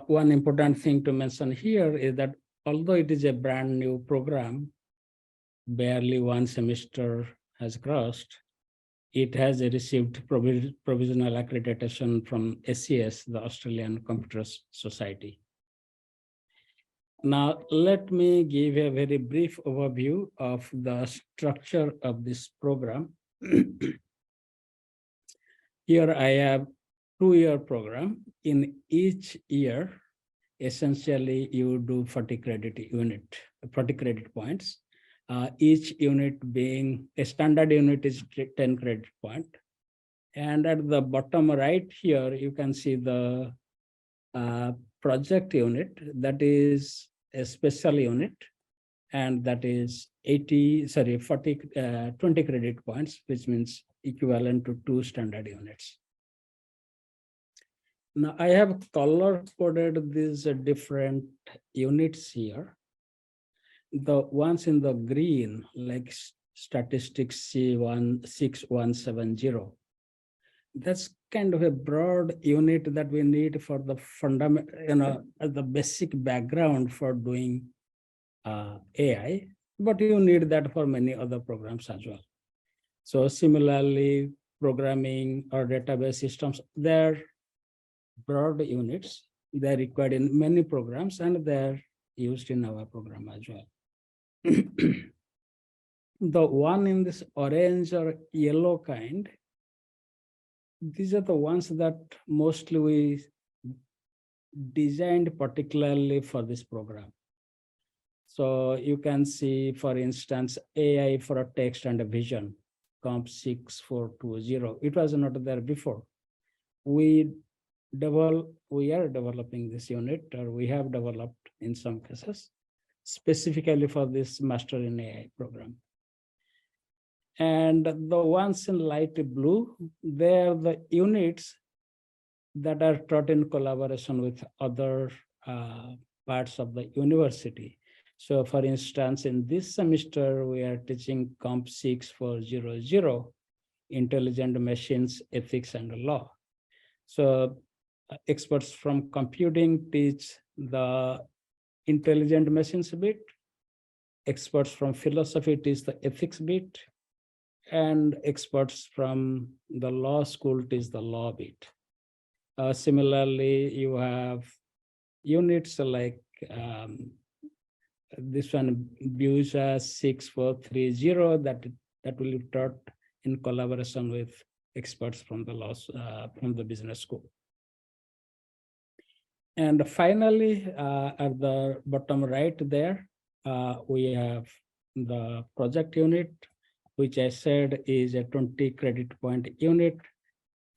one important thing to mention here is that although it is a brand new program, barely one semester has crossed, it has received provisional accreditation from ACS, the Australian Computer Society. Now, let me give a very brief overview of the structure of this program. Here I have 2-year program. In each year, essentially you do 40 credit points. Each unit being a standard unit is 10 credit point. And at the bottom right here, you can see the project unit, that is a special unit, and that is 20 credit points, which means equivalent to 2 standard units. Now I have color coded these different units here. The ones in the green, like statistics C6170, that's kind of a broad unit that we need for the fundamental, the basic background for doing AI, but you need that for many other programs as well. So similarly, programming or database systems, they're broad units. They're required in many programs and they're used in our program as well. The one in this orange or yellow kind, these are the ones that mostly we designed particularly for this program. So you can see, for instance, AI for a text and a vision, Comp 6420. It was not there before. We are developing this unit, or we have developed in some cases, specifically for this Master in AI program. And the ones in light blue, they're the units that are taught in collaboration with other parts of the university. So for instance, in this semester, we are teaching Comp 6400, Intelligent Machines, Ethics and Law. So experts from computing teach the intelligent machines bit, experts from philosophy teach the ethics bit, and experts from the law school teach the law bit. Similarly, you have units like this one, BUSA 6430, that will be taught in collaboration with experts from the laws from the business school. And finally, at the bottom right there, we have the project unit, which I said is a 20 credit point unit,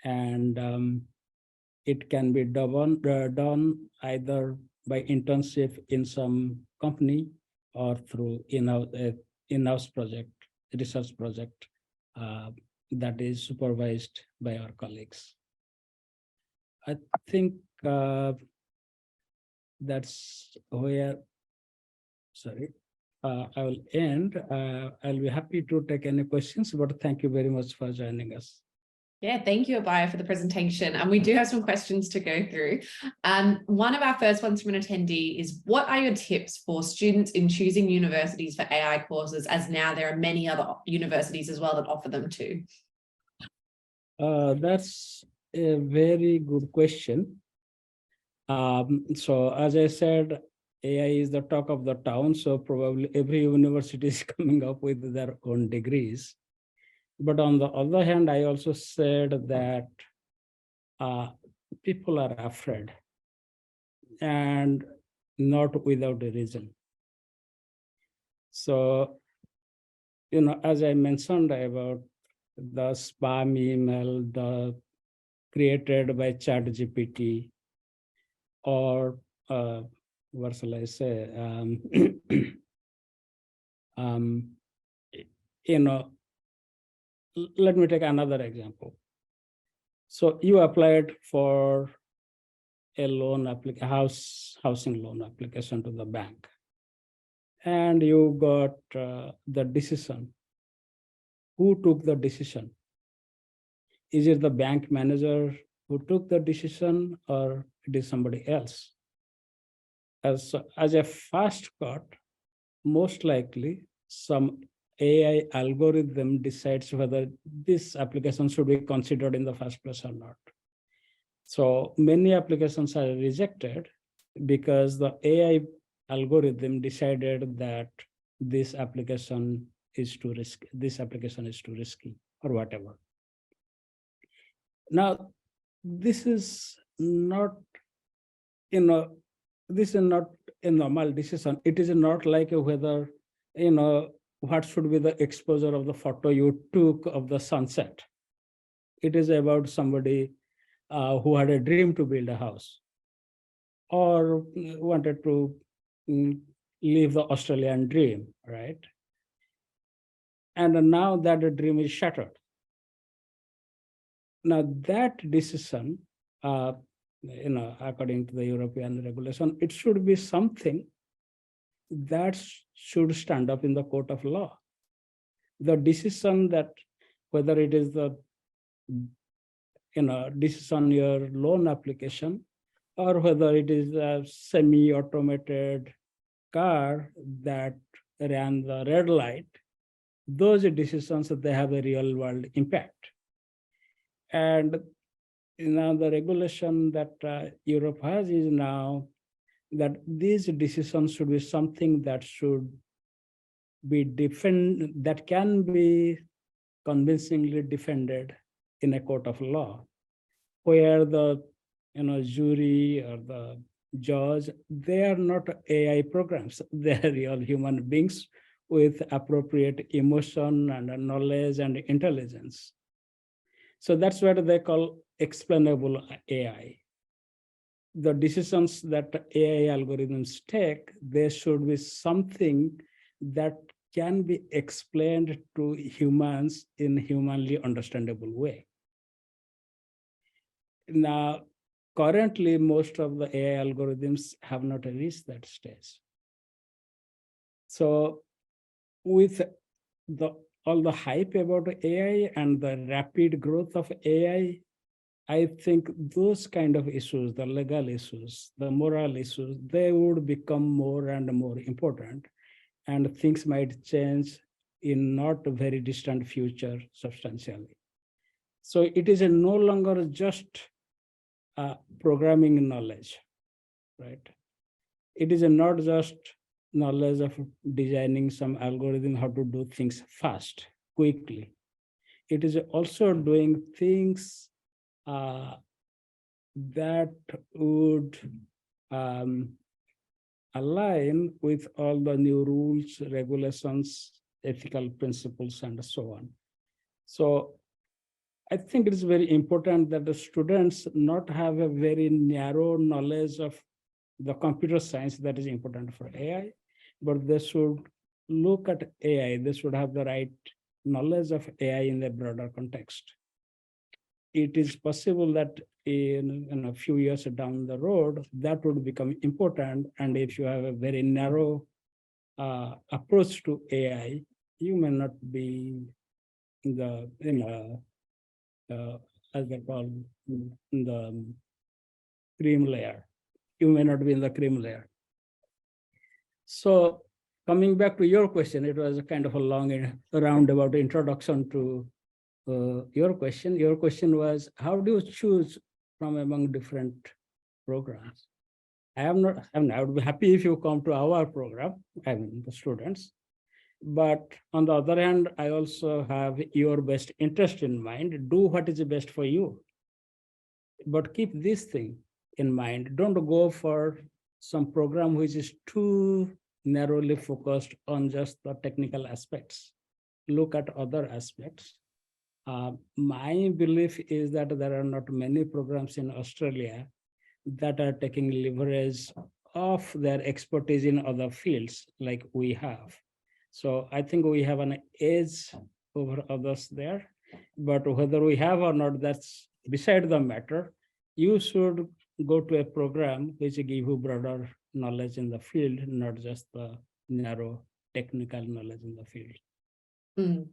and it can be done either by internship in some company or through in-house project, research project that is supervised by our colleagues. I think that's where, sorry, I will end. I'll be happy to take any questions, but thank you very much for joining us. Yeah, thank you, Abaya, for the presentation. And we do have some questions to go through. One of our first ones from an attendee is, what are your tips for students in choosing universities for AI courses, as now there are many other universities as well that offer them too? That's a very good question. So as I said, AI is the talk of the town, so probably every university is coming up with their own degrees. But on the other hand, I also said that people are afraid, and not without a reason. So, as I mentioned about the spam email, the created by ChatGPT, or what shall I say? Let me take another example. So you applied for a loan housing loan application to the bank, and you got the decision. Who took the decision? Is it the bank manager who took the decision, or it is somebody else? As a first cut, most likely some AI algorithm decides whether this application should be considered in the first place or not. So many applications are rejected because the AI algorithm decided that this application is too risky, or whatever. Now, this is not, this is not a normal decision. It is not like whether, what should be the exposure of the photo you took of the sunset. It is about somebody who had a dream to build a house, or wanted to live the Australian dream, right? And now that the dream is shattered. Now that decision, according to the European regulation, it should be something that should stand up in the court of law. The decision that whether it is the decision on your loan application, or whether it is a semi-automated car that ran the red light, those decisions, they have a real world impact. And the regulation that Europe has is now that these decisions should be something that should be that can be convincingly defended in a court of law, where the jury or the judge, they are not AI programs. They are real human beings with appropriate emotion and knowledge and intelligence. So that's what they call explainable AI. The decisions that AI algorithms take, there should be something that can be explained to humans in humanly understandable way. Now, currently, most of the AI algorithms have not reached that stage. So with all the hype about AI and the rapid growth of AI, I think those kind of issues, the legal issues, the moral issues, they would become more and more important, and things might change in not a very distant future substantially. So it is no longer just programming knowledge, right? It is not just knowledge of designing some algorithm, how to do things fast, quickly. It is also doing things that would align with all the new rules, regulations, ethical principles, and so on. So I think it is very important that the students not have a very narrow knowledge of the computer science that is important for AI, but they should look at AI. They should have the right knowledge of AI in the broader context. It is possible that in a few years down the road, that would become important. And if you have a very narrow approach to AI, you may not be in the, as they call, in the cream layer. You may not be in the cream layer. So coming back to your question, it was a kind of a long roundabout introduction to your question. Your question was, how do you choose from among different programs? I would be happy if you come to our program, I mean the students. But on the other hand, I also have your best interest in mind. Do what is best for you. But keep this thing in mind. Don't go for some program which is too narrowly focused on just the technical aspects. Look at other aspects. My belief is that there are not many programs in Australia that are taking leverage of their expertise in other fields like we have. So I think we have an edge over others there, but whether we have or not, that's beside the matter. You should go to a program which give you broader knowledge in the field, not just the narrow technical knowledge in the field.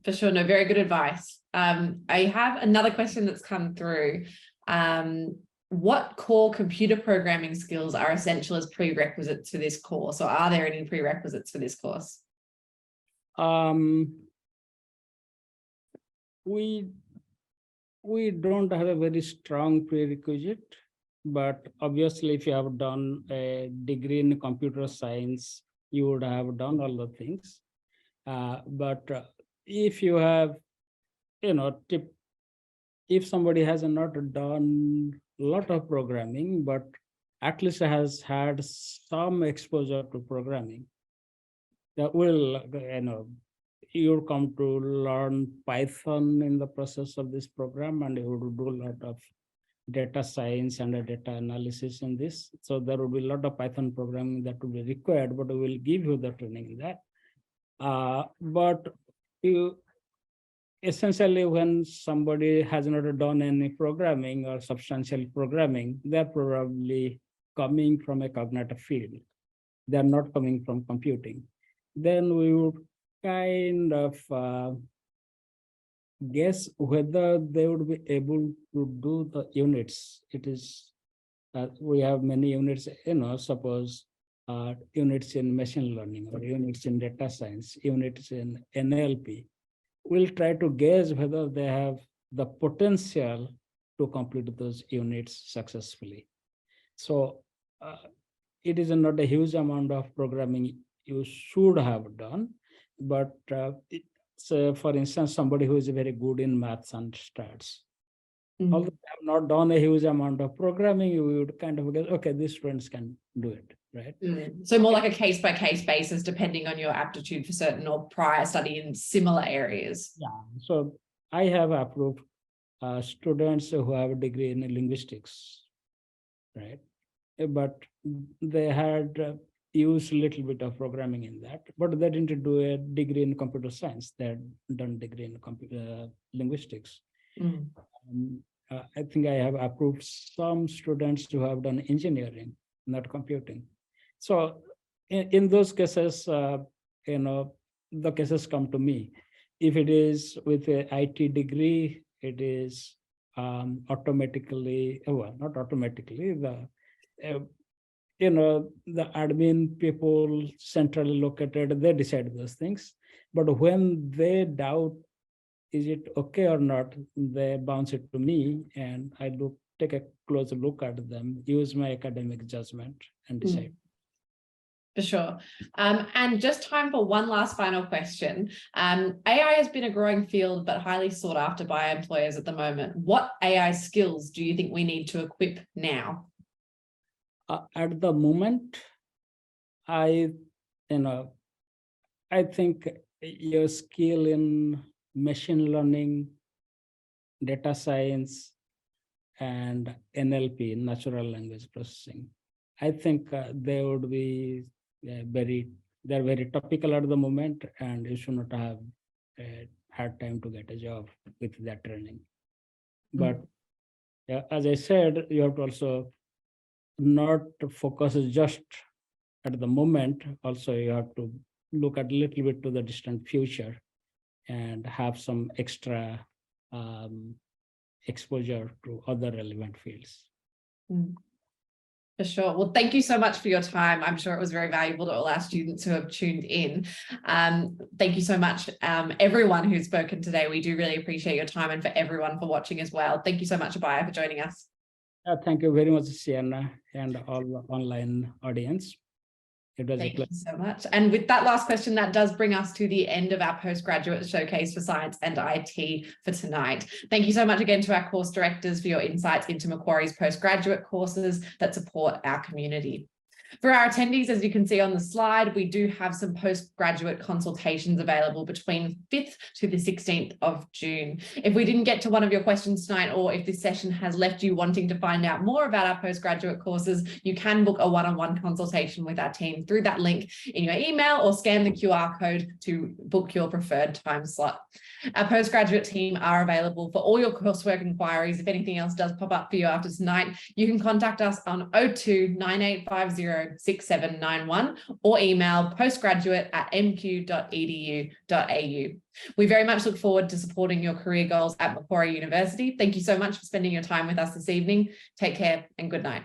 For sure. No, very good advice. I have another question that's come through. What core computer programming skills are essential as prerequisites for this course, or are there any prerequisites for this course? We don't have a very strong prerequisite, but obviously if you have done a degree in computer science, you would have done all the things. But if you have, if somebody has not done a lot of programming, but at least has had some exposure to programming, that will, you'll come to learn Python in the process of this program, and you will do a lot of data science and data analysis in this. So there will be a lot of Python programming that will be required, but we will give you the training in that. But you essentially, when somebody has not done any programming or substantial programming, they're probably coming from a cognitive field. They're not coming from computing. Then we would kind of guess whether they would be able to do the units. It is, we have many units, suppose units in machine learning or units in data science, units in NLP. We'll try to gauge whether they have the potential to complete those units successfully. So it is not a huge amount of programming you should have done, but so for instance, somebody who is very good in maths and stats, although they have not done a huge amount of programming, you would kind of guess, okay, these students can do it, right? So more like a case-by-case basis, depending on your aptitude for certain or prior study in similar areas. Yeah, so I have approved students who have a degree in linguistics, right? But they had, they had a lot of programming. They had a lot of programming, but actually they have not done a huge amount of programming. You would kind of guess, okay, these students can do it, right? So I have approved students who have a degree in linguistics, right? But they had use a little bit of programming in that, but they didn't do a degree in computer science. They had done degree in linguistics. I think I have approved some students who have done engineering, not computing. So in those cases, the cases come to me. If it is with a IT degree, it is automatically, well, not automatically, the admin people centrally located, they decide those things. But when they doubt, is it okay or not, they bounce it to me, and I take a closer look at them, use my academic judgment, and decide. For sure. And just time for one last final question. AI has been a growing field, but highly sought after by employers at the moment. What AI skills do you think we need to equip now? At the moment, I think your skill in machine learning, data science, and NLP, natural language processing, I think they would be they're very topical at the moment, and you should not have a hard time to get a job with that training. But as I said, you have to also not focus just at the moment. Also, you have to look at a little bit to the distant future and have some extra exposure to other relevant fields. For sure. Well, thank you so much for your time. I'm sure it was very valuable to all our students who have tuned in. Thank you so much, everyone who's spoken today. We do really appreciate your time, and for everyone for watching as well. Thank you so much, Abaya, for joining us. Thank you very much, Sienna, and all the online audience. It was Thank you so much. And with that last question, that does bring us to the end of our postgraduate showcase for science and IT for tonight. Thank you so much again to our course directors for your insights into Macquarie's postgraduate courses that support our community. For our attendees, as you can see on the slide, we do have some postgraduate consultations available between 5th to the 16th of June. If we didn't get to one of your questions tonight, or if this session has left you wanting to find out more about our postgraduate courses, you can book a one-on-one consultation with our team through that link in your email, or scan the QR code to book your preferred time slot. Our postgraduate team are available for all your coursework inquiries. If anything else does pop up for you after tonight, you can contact us on 02 9850 6791 or email postgraduate@mq.edu.au. We very much look forward to supporting your career goals at Macquarie University. Thank you so much for spending your time with us this evening. Take care and good night.